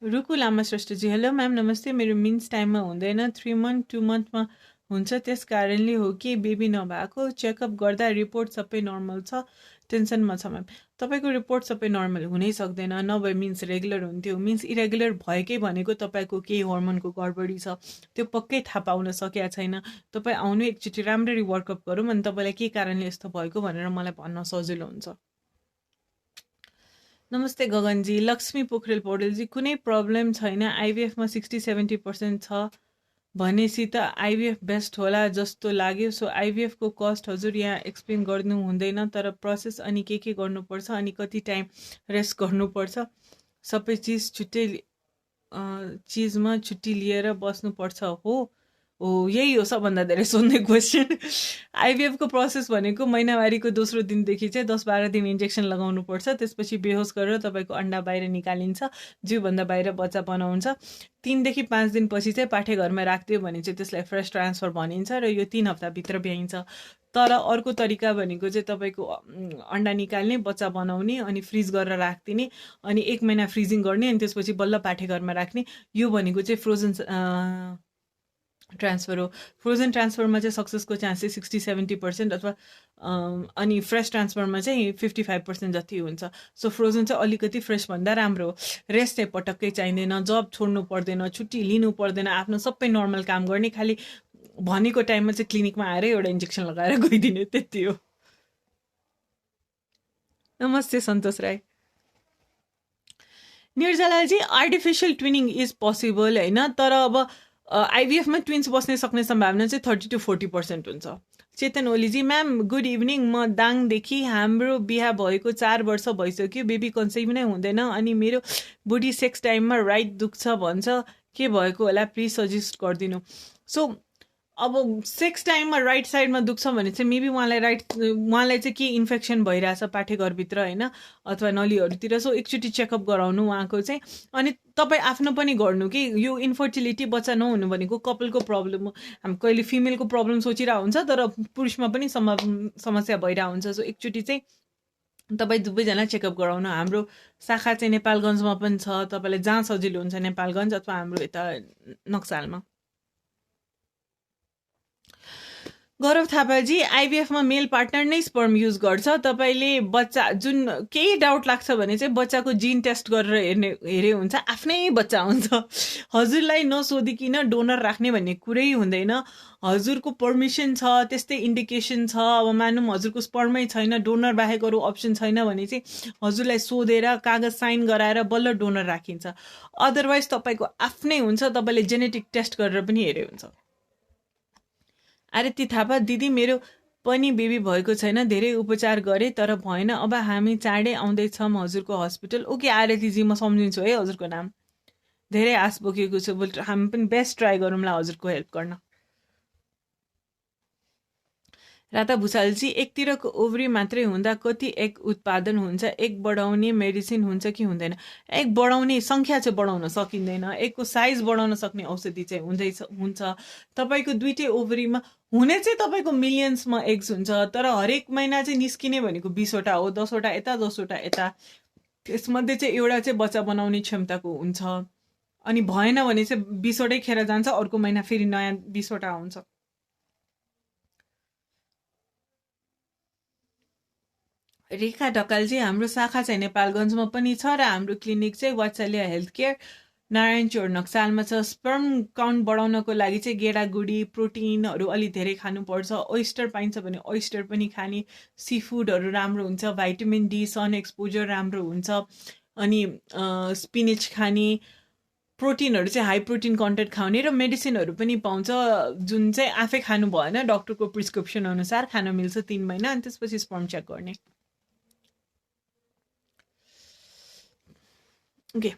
रुकु लामा श्रेष्ठजी, hello ma'am, नमस्ते। मेरो means टाइममा हुँदैन, 3 month 2 monthमा हुन्छ, त्यस कारणले हो कि बेबी नभएको। चेकअप गर्दा रिपोर्ट सबै नर्मल छ, टेन्सनमा छ म्याम। तपाईँको रिपोर्ट सबै नर्मल हुनै सक्दैन, नभए मिन्स रेगुलर हुन्थ्यो। मिन्स इरेगुलर भएकै भनेको तपाईँको केही हर्मोनको गडबडी छ, त्यो पक्कै थाहा पाउन सकेका छैन। तपाईँ आउनु, एकचोटि राम्ररी वर्कअप गरौँ अनि तपाईँलाई के कारणले यस्तो भएको भनेर मलाई भन्न सजिलो हुन्छ। नमस्ते गगनजी। लक्ष्मी पोखरेल पौडेलजी, कुनै प्रब्लम छैन, आइभीएफमा 60-70% छ भनेपछि त आइभीएफ बेस्ट होला जस्तो लाग्यो। सो आइभीएफको कस्ट हजुर यहाँ एक्सप्लेन गर्नु हुँदैन, तर प्रोसेस अनि के गर्नुपर्छ अनि कति टाइम रेस्ट गर्नुपर्छ, सबै चिज चिजमा छुट्टी लिएर बस्नुपर्छ। हो, यही हो सबभन्दा धेरै सोध्ने क्वेसन। आइभीएफको प्रोसेस भनेको महिनावारीको दोस्रो दिनदेखि चाहिँ 10-12 दिन इन्जेक्सन लगाउनुपर्छ, त्यसपछि बेहोस गरेर तपाईँको अन्डा बाहिर निकालिन्छ, जिउभन्दा बाहिर बच्चा बनाउँछ। 3देखि 5 दिनपछि चाहिँ पाठेघरमा राखिदियो भने चाहिँ त्यसलाई फ्रेस ट्रान्सफर भनिन्छ र यो 3 हप्ताभित्र भ्याइन्छ। तर अर्को तरिका भनेको चाहिँ तपाईँको अन्डा निकाल्ने, बच्चा बनाउने, अनि फ्रिज गरेर राखिदिने, अनि 1 महिना फ्रिजिङ गर्ने, अनि त्यसपछि बल्ल पाठेघरमा राख्ने। यो भनेको चाहिँ फ्रोजन ट्रान्सफर हो। फ्रोजन ट्रान्सफरमा चाहिँ सक्सेसको चान्सेस 60-70% अथवा अनि फ्रेस ट्रान्सफरमा चाहिँ 55% जति हुन्छ। सो फ्रोजन चाहिँ अलिकति फ्रेस भन्दा राम्रो हो। रेस्ट चाहिँ पटक्कै चाहिँदैन, जब छोड्नु पर्दैन, छुट्टी लिनु पर्दैन, आफ्नो सबै नर्मल काम गर्ने, खालि भनेको टाइममा चाहिँ क्लिनिकमा आएर एउटा इन्जेक्सन लगाएर गइदिने, त्यति हो। नमस्ते Santosh Rai. निर्जलाजी, artificial ट्विनिङ is possible होइन, तर अब आइभीएफमा ट्विन्स बस्ने सक्ने सम्भावना चाहिँ 30-40% हुन्छ। चेतन ओलीजी, म्याम गुड इभिनिङ, म दाङदेखि। हाम्रो बिहा भएको 4 वर्ष भइसक्यो, बेबी कन्सेप्ट नै हुँदैन, अनि मेरो बुढी सेक्स टाइममा राइट दुख्छ भन्छ, के भएको होला, प्लिज सजेस्ट गरिदिनु। सो अब सेक्स टाइममा राइट साइडमा दुख्छ भने चाहिँ मेबी उहाँलाई चाहिँ के इन्फेक्सन भइरहेछ पाठेघरभित्र होइन, अथवा नलीहरूतिर। सो एकचोटि चेकअप गराउनु उहाँको चाहिँ। अनि तपाईँ आफ्नो पनि गर्नु कि यो इन्फर्टिलिटी, बच्चा नहुनु भनेको कपालको प्रब्लम हो। हामी कहिले फिमेलको प्रब्लम सोचिरहेको हुन्छ, तर पुरुषमा पनि समस्या भइरहेको हुन्छ। सो एकचोटि चाहिँ तपाईँ दुवैजना चेकअप गराउनु। हाम्रो शाखा चाहिँ नेपालगञ्जमा पनि छ, तपाईँलाई जहाँ सजिलो हुन्छ, नेपालगञ्ज अथवा हाम्रो यता नक्सालमा। गौरव थापाजी, आइभीएफमा मेल पार्टनर नै स्पर्म युज गर्छ। तपाईँले बच्चा जुन केही डाउट लाग्छ भने चाहिँ बच्चाको जिन टेस्ट गरेर हेरे हुन्छ, आफ्नै बच्चा हुन्छ। हजुरलाई नसोधिकिन डोनर राख्ने भन्ने कुरै हुँदैन। हजुरको पर्मिसन छ, त्यस्तै इन्डिकेसन छ। अब मानौँ हजुरको स्पर्मै छैन, डोनर बाहेक अरू अप्सन छैन भने चाहिँ हजुरलाई सोधेर कागज साइन गराएर बल्ल डोनर राखिन्छ। अदरवाइज तपाईँको आफ्नै हुन्छ, तपाईँले जेनेटिक टेस्ट गरेर पनि हेरे हुन्छ। आरती थापा, दिदी मेरो पनि बेबी भएको छैन, धेरै उपचार गरेँ तर भएन, अब हामी चाँडै आउँदैछौँ हजुरको हस्पिटल। ओके आरतीजी, म सम्झिन्छु है हजुरको नाम, धेरै आश बोकेको छु। हामी पनि बेस्ट ट्राई गरौँला हजुरको हेल्प गर्न। राता भुषालजी, एकतिरको ओभरी मात्रै हुँदा कति एग उत्पादन हुन्छ? एग बढाउने मेडिसिन हुन्छ कि हुँदैन? एग बढाउने सङ्ख्या चाहिँ बढाउन सकिँदैन, एगको साइज बढाउन सक्ने औषधि चाहिँ हुन्छ। तपाईँको दुइटै ओभरीमा हुने चाहिँ तपाईँको मिलियन्समा एग्स हुन्छ, तर हरेक महिना चाहिँ निस्किने भनेको 20वटा हो, 10वटा यता 10वटा यता। त्यसमध्ये चाहिँ एउटा चाहिँ बच्चा बनाउने क्षमताको हुन्छ, अनि भएन भने चाहिँ 20वटै खेर जान्छ, अर्को महिना फेरि नयाँ 20वटा हुन्छ। रेखा ढकालजी, हाम्रो शाखा चाहिँ नेपालगञ्जमा पनि छ र हाम्रो क्लिनिक चाहिँ वात्सल्य हेल्थ केयर नारायण चोर नक्सालमा छ। स्पर्म काउन्ट बढाउनको लागि चाहिँ गेडागुडी प्रोटिनहरू अलि धेरै खानुपर्छ। ओइस्टर पाइन्छ भने ओइस्टर पनि खाने, सी फुडहरू राम्रो हुन्छ, भाइटामिन डी सन एक्सपोजर राम्रो हुन्छ, अनि स्पिनिच खाने, प्रोटिनहरू चाहिँ हाई प्रोटिन कन्टेन्ट खाउने, र मेडिसिनहरू पनि पाउँछ जुन चाहिँ आफै खानु भएन, डक्टरको प्रिस्क्रिप्सन अनुसार खान मिल्छ 3 महिना, अनि त्यसपछि स्पर्म चेक गर्ने। ओके,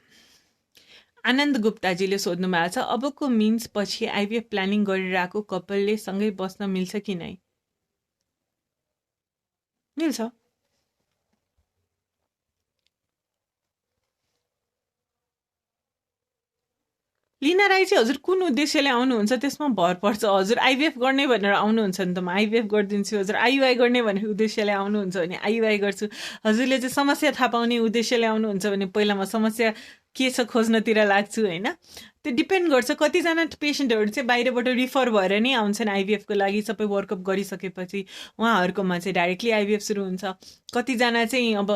आनन्द गुप्ताजीले सोध्नु भएको छ, अबको मिन्स पछि आइभीएफ प्लानिङ गरिरहेको कपालले सँगै बस्न मिल्छ कि नै? मिल्छ। लिना राई चाहिँ हजुर कुन उद्देश्यले आउनुहुन्छ त्यसमा भर पर्छ। हजुर आइभीएफ गर्ने भनेर आउनुहुन्छ नि त म आइभीएफ गरिदिन्छु। हजुर आइयुआई गर्ने भनेर उद्देश्यले आउनुहुन्छ भने आइयुआई गर्छु। हजुरले चाहिँ समस्या थाहा पाउने उद्देश्यले आउनुहुन्छ भने पहिला म समस्या के छ खोज्नतिर लाग्छु होइन। त्यो डिपेन्ड गर्छ। कतिजना पेसेन्टहरू चाहिँ बाहिरबाट रिफर भएर नै आउँछन् आइभीएफको लागि, सबै वर्कअप गरिसकेपछि उहाँहरूकोमा चाहिँ डाइरेक्टली आइभीएफ सुरु हुन्छ। कतिजना चाहिँ अब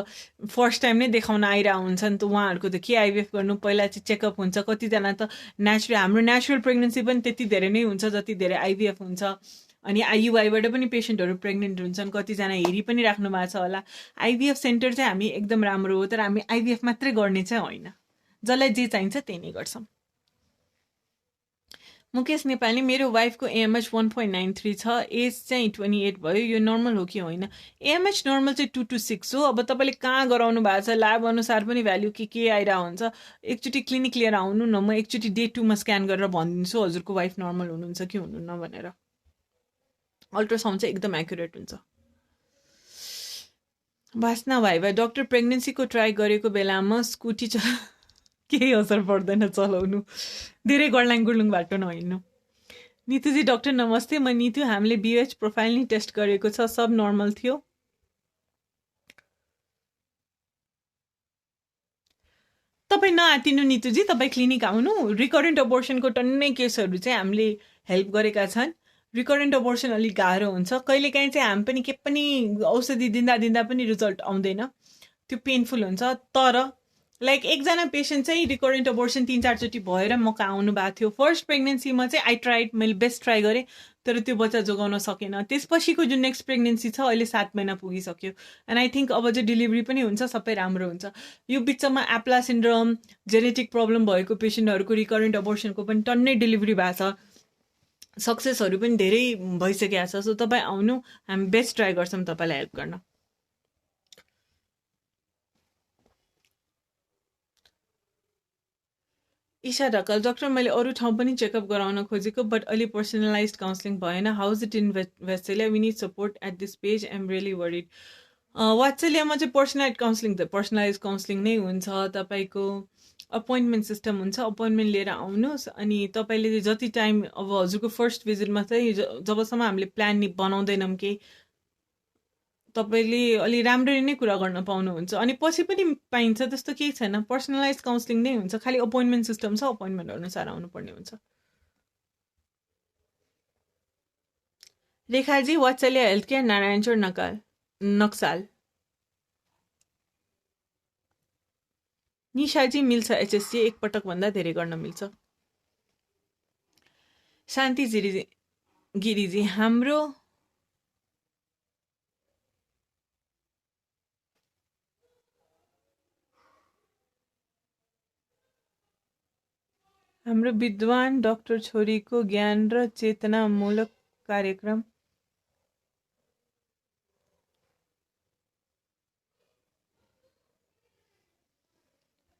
फर्स्ट टाइम नै देखाउन आइरहेको हुन्छन्, त उहाँहरूको त के आइभीएफ गर्नु, पहिला चाहिँ चेकअप हुन्छ। कतिजना त हाम्रो नेचुरल प्रेग्नेन्सी पनि त्यति धेरै नै हुन्छ जति धेरै आइभीएफ हुन्छ। अनि आइयुआईबाट पनि पेसेन्टहरू प्रेग्नेन्ट हुन्छन्, कतिजना हेरि पनि राख्नु भएको छ होला। आइभीएफ सेन्टर चाहिँ हामी एकदम राम्रो हो, तर हामी आइभीएफ मात्रै गर्ने चाहिँ होइन, जसलाई जे चाहिन्छ त्यही नै गर्छौँ। मुकेश नेपाली, मेरो वाइफको एएमएच 1.93 छ, एज चाहिँ 28 भयो, यो नर्मल हो कि होइन? एएमएच नर्मल चाहिँ 2 to 6 हो। अब तपाईँले कहाँ गराउनु भएको छ, ल्याब अनुसार पनि भ्याल्यु के आइरहेको हुन्छ। एकचोटि क्लिनिक लिएर आउनु न, म एकचोटि डे 2मा स्क्यान गरेर भनिदिन्छु हजुरको वाइफ नर्मल हुनुहुन्छ कि हुनुहुन्न भनेर। अल्ट्रासाउन्ड चाहिँ एकदम एक्युरेट हुन्छ। वासना भाइ डक्टर, प्रेग्नेन्सीको ट्राई गरेको बेलामा स्कुटी केही असर पर्दैन चलाउनु, धेरै गडलाङ गुडलुङ बाटो नहिँड्नु। नितुजी डक्टर नमस्ते, म नितु। हामीले बिएच प्रोफाइल नि टेस्ट गरेको छ, सब नर्मल थियो। तपाईँ नआतिनु नितुजी, तपाईँ क्लिनिक आउनु। रिकरेन्ट अबोर्सनको टन्नै केसहरू चाहिँ हामीले हेल्प गरेका छन्। रिकरेन्ट अबोर्सन अलिक गाह्रो हुन्छ, कहिलेकाहीँ चाहिँ हामी पनि के पनि औषधि दिँदा पनि रिजल्ट आउँदैन, त्यो पेनफुल हुन्छ। तर लाइक एकजना पेसेन्ट चाहिँ रिकरेन्ट अबोर्सन 3-4 चोटि भएर म कहाँ आउनु भएको थियो। फर्स्ट प्रेग्नेन्सीमा चाहिँ आई ट्राइड, मैले बेस्ट ट्राई गरेँ, तर त्यो बच्चा जोगाउन सकेन। त्यसपछिको जुन नेक्स्ट प्रेग्नेन्सी छ अहिले 7 महिना पुगिसक्यो, एन्ड आई थिङ्क अब चाहिँ डेलिभरी पनि हुन्छ, सबै राम्रो हुन्छ। यो बिचमा एप्ला सिन्ड्रोम, जेनेटिक प्रब्लम भएको पेसेन्टहरूको रिकरेन्ट अबोर्सनको पनि टन्नै डेलिभरी भएको छ। सक्सेसहरू पनि धेरै भइसकेको छ। सो तपाईँ आउनु, हामी बेस्ट ट्राई गर्छौँ तपाईँलाई हेल्प गर्न। ईशा ढकाल, डाक्टर मैले अरू ठाउँ पनि चेकअप गराउन खोजेको बट अलि पर्सनलाइज काउन्सिलिङ भएन। हाउ इज इट इन वेस्टेलिया? We need support at this page, I am really worried. वात्सल्यमा चाहिँ पर्सनलाइज काउन्सिलिङ नै हुन्छ। तपाईँको अपोइन्टमेन्ट सिस्टम हुन्छ, अपोइन्टमेन्ट लिएर आउनुहोस् अनि तपाईँले जति टाइम, अब हजुरको फर्स्ट भिजिटमा चाहिँ जबसम्म हामीले प्लान बनाउँदैनौँ कि तपाईँले अलि राम्ररी नै कुरा गर्न पाउनुहुन्छ। अनि पछि पनि पाइन्छ, त्यस्तो केही छैन, पर्सनलाइज काउन्सिलिङ नै हुन्छ, खालि अपोइन्टमेन्ट सिस्टम छ, अपोइन्टमेन्ट अनुसार आउनुपर्ने हुन्छ। रेखाजी, वात्सल्य हेल्थ केयर, नारायणचोर नक्साल। निशाजी, मिल्छ एचएससी, एकपटकभन्दा धेरै गर्न मिल्छ। शान्ति गिरिजी, हाम्रो विद्वान डाक्टर छोरीको ज्ञान र चेतनामूलक कार्यक्रम।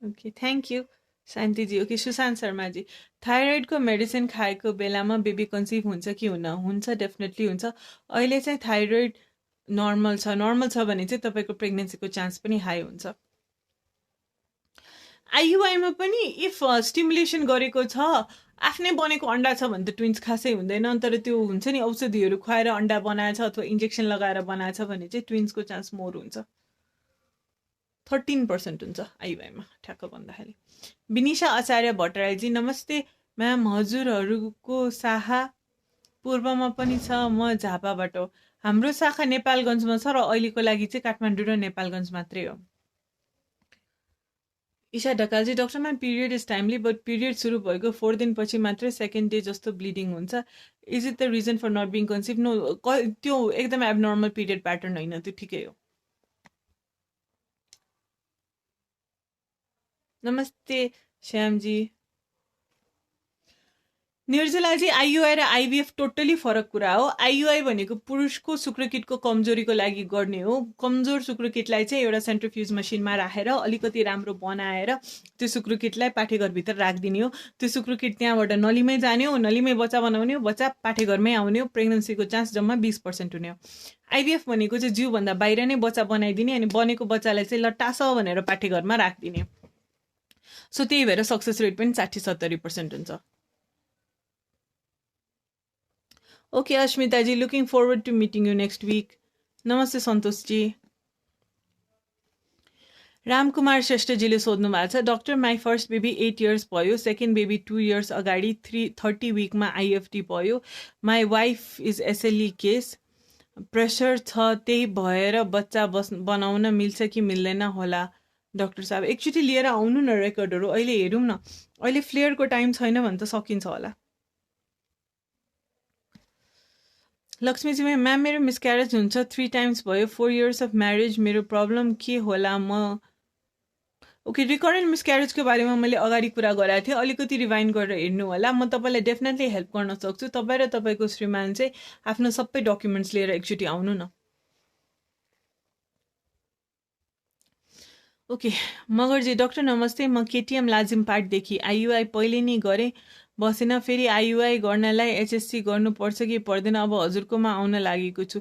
ओके, थ्याङ्क यू शान्तिजी। ओके, सुशान्त शर्माजी, थाइरोइडको मेडिसिन खाएको बेलामा बेबी कन्सिभ हुन्छ कि हुन्न? हुन्छ, डेफिनेटली हुन्छ। अहिले चाहिँ थाइरोइड नर्मल छ भने चाहिँ तपाईँको प्रेग्नेन्सीको चान्स पनि हाई हुन्छ। आइयुआईमा पनि इफ स्टिमुलेसन गरेको छ, आफ्नै बनेको अन्डा छ भने त ट्विन्स खासै हुँदैन, तर त्यो हुन्छ नि औषधिहरू खुवाएर अन्डा बनाएछ अथवा इन्जेक्सन लगाएर बनाएछ भने चाहिँ ट्विन्सको चान्स मोर हुन्छ। 13% हुन्छ आइयुआईमा ठ्याक्क भन्दाखेरि। विनिशा आचार्य भट्टराईजी, नमस्ते म्याम, हजुरहरूको शाखा पूर्वमा पनि छ, म झापाबाट हो। हाम्रो शाखा नेपालगञ्जमा छ र अहिलेको लागि चाहिँ काठमाडौँ र नेपालगञ्ज मात्रै हो। ईशा ढकालजी, doctor ma'am, period is timely but period सुरु भएको 4 दिनपछि मात्रै सेकेन्ड डे जस्तो ब्लिडिङ हुन्छ। Is it the reason for not being conceive? No, त्यो एकदम एबनर्मल पिरियड प्याटर्न होइन, त्यो ठिकै हो। नमस्ते श्यामजी। निर्जलाजी, आइयुआई र आइभीएफ टोटली फरक कुरा हो। आइयुआई भनेको पुरुषको शुक्रकिटको कमजोरीको लागि गर्ने हो। कमजोर शुक्रकिटलाई चाहिँ एउटा सेन्ट्रिफ्युज मसिनमा राखेर अलिकति राम्रो बनाएर त्यो शुक्रकिटलाई पाठेघरभित्र राखिदिने हो। त्यो शुक्रकिट त्यहाँबाट नलीमै जाने हो, नलीमै बच्चा बनाउने हो, बच्चा पाठेघरमै आउने हो। प्रेग्नेन्सीको चान्स जम्मा 20% हुने हो। आइभीएफ भनेको चाहिँ जिउभन्दा बाहिर नै बच्चा बनाइदिने अनि बनेको बच्चालाई चाहिँ लट्टास भनेर पाठेघरमा राखिदिने। सो त्यही भएर सक्सेस रेट पनि 60-70% हुन्छ। ओके अस्मिताजी, looking forward to meeting you next week. नमस्ते सन्तोषजी। रामकुमार श्रेष्ठजीले सोध्नु भएको छ, doctor my first baby 8 years भयो, सेकेन्ड बेबी 2 इयर्स अगाडि 30 विकमा आइएफटी भयो। My wife is SLE case, pressure छ, त्यही भएर बच्चा बनाउन मिल्छ कि मिल्दैन होला डाक्टर साहब? एकचोटि लिएर आउनु न रेकर्डहरू, अहिले हेरौँ न। अहिले फ्लेयरको टाइम छैन भने त सकिन्छ होला। लक्ष्मीजी, म्याम मेरो मिसक्यारेज हुन्छ 3 टाइम्स भयो, 4 इयर्स अफ म्यारेज, मेरो प्रब्लम के होला? ओके, रिकरेन्ट मिसक्यारेजको बारेमा मैले अगाडि कुरा गराएको थिएँ, अलिकति रिभाइन्ड गरेर हेर्नु होला। म तपाईँलाई डेफिनेटली हेल्प गर्न सक्छु। तपाईँ र तपाईँको श्रीमान चाहिँ आफ्नो सबै डकुमेन्ट्स लिएर एकचोटि आउनु न। ओके, मगरजी, डाक्टर नमस्ते, म केटिएम लाजिमपाटदेखि आइयुआई पहिले नै गरेँ, बसेन, फेरि आइयुआई गर्नलाई एचएससी गर्नुपर्छ कि पर्दैन? अब हजुरकोमा आउन लागेको छु।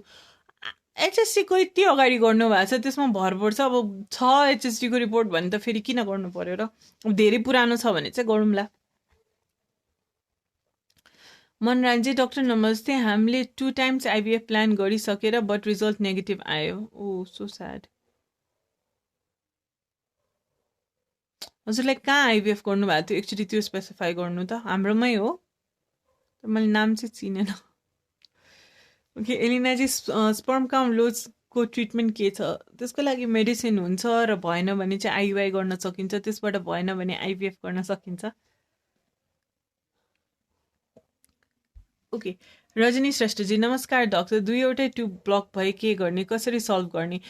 एचएससीको यति अगाडि गर्नुभएको छ, त्यसमा भर पर्छ। अब छ एचएससीको रिपोर्ट भने त फेरि किन गर्नु पर्यो र? धेरै पुरानो छ भने चाहिँ गरौँला। मनराजी, डाक्टर नमस्ते, हामीले 2 टाइम्स आइभीएफ प्लान गरिसकेर बट रिजल्ट नेगेटिभ आयो। ओ सो स्याड। हजुरलाई कहाँ आइभीएफ गर्नुभएको थियो एकचोटि त्यो स्पेसिफाई गर्नु त, हाम्रोमै हो, मैले नाम चाहिँ चिनेन। ओके, एलिनाजी, स्पर्म काउन्ट लोजको ट्रिटमेन्ट के छ? त्यसको लागि मेडिसिन हुन्छ र भएन भने चाहिँ आइयुआई गर्न सकिन्छ, त्यसबाट भएन भने आइभीएफ गर्न सकिन्छ। ओके, रजनी श्रेष्ठजी, नमस्कार डाक्टर, 2वटै ट्युब ब्लक भए के गर्ने, कसरी सल्भ गर्ने?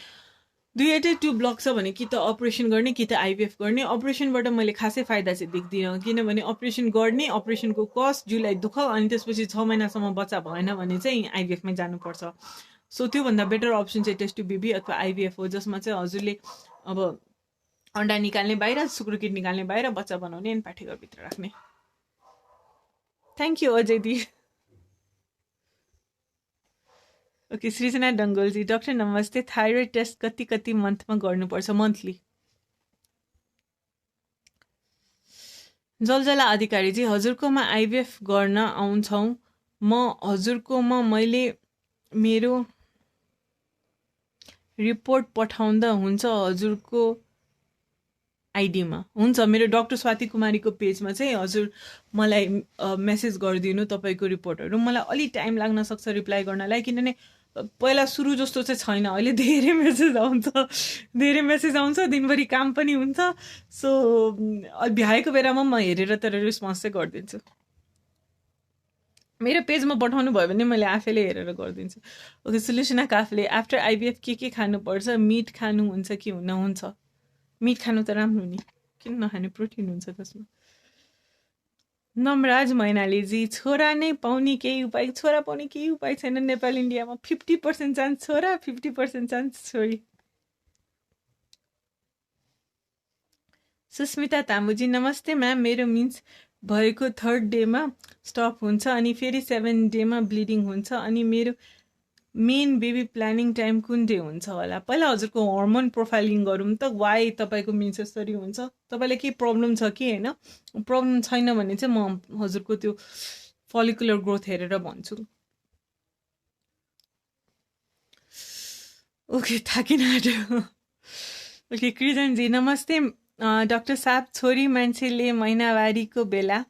दुईवटै ट्युब ब्लक छ भने कि त अपरेसन गर्ने कि त आइभिएफ गर्ने। अपरेसनबाट मैले खासै फाइदा चाहिँ देख्दिनँ, किनभने अपरेसन गर्ने, अपरेसनको कस्ट, जिउलाई दुःख, अनि त्यसपछि 6 महिनासम्म बच्चा भएन भने चाहिँ आइभिएफमै जानुपर्छ। सो त्योभन्दा बेटर अप्सन चाहिँ टेस्ट ट्युब बेबी अथवा आइभिएफ हो, जसमा चाहिँ हजुरले अब अन्डा निकाल्ने बाहिर, शुक्रकिट निकाल्ने बाहिर, बच्चा बनाउने अनि पाठेघरभित्र राख्ने। थ्याङ्क यू अजय दी। ओके, सृजना डङ्गोलजी, डक्टर नमस्ते, थाइरोइड टेस्ट कति कति मन्थमा गर्नुपर्छ? मन्थली। जलजला अधिकारीजी, हजुरकोमा आइभिएफ गर्न आउँछौँ म, हजुरकोमा मैले मेरो रिपोर्ट पठाउँदा हुन्छ हजुरको आइडीमा? हुन्छ, मेरो डाक्टर स्वाति कुमारीको पेजमा चाहिँ हजुर मलाई मेसेज गरिदिनु तपाईँको रिपोर्टहरू। मलाई अलिक टाइम लाग्न सक्छ रिप्लाई गर्नलाई, किनभने पहिला सुरु जस्तो चाहिँ छैन, अहिले धेरै मेसेज आउँछ, दिनभरि काम पनि हुन्छ। सो भ्याएको बेलामा म हेरेर तर रेस्पोन्स चाहिँ गरिदिन्छु। मेरो पेजमा पठाउनु भयो भने मैले आफैले हेरेर गरिदिन्छु। ओके, सुलुसना काफले, आफ्टर आइभिएफ के खानुपर्छ? मिट खानुहुन्छ कि हुन्छ? मिट खानु त राम्रो नि, किन नखाने, प्रोटिन हुन्छ त्यसमा। नमराज मैनालीजी, छोरा नै पाउने केही उपाय? छोरा पाउने केही उपाय छैन नेपाल इन्डियामा। 50% चान्स छोरा, 50% चान्स छोरी। सुस्मिता तामुजी, नमस्ते म्याम, मेरो मिन्स भएको 3rd डेमा स्टप हुन्छ अनि फेरि 7 डेमा ब्लिडिङ हुन्छ, अनि मेरो मेन बेबी प्लानिङ टाइम कुन डे हुन्छ होला? पहिला हजुरको हर्मोन प्रोफाइलिङ गरौँ त, वाइ तपाईँको मिन्स यसरी हुन्छ, तपाईँलाई केही प्रब्लम छ कि होइन? प्रब्लम छैन भने चाहिँ म हजुरको त्यो फलिकुलर ग्रोथ हेरेर भन्छु। ओके, थाकिन आँट्यो। ओके, कृजनजी, नमस्ते डाक्टर साहब, छोरी मान्छेले महिनावारीको बेला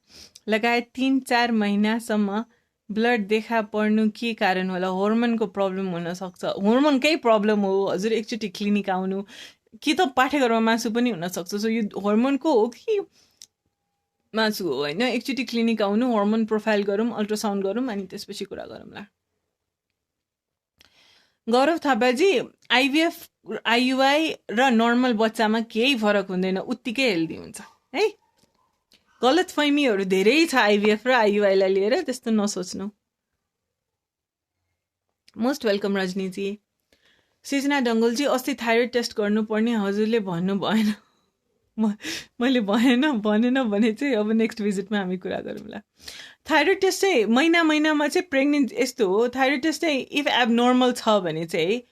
लगायत 3-4 महिनासम्म ब्लड देखा पर्नु के कारण होला? हर्मोनको प्रब्लम हुनसक्छ। हर्मोनकै प्रब्लम हो हजुर, एकचोटि क्लिनिक आउनु, कि त पाठेघरमा मासु पनि हुनसक्छ। सो यो हर्मोनको हो कि मासु हो होइन? एकचोटि क्लिनिक आउनु, हर्मोन प्रोफाइल गरौँ, अल्ट्रासाउन्ड गरौँ, अनि त्यसपछि कुरा गरौँला। गौरव थापाजी, आइभिएफ, आइयुआई र नर्मल बच्चामा केही फरक हुँदैन, उत्तिकै हेल्दी हुन्छ है। गलत फहमीहरू धेरै छ आइभिएफ र आइयुआईलाई लिएर, त्यस्तो नसोच्नु। Most welcome रजनीजी। सृजना डङ्गोलजी, अस्ति थाइरोइड टेस्ट गर्नुपर्ने हजुरले भन्नु भएन। मैले भनेन भने चाहिँ अब नेक्स्ट भिजिटमा हामी कुरा गरौँला। थाइरोइड टेस्ट चाहिँ महिनामा चाहिँ प्रेग्नेन्ट यस्तो हो, थाइरोइड टेस्ट चाहिँ इफ एबनर्मल छ भने चाहिँ,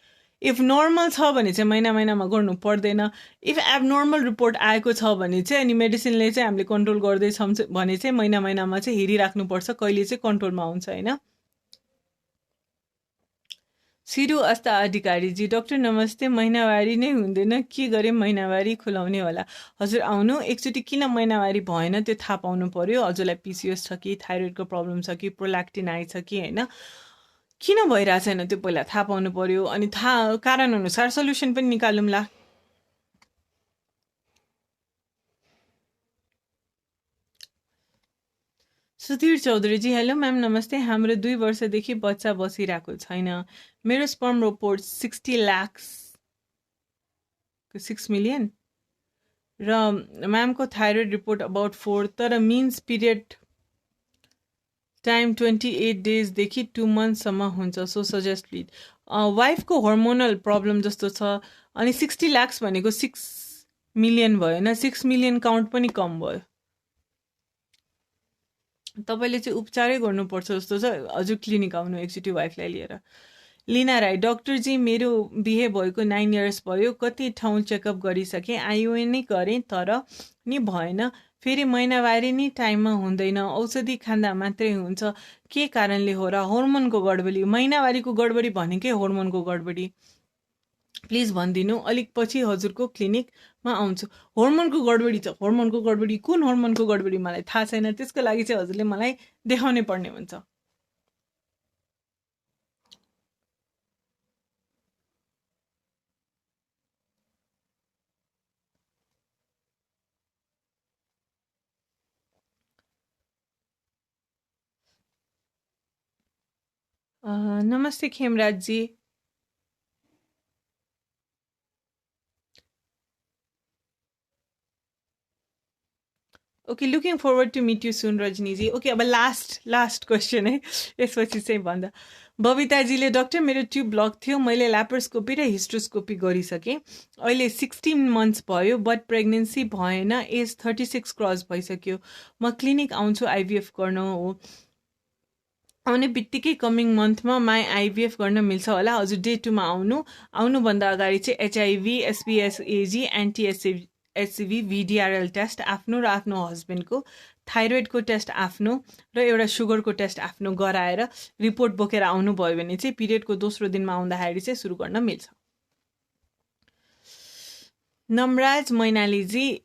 महिनामा गर्नु पर्दैन। इफ एबनर्मल रिपोर्ट आएको छ भने चाहिँ अनि मेडिसिनले चाहिँ हामीले कन्ट्रोल गर्दैछौँ भने चाहिँ महिनामा चाहिँ हेरिराख्नुपर्छ, कहिले चाहिँ कन्ट्रोलमा आउँछ होइन। सिरु आस्था अधिकारीजी, डक्टर नमस्ते, महिनावारी नै हुँदैन, के गरे महिनावारी खुलाउने होला? हजुर आउनु, एकचोटि किन महिनावारी भएन त्यो थाहा पाउनु पर्यो। हजुरलाई पिसिओस छ कि, थाइरोइडको प्रब्लम छ कि, प्रोल्याक्टिन आई छ कि होइन, किन भइरहेको छैन त्यो पहिला थाहा पाउनु पर्यो, अनि थाहा कारण अनुसार सल्युसन पनि निकालौँला। सुधीर चौधरीजी, हेलो म्याम नमस्ते, हाम्रो 2 वर्षदेखि बच्चा बसिरहेको छैन। मेरो स्पर्म रिपोर्ट 60 लाख 6 मिलियन र म्यामको थाइरोइड रिपोर्ट अबाउट 4, तर मिन्स पिरियड टाइम 28 डेजदेखि 2 मन्थसम्म हुन्छ। So suggest please. वाइफको हर्मोनल प्रब्लम जस्तो छ, अनि 60 लाख भनेको 6 मिलियन भयो होइन, 6 मिलियन काउन्ट पनि कम भयो। तपाईँले चाहिँ उपचारै गर्नुपर्छ जस्तो छ, हजुर क्लिनिक आउनु एकचोटि वाइफलाई लिएर। लिना राई, डक्टरजी मेरो बिहे भएको 9 इयर्स भयो, कति ठाउँ चेकअप गरिसकेँ, आइयुए नै गरेँ तर नि भएन, फेरि महिनावारी नै टाइममा हुँदैन, औषधि खाँदा मात्रै हुन्छ, के कारणले हो र? हर्मोनको गडबडी। महिनावारीको गडबडी भनेकै हर्मोनको गडबडी। प्लिज भनिदिनु, अलिक पछि हजुरको क्लिनिकमा आउँछु। हर्मोनको गडबडी छ, हर्मोनको गडबडी, कुन हर्मोनको गडबडी मलाई थाहा छैन, त्यसको लागि चाहिँ हजुरले मलाई देखाउनै पर्ने हुन्छ। नमस्ते खेमराजजी। Okay, looking forward to meet you soon रजनीजी। ओके, अब लास्ट क्वेसन है, यसपछि चाहिँ भन्दा बबिताजीले डक्टर मेरो ट्युब ब्लक थियो, मैले ल्याप्रोस्कोपी र हिस्ट्रोस्कोपी गरिसकेँ, अहिले 16 मन्थ्स भयो, बट प्रेग्नेन्सी भएन, एज 36 क्रस भइसक्यो, म क्लिनिक आउँछु आइभीएफ गर्न हो, आउने बित्तिकै कमिङ मन्थमा माई आइभीएफ गर्न मिल्छ होला? हजुर डे 2 मा आउनुभन्दा अगाडि चाहिँ एचआइभी, एसपिएसएजी, एनटिएससिभी, भिडिआरएल टेस्ट आफ्नो र आफ्नो हस्बेन्डको, थाइरोइडको टेस्ट आफ्नो र एउटा सुगरको टेस्ट आफ्नो गराएर रिपोर्ट बोकेर आउनुभयो भने चाहिँ पिरियडको दोस्रो दिनमा आउँदाखेरि चाहिँ सुरु गर्न मिल्छ। नमराज मैनालीजी,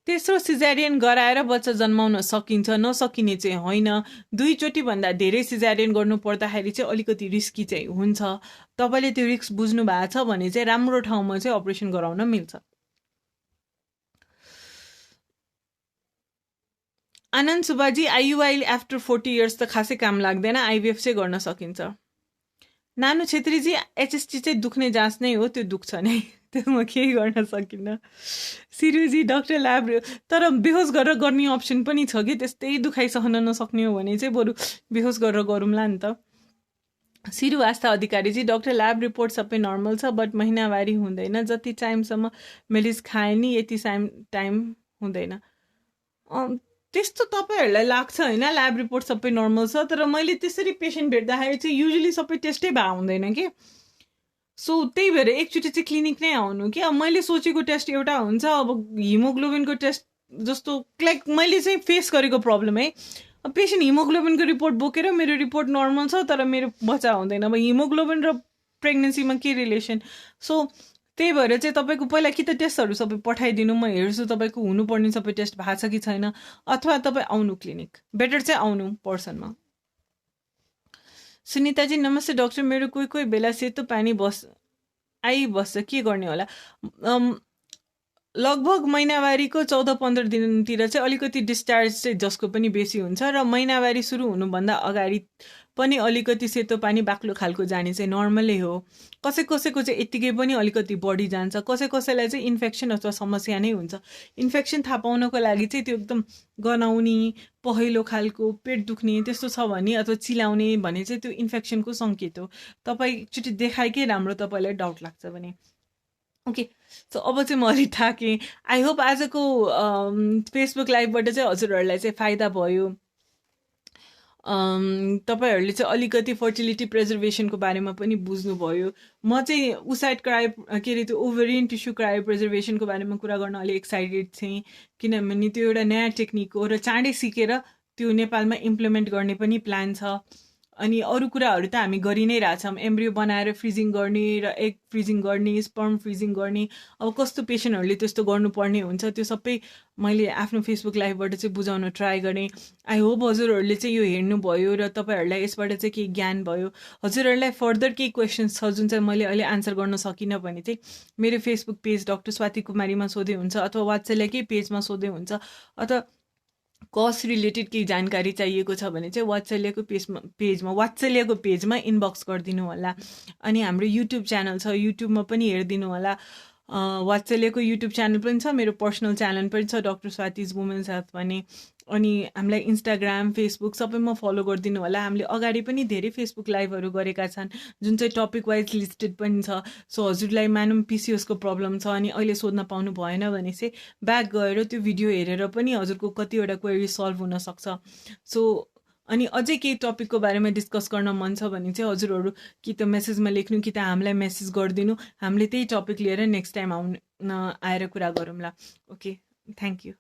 तेस्रो सिजारियन गराएर बच्चा जन्माउन सकिन्छ, नसकिने चाहिँ होइन। 2 चोटिभन्दा धेरै सिजारियन गर्नु पर्दाखेरि चाहिँ अलिकति रिस्की चाहिँ हुन्छ। तपाईँले त्यो रिस्क बुझ्नु भएको छ भने चाहिँ राम्रो ठाउँमा चाहिँ अपरेसन गराउन मिल्छ। आनन्द सुब्बाजी, आइयुआई आफ्टर 40 इयर्स त खासै काम लाग्दैन, आइभीएफ चाहिँ गर्न सकिन्छ। नानु छेत्रीजी, एचएसटी चाहिँ दुख्ने जाँच नै हो, त्यो दुख्छ नै, त्यो म केही गर्न सकिनँ। सिरुजी, डक्टर ल्याब, तर बेहोस गरेर गर्ने अप्सन पनि छ कि, त्यस्तै दुखाइ सहन नसक्ने हो भने चाहिँ बरु बेहोस गरेर गरौँला नि त। सिरु आस्था अधिकारीजी, डक्टर ल्याब रिपोर्ट सबै नर्मल छ, बट महिनावारी हुँदैन, जति टाइमसम्म मेडिस खाए नि यति टाइम हुँदैन। त्यस्तो तपाईँहरूलाई लाग्छ होइन, ल्याब रिपोर्ट सबै नर्मल छ, तर मैले त्यसरी पेसेन्ट भेट्दाखेरि चाहिँ युजली सबै टेस्टै भए हुँदैन कि। सो त्यही भएर एकचोटि चाहिँ क्लिनिक नै आउनु कि। अब मैले सोचेको टेस्ट एउटा हुन्छ, अब हिमोग्लोबिनको टेस्ट जस्तो लाइक मैले चाहिँ फेस गरेको प्रब्लम है, अब पेसेन्ट हिमोग्लोबिनको रिपोर्ट बोकेर मेरो रिपोर्ट नर्मल छ तर मेरो बच्चा हुँदैन, अब हिमोग्लोबिन र प्रेग्नेन्सीमा के रिलेसन? सो त्यही भएर चाहिँ तपाईँको पहिला कि त टेस्टहरू सबै पठाइदिनु, म हेर्छु तपाईँको हुनुपर्ने सबै टेस्ट भएको छ कि छैन, अथवा तपाईँ आउनु क्लिनिक, बेटर चाहिँ आउनु पर्सनमा। सुनिताजी, नमस्ते डक्टर, मेरो कोही बेला सेतो पानी आइबस्छ, के गर्ने होला? लगभग महिनावारीको 14-15 दिनतिर चाहिँ अलिकति डिस्चार्ज चाहिँ जसको पनि बेसी हुन्छ, र महिनावारी सुरु हुनुभन्दा अगाडि पनि अलिकति सेतो पानी बाक्लो खालको जाने चाहिँ नर्मलै हो। कसैको चाहिँ यत्तिकै पनि अलिकति बढी जान्छ, कसैलाई चाहिँ इन्फेक्सन अथवा समस्या नै हुन्छ। इन्फेक्सन थाहा पाउनको लागि चाहिँ त्यो एकदम गनाउने, पहेँलो खालको, पेट दुख्ने त्यस्तो छ भने, अथवा चिलाउने भने चाहिँ त्यो इन्फेक्सनको सङ्केत हो। तपाईँ एकचोटि देखाएकै राम्रो, तपाईँलाई डाउट लाग्छ भने। ओके, सो अब चाहिँ म अलिक थाकेँ। आई होप आजको फेसबुक लाइभबाट चाहिँ हजुरहरूलाई चाहिँ फाइदा भयो। तपाईँहरूले चाहिँ अलिकति फर्टिलिटी प्रिजर्भेसनको बारेमा पनि बुझ्नुभयो। म चाहिँ उसाइड के अरे त्यो ओभरियन टिस्यु क्रायो प्रिजर्भेसनको बारेमा कुरा गर्न अलिक एक्साइटेड थिएँ, किनभने त्यो एउटा नयाँ टेक्निक हो र चाँडै सिकेर त्यो नेपालमा इम्प्लिमेन्ट गर्ने पनि प्लान छ। अनि अरू कुराहरू त हामी गरि नै रहेछौँ, एम्ब्रियो बनाएर फ्रिजिङ गर्ने र एग फ्रिजिङ गर्ने, स्पर्म फ्रिजिङ गर्ने। अब कस्तो पेसेन्टहरूले त्यस्तो गर्नुपर्ने हुन्छ त्यो सबै मैले आफ्नो फेसबुक लाइभबाट चाहिँ बुझाउन ट्राई गरेँ। आई होप हजुरहरूले चाहिँ यो हेर्नुभयो र तपाईँहरूलाई यसबाट चाहिँ केही ज्ञान भयो। हजुरहरूलाई फर्दर केही क्वेसन्स छ जुन चाहिँ मैले अहिले आन्सर गर्न सकिनँ भने चाहिँ मेरो फेसबुक पेज डक्टर स्वाति कुमारीमा सोधे हुन्छ, अथवा वात्सल्यकै पेजमा सोधे हुन्छ, अथवा कस्ट रिलेटेड केही जानकारी चाहिएको छ भने चाहिँ वात्सल्यको पेजमा इनबक्स गरिदिनु होला। अनि हाम्रो युट्युब च्यानल छ, युट्युबमा पनि हेरिदिनु होला। वात्सल्यको युट्युब च्यानल पनि छ, मेरो पर्सनल च्यानल पनि छ, डक्टर स्वातिज वुमेन्स हेल्थ भन्ने। अनि हामीलाई इन्स्टाग्राम, फेसबुक सबैमा फलो गरिदिनु होला। हामीले अगाडि पनि धेरै फेसबुक लाइभहरू गरेका छन् जुन चाहिँ टपिक वाइज लिस्टेड पनि छ। सो हजुरलाई मानौँ पिसिओसको प्रब्लम छ अनि अहिले सोध्न पाउनु भएन भने चाहिँ ब्याक गएर त्यो भिडियो हेरेर पनि हजुरको कतिवटा क्वेरी सल्भ हुनसक्छ। सो अनि अझै केही टपिकको बारेमा डिस्कस गर्न मन छ भने चाहिँ हजुरहरू कि त मेसेजमा लेख्नु कि त हामीलाई मेसेज गरिदिनु, हामीले त्यही टपिक लिएर नेक्स्ट टाइम आएर कुरा गरौँला। Okay, thank you.